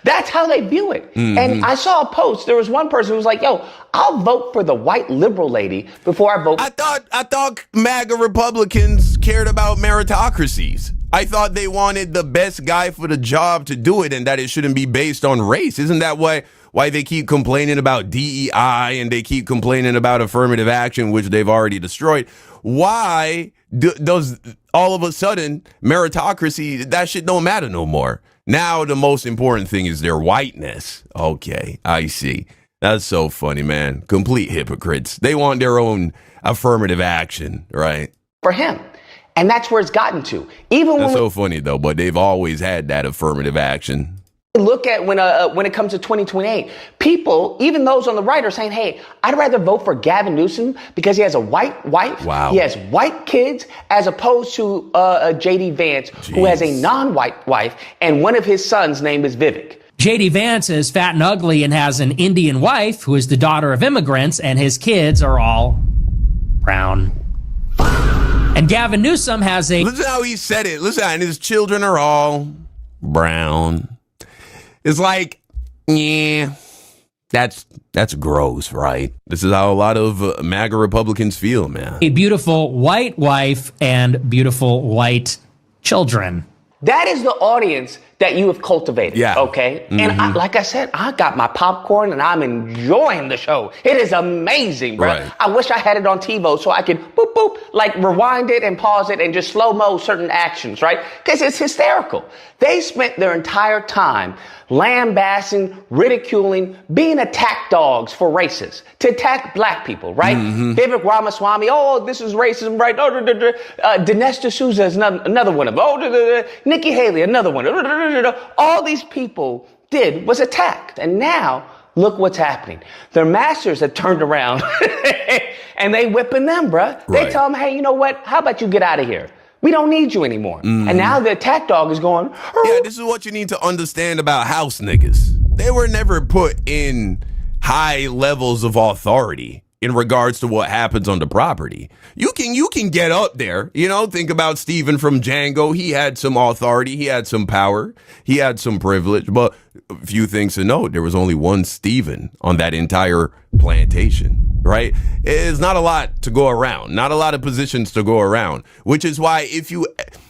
That's how they view it. And I saw a post. There was one person who was like, yo, I'll vote for the white liberal lady before I vote. I thought MAGA Republicans cared about meritocracies. I thought they wanted the best guy for the job to do it and that it shouldn't be based on race. Isn't that why they keep complaining about DEI and they keep complaining about affirmative action, which they've already destroyed? Why does all of a sudden meritocracy, that shit don't matter no more? Now the most important thing is their whiteness. Okay, I see. That's so funny, man. Complete hypocrites. They want their own affirmative action, right? For him. And that's where it's gotten to. That's so funny, though, but they've always had that affirmative action. Look at when it comes to 2028, people, even those on the right, are saying, hey, I'd rather vote for Gavin Newsom because he has a white wife. Wow. He has white kids, as opposed to J.D. Vance, who has a non-white wife, and one of his sons' name is Vivek. J.D. Vance is fat and ugly and has an Indian wife who is the daughter of immigrants, and his kids are all brown. And Gavin Newsom has a... Listen how he said it. Listen, and his children are all brown. It's like, yeah, that's gross, right? This is how a lot of MAGA Republicans feel, man. A beautiful white wife and beautiful white children. That is the audience that you have cultivated, okay? And like I said, I got my popcorn and I'm enjoying the show. It is amazing, bro. Right. I wish I had it on TiVo so I could boop, boop, like rewind it and pause it and just slow-mo certain actions, right? Because it's hysterical. They spent their entire time lambasting, ridiculing, being attack dogs for racists, to attack black people, right? Vivek Ramaswamy, oh, this is racism, right? Dinesh D'Souza is another one of them. Oh, Nikki Haley, another one. All these people did was attacked. And now, look what's happening. Their masters have turned around and they whipping them, bruh. They tell them, hey, you know what? How about you get out of here? We don't need you anymore. And now the attack dog is going, yeah, this is what you need to understand about house niggas. They were never put in high levels of authority in regards to what happens on the property. You can get up there, you know, think about Stephen from Django. He had some authority, he had some power, he had some privilege, but a few things to note. There was only one Stephen on that entire plantation, right? It's not a lot to go around, not a lot of positions to go around, which is why if you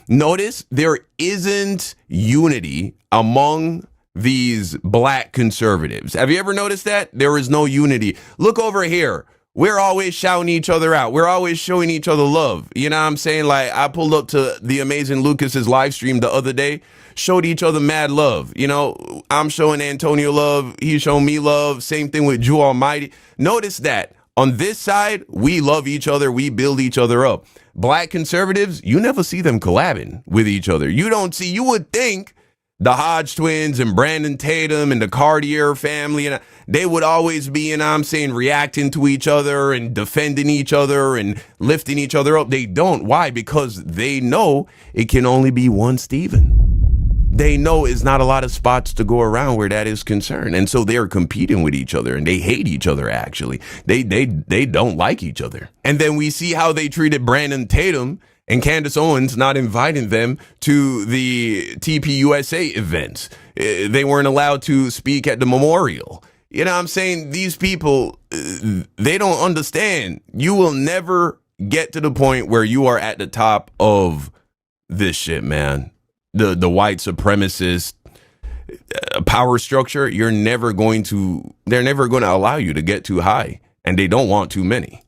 notice, there isn't unity among these black conservatives. Have you ever noticed that? There is no unity. Look over here. We're always shouting each other out. We're always showing each other love. You know what I'm saying? Like, I pulled up to the amazing Lucas's live stream the other day, showed each other mad love. You know, I'm showing Antonio love. He's showing me love. Same thing with Jew Almighty. Notice that on this side, we love each other. We build each other up. Black conservatives, you never see them collabing with each other. You would think the Hodge twins and Brandon Tatum and the Cartier family, and they would always be, reacting to each other and defending each other and lifting each other up. They don't. Why? Because they know it can only be one Stephen. They know it's not a lot of spots to go around where that is concerned. And so they're competing with each other and they hate each other, actually. They don't like each other. And then we see how they treated Brandon Tatum and Candace Owens, not inviting them to the TPUSA events. They weren't allowed to speak at the memorial. You know what I'm saying? These people, they don't understand. You will never get to the point where you are at the top of this shit, man. The white supremacist power structure, they're never going to allow you to get too high. And they don't want too many.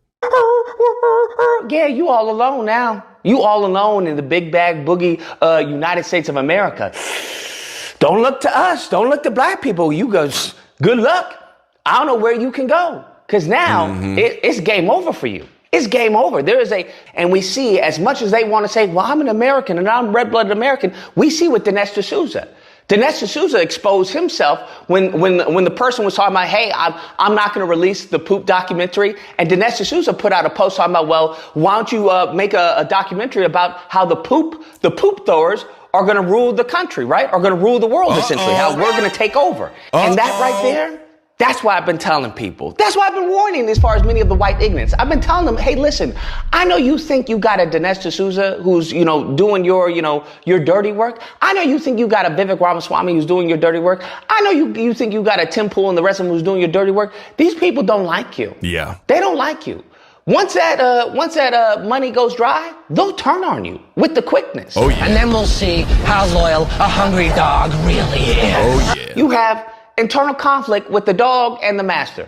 Yeah, you all alone now. You all alone in the big bag boogie United States of America. Don't look to us. Don't look to black people. You go, good luck. I don't know where you can go. Because now it's game over for you. It's game over. And we see, as much as they want to say, well, I'm an American and I'm red-blooded American, we see with Dinesh D'Souza. Dinesh D'Souza exposed himself when the person was talking about, hey, I'm not going to release the poop documentary. And Dinesh D'Souza put out a post talking about, well, why don't you make a documentary about how the poop throwers are going to rule the country, right? Are going to rule the world, essentially, how we're going to take over. And that right there, that's why I've been telling people. That's why I've been warning as far as many of the white ignorants. I've been telling them, hey, listen, I know you think you got a Dinesh D'Souza who's, doing your dirty work. I know you think you got a Vivek Ramaswamy who's doing your dirty work. I know you think you got a Tim Pool and the rest of them who's doing your dirty work. These people don't like you. Yeah. They don't like you. Once that money goes dry, they'll turn on you with the quickness. Oh, yeah. And then we'll see how loyal a hungry dog really is. Oh, yeah. You have internal conflict with the dog and the master.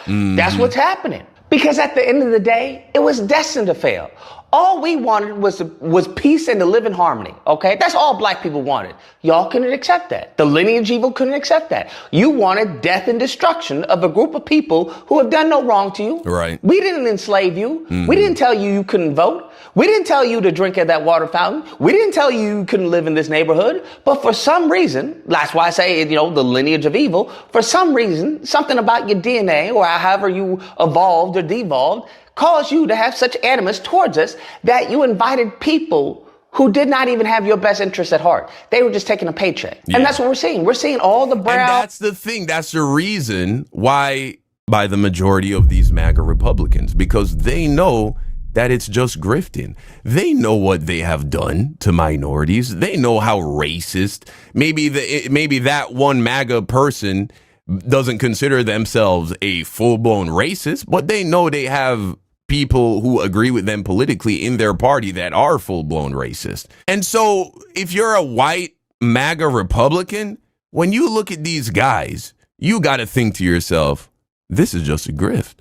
That's what's happening. Because at the end of the day, it was destined to fail. All we wanted was peace and to live in harmony, okay? That's all black people wanted. Y'all couldn't accept that. The lineage evil couldn't accept that. You wanted death and destruction of a group of people who have done no wrong to you. Right. We didn't enslave you. We didn't tell you couldn't vote. We didn't tell you to drink at that water fountain. We didn't tell you couldn't live in this neighborhood. But for some reason, that's why I say, the lineage of evil, for some reason, something about your DNA or however you evolved or devolved caused you to have such animus towards us that you invited people who did not even have your best interest at heart. They were just taking a paycheck. Yeah. And that's what we're seeing. We're seeing all the brown. And that's the thing. That's the reason why by the majority of these MAGA Republicans, because they know that it's just grifting. They know what they have done to minorities. They know how racist. Maybe that one MAGA person doesn't consider themselves a full-blown racist, but they know they have people who agree with them politically in their party that are full-blown racist. And so if you're a white MAGA Republican, when you look at these guys, you got to think to yourself, this is just a grift.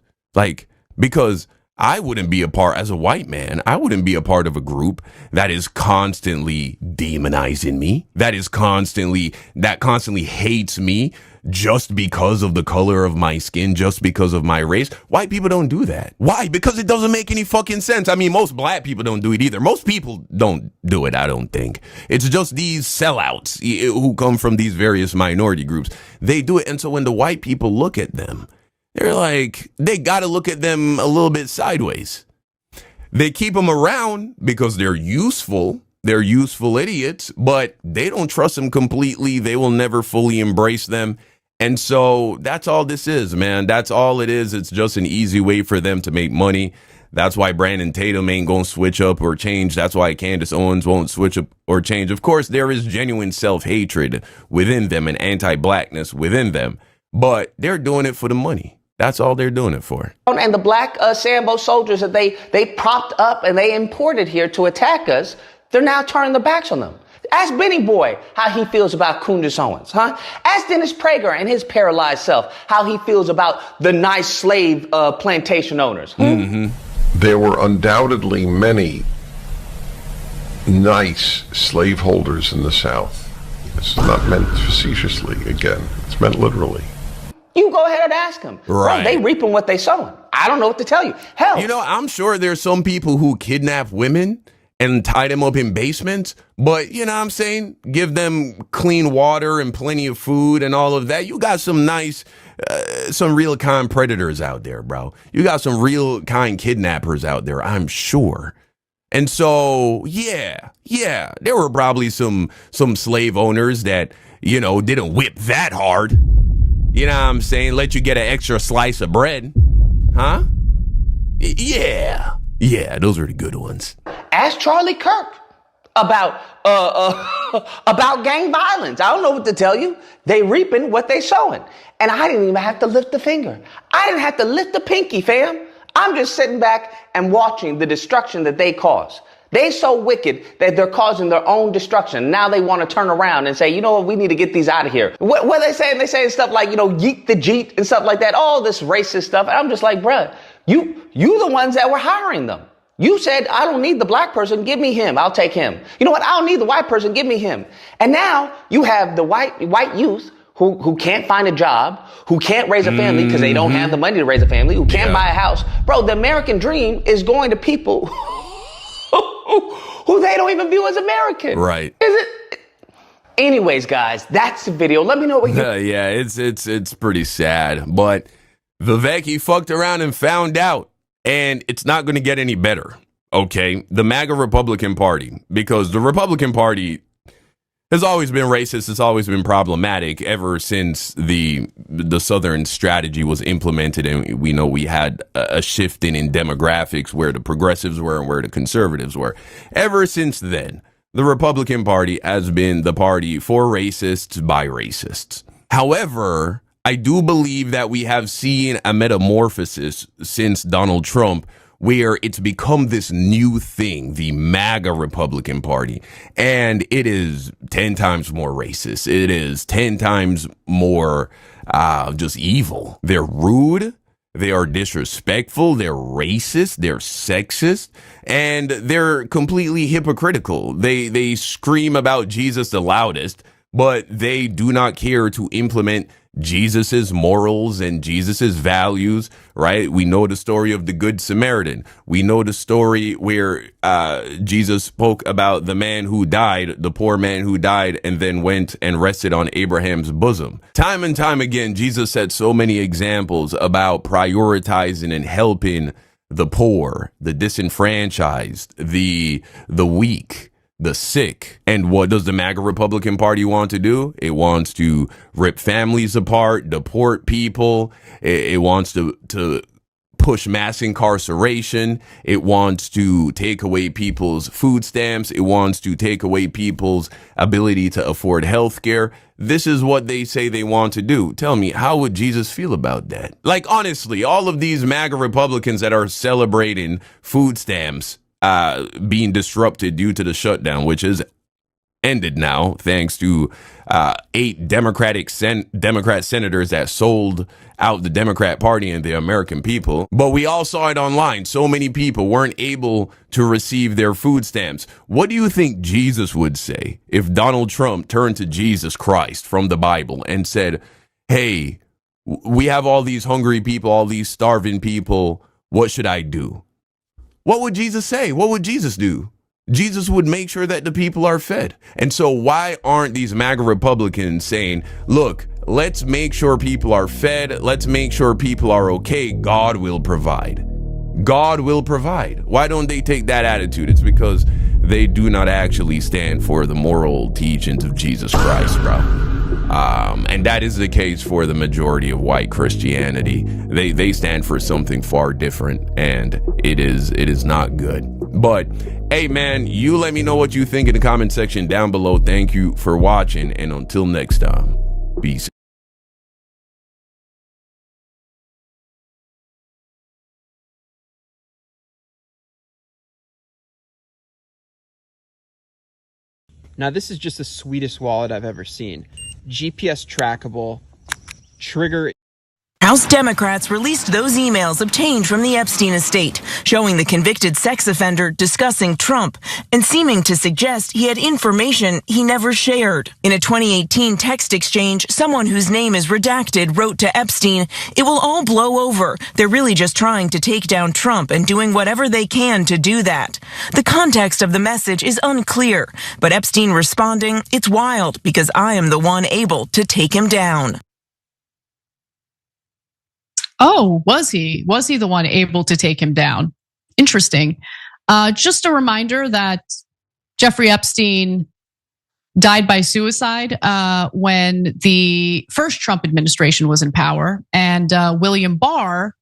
Because I wouldn't be as a white man, I wouldn't be a part of a group that is constantly demonizing me, that constantly hates me just because of the color of my skin, just because of my race. White people don't do that. Why? Because it doesn't make any fucking sense. I mean, most black people don't do it either. Most people don't do it, I don't think. It's just these sellouts who come from these various minority groups. They do it. And so when the white people look at them, they're like, they got to look at them a little bit sideways. They keep them around because they're useful. They're useful idiots, but they don't trust them completely. They will never fully embrace them. And so that's all this is, man. That's all it is. It's just an easy way for them to make money. That's why Brandon Tatum ain't going to switch up or change. That's why Candace Owens won't switch up or change. Of course, there is genuine self-hatred within them and anti-blackness within them, but they're doing it for the money. That's all they're doing it for. And the black Sambo soldiers that they propped up and they imported here to attack us, they're now turning their backs on them. Ask Benny Boy how he feels about Candace Owens, huh? Ask Dennis Prager and his paralyzed self how he feels about the nice slave plantation owners. There were undoubtedly many nice slaveholders in the South. This is not meant facetiously, again. It's meant literally. You go ahead and ask them. Right. Bro, they reaping what they sowing. I don't know what to tell you. Hell. I'm sure there's some people who kidnap women and tie them up in basements, but you know what I'm saying? Give them clean water and plenty of food and all of that. You got some nice, some real kind predators out there, bro. You got some real kind kidnappers out there, I'm sure. And so, yeah, there were probably some slave owners that, didn't whip that hard. You know what I'm saying? Let you get an extra slice of bread. Huh? Yeah, those are the good ones. Ask Charlie Kirk about gang violence. I don't know what to tell you. They reaping what they sowing. And I didn't even have to lift the finger. I didn't have to lift the pinky, fam. I'm just sitting back and watching the destruction that they cause. They so wicked that they're causing their own destruction. Now they want to turn around and say, you know what, we need to get these out of here. What are they saying? They saying stuff like, yeet the jeet and stuff like that. All this racist stuff. And I'm just like, bruh, you the ones that were hiring them. You said, I don't need the black person. Give me him. I'll take him. You know what? I don't need the white person. Give me him. And now you have the white youth who can't find a job, who can't raise a family because they don't have the money to raise a family, who can't buy a house. Bro, the American dream is going to people who they don't even view as American. Right. Is it? Anyways, guys, that's the video. Let me know what you Yeah, it's pretty sad. But Vivek, he fucked around and found out. And it's not going to get any better. Okay? The MAGA Republican Party. Because the Republican Party has always been racist. It's always been problematic ever since the Southern strategy was implemented. And we know we had a shifting in demographics where the progressives were and where the conservatives were. Ever since then, the Republican Party has been the party for racists by racists. However, I do believe that we have seen a metamorphosis since Donald Trump where it's become this new thing, the MAGA Republican Party. And it is 10 times more racist. It is 10 times more just evil. They're rude. They are disrespectful. They're racist. They're sexist. And they're completely hypocritical. They scream about Jesus the loudest, but they do not care to implement Jesus's morals and Jesus's values, right? We know the story of the Good Samaritan. We know the story where Jesus spoke about the man who died, the poor man who died, and then went and rested on Abraham's bosom. Time and time again, Jesus set so many examples about prioritizing and helping the poor, the disenfranchised, the weak, the sick. And what does the MAGA Republican Party want to do? It wants to rip families apart, deport people. It wants to push mass incarceration. It wants to take away people's food stamps. It wants to take away people's ability to afford health care. This is what they say they want to do. Tell me, how would Jesus feel about that? Like, honestly, all of these MAGA Republicans that are celebrating food stamps being disrupted due to the shutdown, which is ended now thanks to 8 Democrat senators that sold out the Democrat Party and the American people. But we all saw it online. So many people weren't able to receive their food stamps. What do you think Jesus would say if Donald Trump turned to Jesus Christ from the Bible and said, hey, we have all these hungry people, all these starving people. What should I do? What would Jesus say? What would Jesus do? Jesus would make sure that the people are fed. And so why aren't these MAGA Republicans saying, look, let's make sure people are fed. Let's make sure people are okay. God will provide. God will provide. Why don't they take that attitude? It's because they do not actually stand for the moral teachings of Jesus Christ, bro. And that is the case for the majority of white Christianity. They stand for something far different, and it is not good. But hey, man, you let me know what you think in the comment section down below. Thank you for watching, and until next time, peace. Now, this is just the sweetest wallet I've ever seen. GPS trackable, trigger. House Democrats released those emails obtained from the Epstein estate, showing the convicted sex offender discussing Trump and seeming to suggest he had information he never shared. In a 2018 text exchange, someone whose name is redacted wrote to Epstein, "It will all blow over. They're really just trying to take down Trump and doing whatever they can to do that." The context of the message is unclear, but Epstein responding, "It's wild because I am the one able to take him down." Oh, was he? Was he the one able to take him down? Interesting. Just a reminder that Jeffrey Epstein died by suicide when the first Trump administration was in power. And William Barr,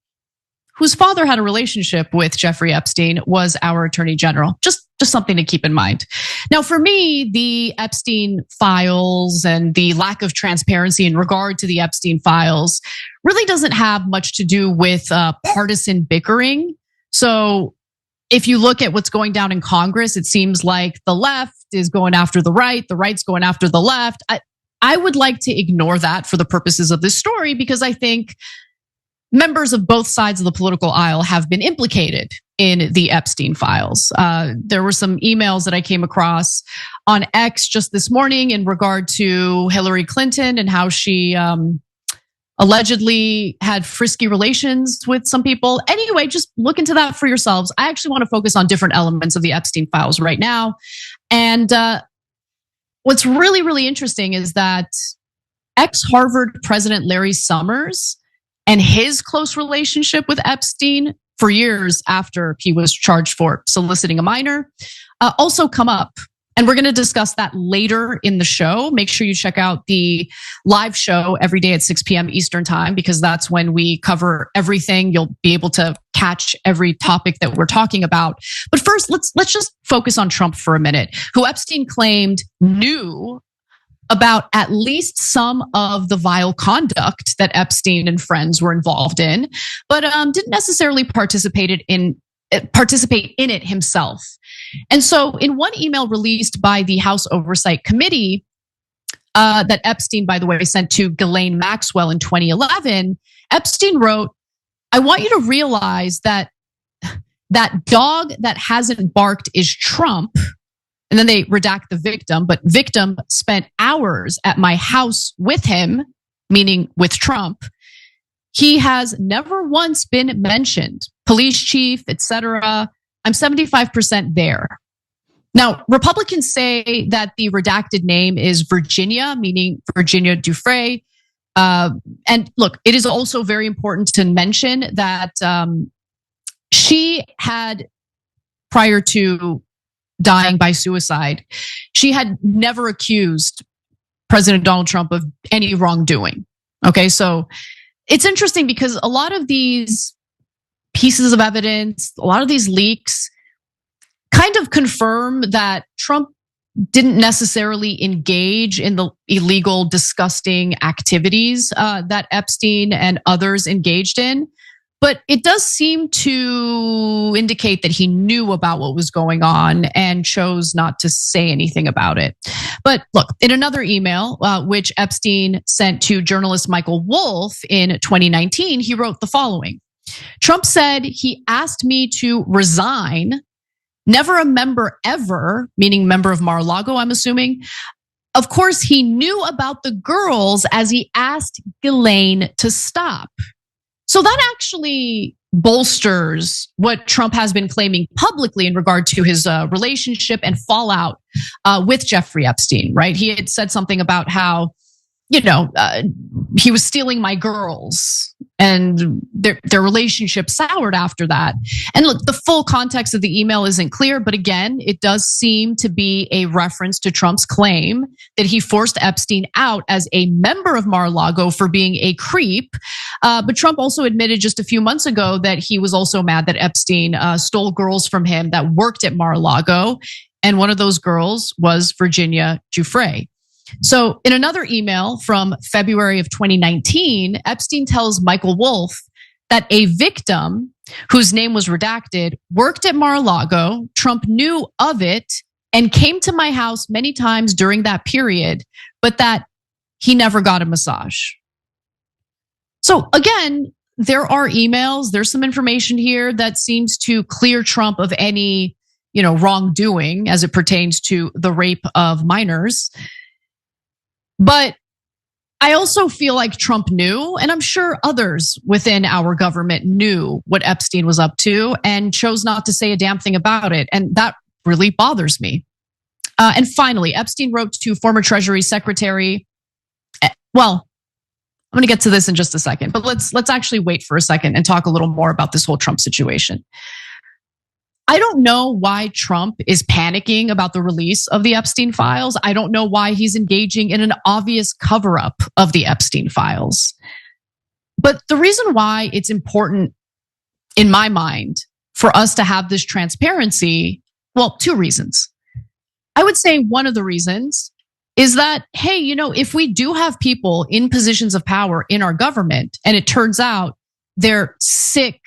whose father had a relationship with Jeffrey Epstein, was our attorney general. Just something to keep in mind. Now, for me, the Epstein files and the lack of transparency in regard to the Epstein files really doesn't have much to do with partisan bickering. So if you look at what's going down in Congress, it seems like the left is going after the right's going after the left. I would like to ignore that for the purposes of this story, because I think members of both sides of the political aisle have been implicated in the Epstein files. There were some emails that I came across on X just this morning in regard to Hillary Clinton and how she allegedly had frisky relations with some people. Anyway, just look into that for yourselves. I actually want to focus on different elements of the Epstein files right now. And what's really, really interesting is that ex-Harvard President Larry Summers and his close relationship with Epstein for years after he was charged for soliciting a minor also come up. And we're going to discuss that later in the show. Make sure you check out the live show every day at 6 p.m. Eastern time, because that's when we cover everything. You'll be able to catch every topic that we're talking about. But first, let's just focus on Trump for a minute, who Epstein claimed knew about at least some of the vile conduct that Epstein and friends were involved in, but didn't necessarily participate in it himself. And so in one email released by the House Oversight Committee that Epstein, by the way, sent to Ghislaine Maxwell in 2011, Epstein wrote, "I want you to realize that that dog that hasn't barked is Trump." And then they redact the victim, but victim spent hours at my house with him, meaning with Trump. He has never once been mentioned. Police chief, etc. I'm 75% there. Now, Republicans say that the redacted name is Virginia, meaning Virginia Giuffre. And look, it is also very important to mention that she had, prior to dying by suicide, she had never accused President Donald Trump of any wrongdoing. Okay, so it's interesting because a lot of these pieces of evidence, a lot of these leaks kind of confirm that Trump didn't necessarily engage in the illegal, disgusting activities that Epstein and others engaged in. But it does seem to indicate that he knew about what was going on and chose not to say anything about it. But look, in another email, which Epstein sent to journalist Michael Wolff in 2019, he wrote the following. Trump said he asked me to resign, never a member ever, meaning member of Mar-a-Lago, I'm assuming. Of course, he knew about the girls as he asked Ghislaine to stop. So that actually bolsters what Trump has been claiming publicly in regard to his relationship and fallout with Jeffrey Epstein, right? He had said something about how, he was stealing my girls, and their relationship soured after that. And look, the full context of the email isn't clear, but again, it does seem to be a reference to Trump's claim that he forced Epstein out as a member of Mar-a-Lago for being a creep. But Trump also admitted just a few months ago that he was also mad that Epstein stole girls from him that worked at Mar-a-Lago. And one of those girls was Virginia Giuffre. So in another email from February of 2019, Epstein tells Michael Wolff that a victim whose name was redacted worked at Mar-a-Lago. Trump knew of it and came to my house many times during that period, but that he never got a massage. So again, there are emails, there's some information here that seems to clear Trump of any, wrongdoing as it pertains to the rape of minors. But I also feel like Trump knew, and I'm sure others within our government knew what Epstein was up to and chose not to say a damn thing about it. And that really bothers me. And finally, Epstein wrote to former Treasury Secretary. Well, I'm going to get to this in just a second, but let's actually wait for a second and talk a little more about this whole Trump situation. I don't know why Trump is panicking about the release of the Epstein files. I don't know why he's engaging in an obvious cover-up of the Epstein files. But the reason why it's important, in my mind, for us to have this transparency, well, two reasons. I would say one of the reasons is that, hey, if we do have people in positions of power in our government, and it turns out they're sick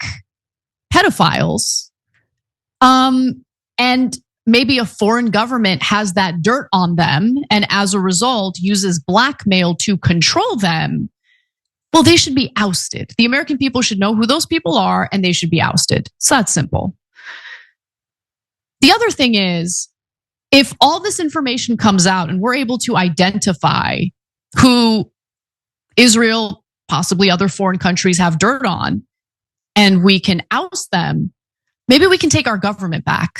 pedophiles, and maybe a foreign government has that dirt on them and as a result uses blackmail to control them, well, they should be ousted. The American people should know who those people are and they should be ousted. It's that simple. The other thing is, if all this information comes out and we're able to identify who Israel, possibly other foreign countries, have dirt on, and we can oust them, maybe we can take our government back.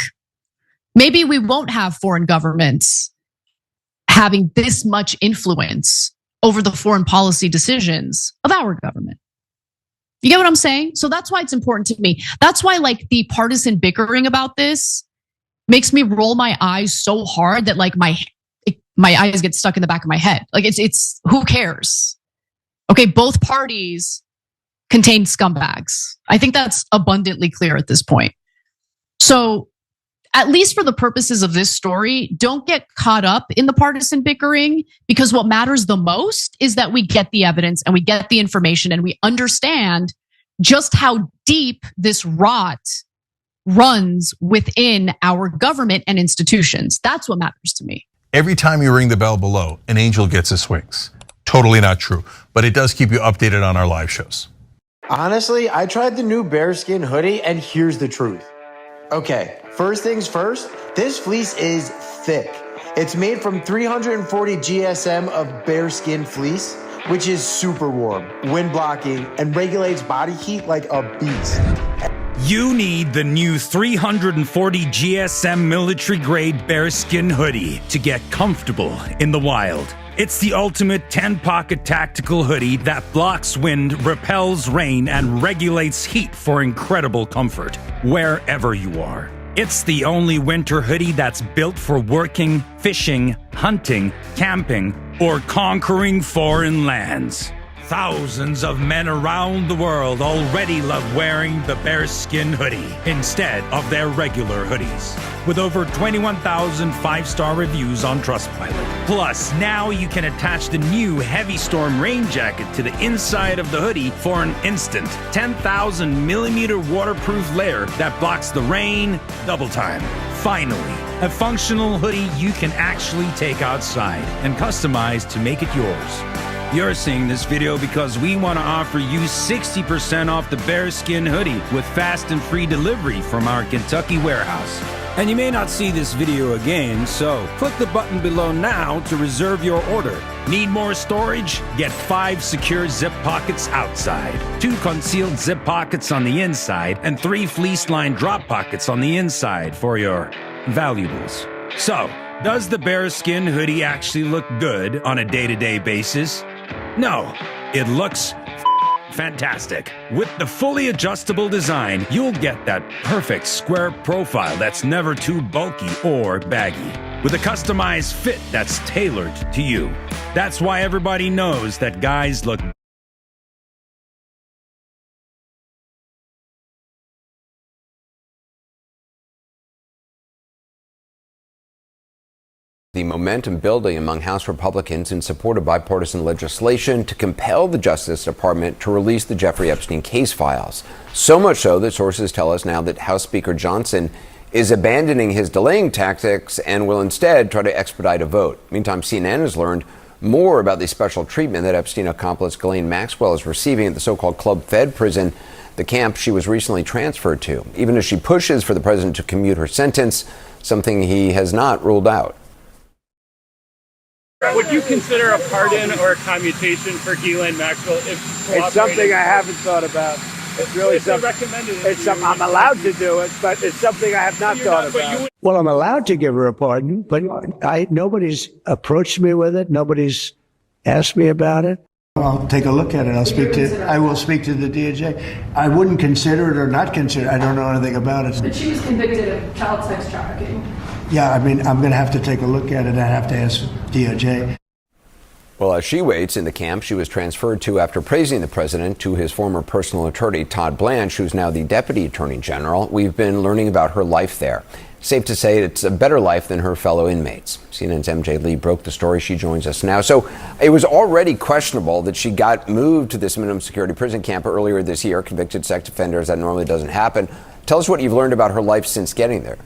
Maybe we won't have foreign governments having this much influence over the foreign policy decisions of our government. You get what I'm saying? So that's why it's important to me. That's why, like, the partisan bickering about this makes me roll my eyes so hard that, like, my eyes get stuck in the back of my head. Like, it's who cares? Okay, both parties contain scumbags. I think that's abundantly clear at this point. So, at least for the purposes of this story, don't get caught up in the partisan bickering, because what matters the most is that we get the evidence and we get the information and we understand just how deep this rot runs within our government and institutions. That's what matters to me. Every time you ring the bell below, an angel gets his swings. Totally not true, but it does keep you updated on our live shows. Honestly, I tried the new bearskin hoodie, and here's the truth. Okay, first things first, this fleece is thick. It's made from 340 GSM of bearskin fleece, which is super warm, wind blocking, and regulates body heat like a beast. You need the new 340 GSM military grade bearskin hoodie to get comfortable in the wild. It's the ultimate 10-pocket tactical hoodie that blocks wind, repels rain, and regulates heat for incredible comfort wherever you are. It's the only winter hoodie that's built for working, fishing, hunting, camping, or conquering foreign lands. Thousands of men around the world already love wearing the bearskin hoodie instead of their regular hoodies. With over 21,000 5-star reviews on Trustpilot. Plus, now you can attach the new Heavy Storm rain jacket to the inside of the hoodie for an instant 10,000 millimeter waterproof layer that blocks the rain double time. Finally, a functional hoodie you can actually take outside and customize to make it yours. You're seeing this video because we want to offer you 60% off the bearskin hoodie with fast and free delivery from our Kentucky warehouse. And you may not see this video again, so click the button below now to reserve your order. Need more storage? Get 5 secure zip pockets outside, 2 concealed zip pockets on the inside, and 3 fleece-lined drop pockets on the inside for your valuables. So, does the bearskin hoodie actually look good on a day-to-day basis? No, it looks fantastic. With the fully adjustable design, you'll get that perfect square profile that's never too bulky or baggy, with a customized fit that's tailored to you. That's why everybody knows that guys look The momentum building among House Republicans in support of bipartisan legislation to compel the Justice Department to release the Jeffrey Epstein case files. So much so that sources tell us now that House Speaker Johnson is abandoning his delaying tactics and will instead try to expedite a vote. Meantime, CNN has learned more about the special treatment that Epstein accomplice Ghislaine Maxwell is receiving at the so-called Club Fed prison, the camp she was recently transferred to, even as she pushes for the president to commute her sentence, something he has not ruled out. Would you consider a pardon or a commutation for Ghislaine Maxwell if It's something I haven't thought about. It's really something. It's something I'm allowed to do it, but it's something I have not thought about. Well, I'm allowed to give her a pardon, but nobody's approached me with it. Nobody's asked me about it. I'll take a look at it. I will speak to the DOJ. I wouldn't consider it or not consider it. I don't know anything about it. But she was convicted of child sex trafficking. Yeah, I mean, I'm going to have to take a look at it. I have to ask DOJ. Well, as she waits in the camp she was transferred to after praising the president to his former personal attorney, Todd Blanche, who's now the deputy attorney general, we've been learning about her life there. Safe to say it's a better life than her fellow inmates. CNN's MJ Lee broke the story. She joins us now. So it was already questionable that she got moved to this minimum security prison camp earlier this year. Convicted sex offenders, that normally doesn't happen. Tell us what you've learned about her life since getting there.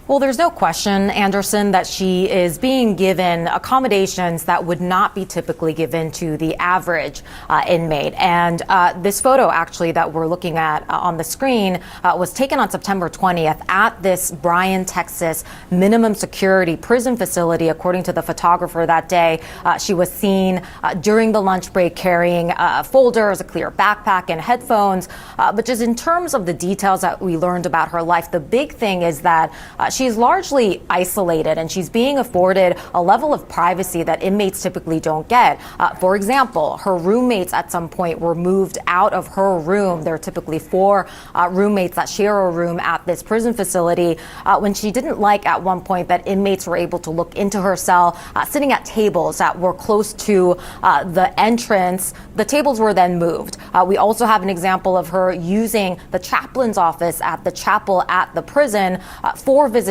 Well, there's no question, Anderson, that she is being given accommodations that would not be typically given to the average inmate. And this photo, actually, that we're looking at on the screen was taken on September 20th at this Bryan, Texas minimum security prison facility. According to the photographer that day, she was seen during the lunch break carrying folders, a clear backpack, and headphones. But just in terms of the details that we learned about her life, the big thing is that she's largely isolated, and she's being afforded a level of privacy that inmates typically don't get. For example, her roommates at some point were moved out of her room. There are typically 4 roommates that share a room at this prison facility. When she didn't like at one point that inmates were able to look into her cell, sitting at tables that were close to the entrance, the tables were then moved. We also have an example of her using the chaplain's office at the chapel at the prison for visitations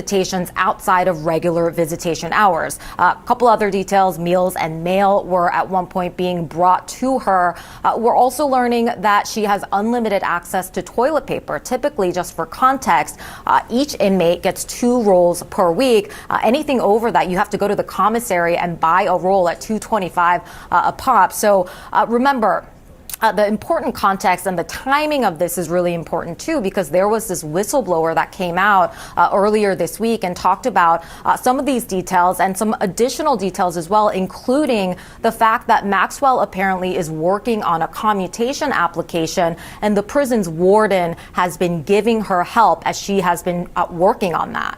outside of regular visitation hours. A couple other details: meals and mail were at one point being brought to her. We're also learning that she has unlimited access to toilet paper. Typically, just for context, each inmate gets 2 rolls per week. Anything over that, you have to go to the commissary and buy a roll at $2.25 a pop. So remember, the important context and the timing of this is really important too, because there was this whistleblower that came out earlier this week and talked about some of these details and some additional details as well, including the fact that Maxwell apparently is working on a commutation application, and the prison's warden has been giving her help as she has been working on that.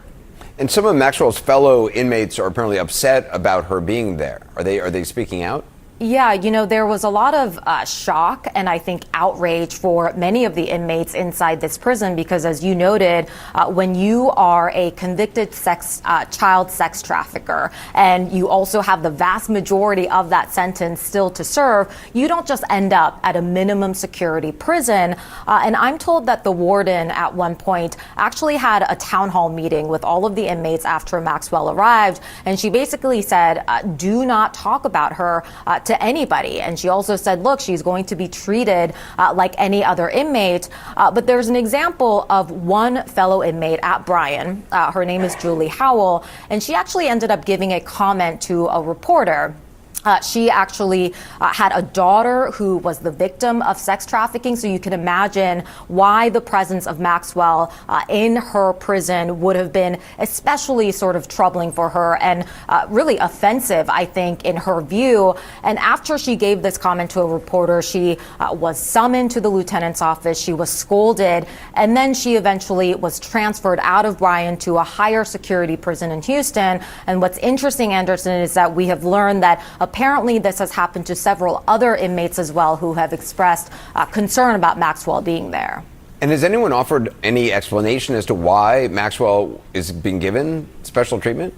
And some of Maxwell's fellow inmates are apparently upset about her being there. Are they speaking out? Yeah, there was a lot of shock and I think outrage for many of the inmates inside this prison because, as you noted, when you are a convicted child sex trafficker and you also have the vast majority of that sentence still to serve, you don't just end up at a minimum security prison. And I'm told that the warden at one point actually had a town hall meeting with all of the inmates after Maxwell arrived, and she basically said, do not talk about her to anybody. And she also said, look, she's going to be treated like any other inmate. But there's an example of one fellow inmate at Bryan. Her name is Julie Howell, and she actually ended up giving a comment to a reporter. She actually had a daughter who was the victim of sex trafficking, so you can imagine why the presence of Maxwell in her prison would have been especially sort of troubling for her and really offensive, I think, in her view. And after she gave this comment to a reporter, she was summoned to the lieutenant's office, she was scolded, and then she eventually was transferred out of Bryan to a higher security prison in Houston. And what's interesting, Anderson, is that we have learned that apparently this has happened to several other inmates as well who have expressed concern about Maxwell being there. And has anyone offered any explanation as to why Maxwell is being given special treatment?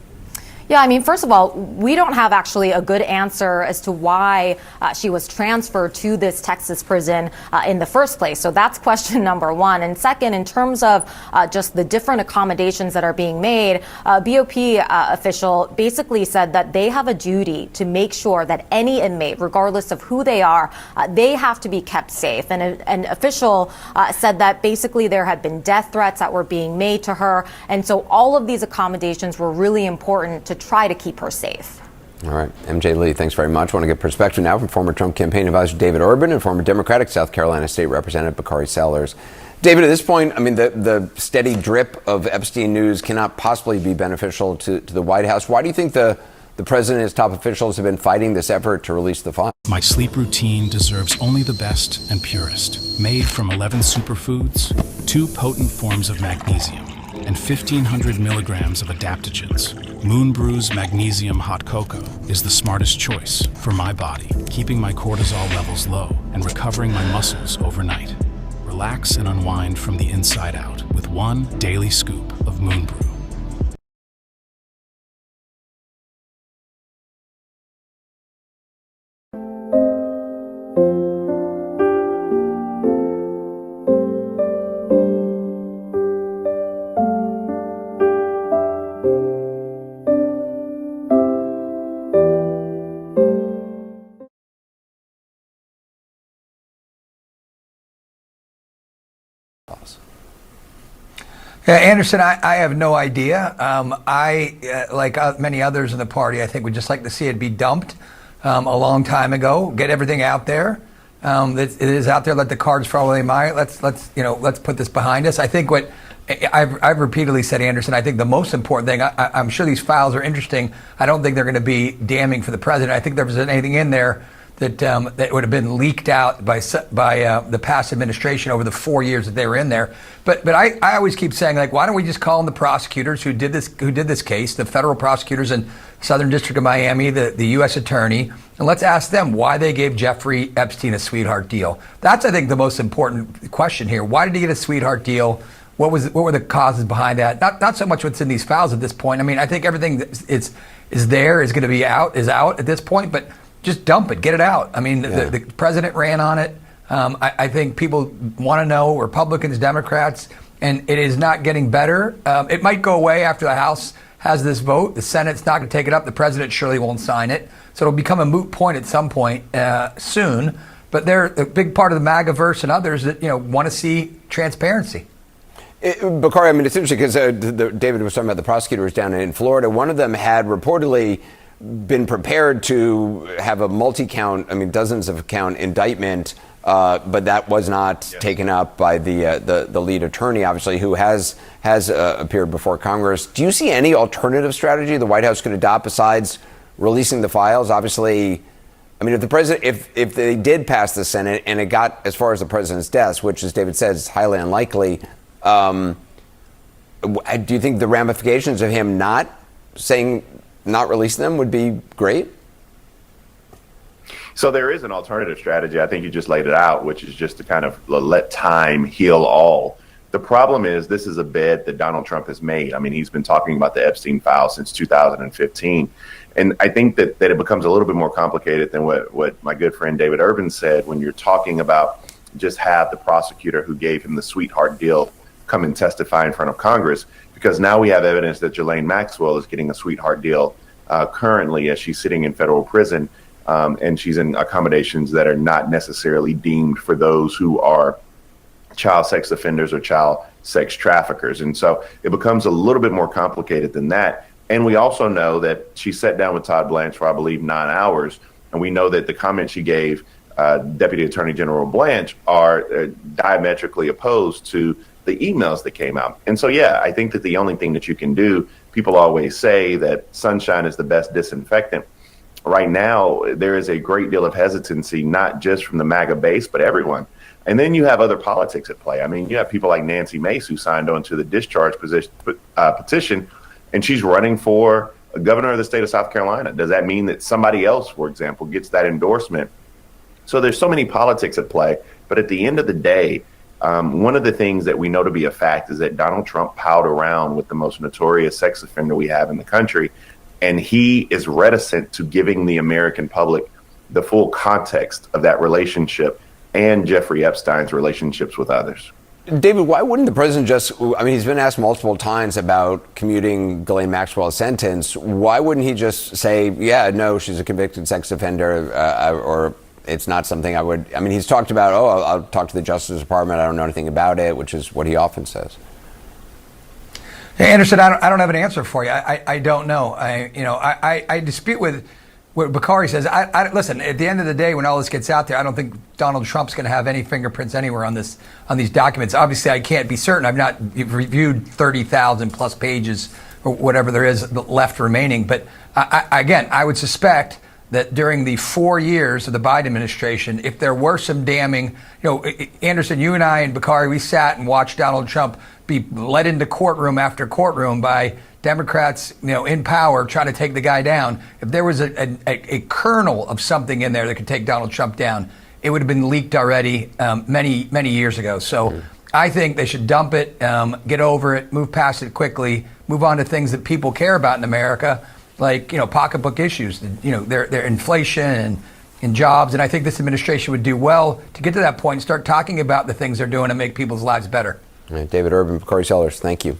Yeah, I mean, first of all, we don't have actually a good answer as to why she was transferred to this Texas prison in the first place. So that's question number one. And second, in terms of just the different accommodations that are being made, a BOP official basically said that they have a duty to make sure that any inmate, regardless of who they are, they have to be kept safe. And an official said that basically there had been death threats that were being made to her. And so all of these accommodations were really important to try to keep her safe. All right. MJ Lee, thanks very much. I want to get perspective now from former Trump campaign advisor David Urban and former Democratic South Carolina State Representative Bakari Sellers. David, at this point, I mean, the steady drip of Epstein news cannot possibly be beneficial to the White House. Why do you think the president and his top officials have been fighting this effort to release the file? My sleep routine deserves only the best and purest. Made from 11 superfoods, 2 potent forms of magnesium, and 1,500 milligrams of adaptogens. Moon Brew's Magnesium Hot Cocoa is the smartest choice for my body, keeping my cortisol levels low and recovering my muscles overnight. Relax and unwind from the inside out with 1 daily scoop of Moon Brew. Anderson, I have no idea. Like many others in the party, I think would just like to see it be dumped a long time ago. Get everything out there. It is out there. Let the cards fall where they might. Let's put this behind us. I think what I've repeatedly said, Anderson, I think the most important thing. I'm sure these files are interesting. I don't think they're going to be damning for the president. I think there was anything in there that would have been leaked out by the past administration over the 4 years that they were in there. But I always keep saying, like, why don't we just call in the prosecutors who did this case, the federal prosecutors in Southern District of Miami, the U.S. attorney, and let's ask them why they gave Jeffrey Epstein a sweetheart deal. That's, I think, the most important question here. Why did he get a sweetheart deal? What were the causes behind that? Not so much what's in these files at this point. I mean, I think everything that is going to be out at this point, but just dump it, get it out. I mean, the president ran on it. I think people want to know, Republicans, Democrats, and it is not getting better. It might go away after the House has this vote. The Senate's not going to take it up. The president surely won't sign it. So it'll become a moot point at some point soon. But they're a big part of the MAGA-verse and others that want to see transparency. Bakari, I mean, it's interesting because David was talking about the prosecutors down in Florida. One of them had reportedly been prepared to have a multi-count, dozens of count indictment, but that was not taken up by the lead attorney, obviously, who has appeared before Congress. Do you see any alternative strategy the White House could adopt besides releasing the files? Obviously, if the president, if they did pass the Senate and it got as far as the president's desk, which, as David says, is highly unlikely, do you think the ramifications of him not releasing them would be great? So there is an alternative strategy. I think you just laid it out, which is just to kind of let time heal all. The problem is this is a bed that Donald Trump has made. I mean, he's been talking about the Epstein files since 2015. And I think that it becomes a little bit more complicated than what my good friend David Urban said when you're talking about just have the prosecutor who gave him the sweetheart deal come and testify in front of Congress, because now we have evidence that Ghislaine Maxwell is getting a sweetheart deal currently as she's sitting in federal prison, and she's in accommodations that are not necessarily deemed for those who are child sex offenders or child sex traffickers. And so it becomes a little bit more complicated than that. And we also know that she sat down with Todd Blanche for, I believe, 9 hours. And we know that the comments she gave Deputy Attorney General Blanche are diametrically opposed to the emails that came out. And so, I think that the only thing that you can do, people always say that sunshine is the best disinfectant. Right now, there is a great deal of hesitancy, not just from the MAGA base, but everyone. And then you have other politics at play. I mean, you have people like Nancy Mace who signed on to the discharge petition, and she's running for governor of the state of South Carolina. Does that mean that somebody else, for example, gets that endorsement? So there's so many politics at play. But at the end of the day, one of the things that we know to be a fact is that Donald Trump palled around with the most notorious sex offender we have in the country. And he is reticent to giving the American public the full context of that relationship and Jeffrey Epstein's relationships with others. David, why wouldn't the president he's been asked multiple times about commuting Ghislaine Maxwell's sentence. Why wouldn't he just say, no, she's a convicted sex offender, or it's not something I would. He's talked about, I'll talk to the Justice Department. I don't know anything about it, which is what he often says. Hey, Anderson, I don't have an answer for you. I don't know. I dispute with what Bakari says. Listen, at the end of the day, when all this gets out there, I don't think Donald Trump's going to have any fingerprints anywhere on these documents. Obviously, I can't be certain. I've not reviewed 30,000 plus pages or whatever there is left remaining. But I would suspect that during the 4 years of the Biden administration, if there were some damning, Anderson, you and I and Bakari, we sat and watched Donald Trump be led into courtroom after courtroom by Democrats, in power, trying to take the guy down. If there was a kernel of something in there that could take Donald Trump down, it would have been leaked already many years ago. So I think they should dump it, get over it, move past it quickly, move on to things that people care about in America, like pocketbook issues, their inflation and jobs. And I think this administration would do well to get to that point and start talking about the things they're doing to make people's lives better. All right, David Urban, Bakari Sellers, thank you.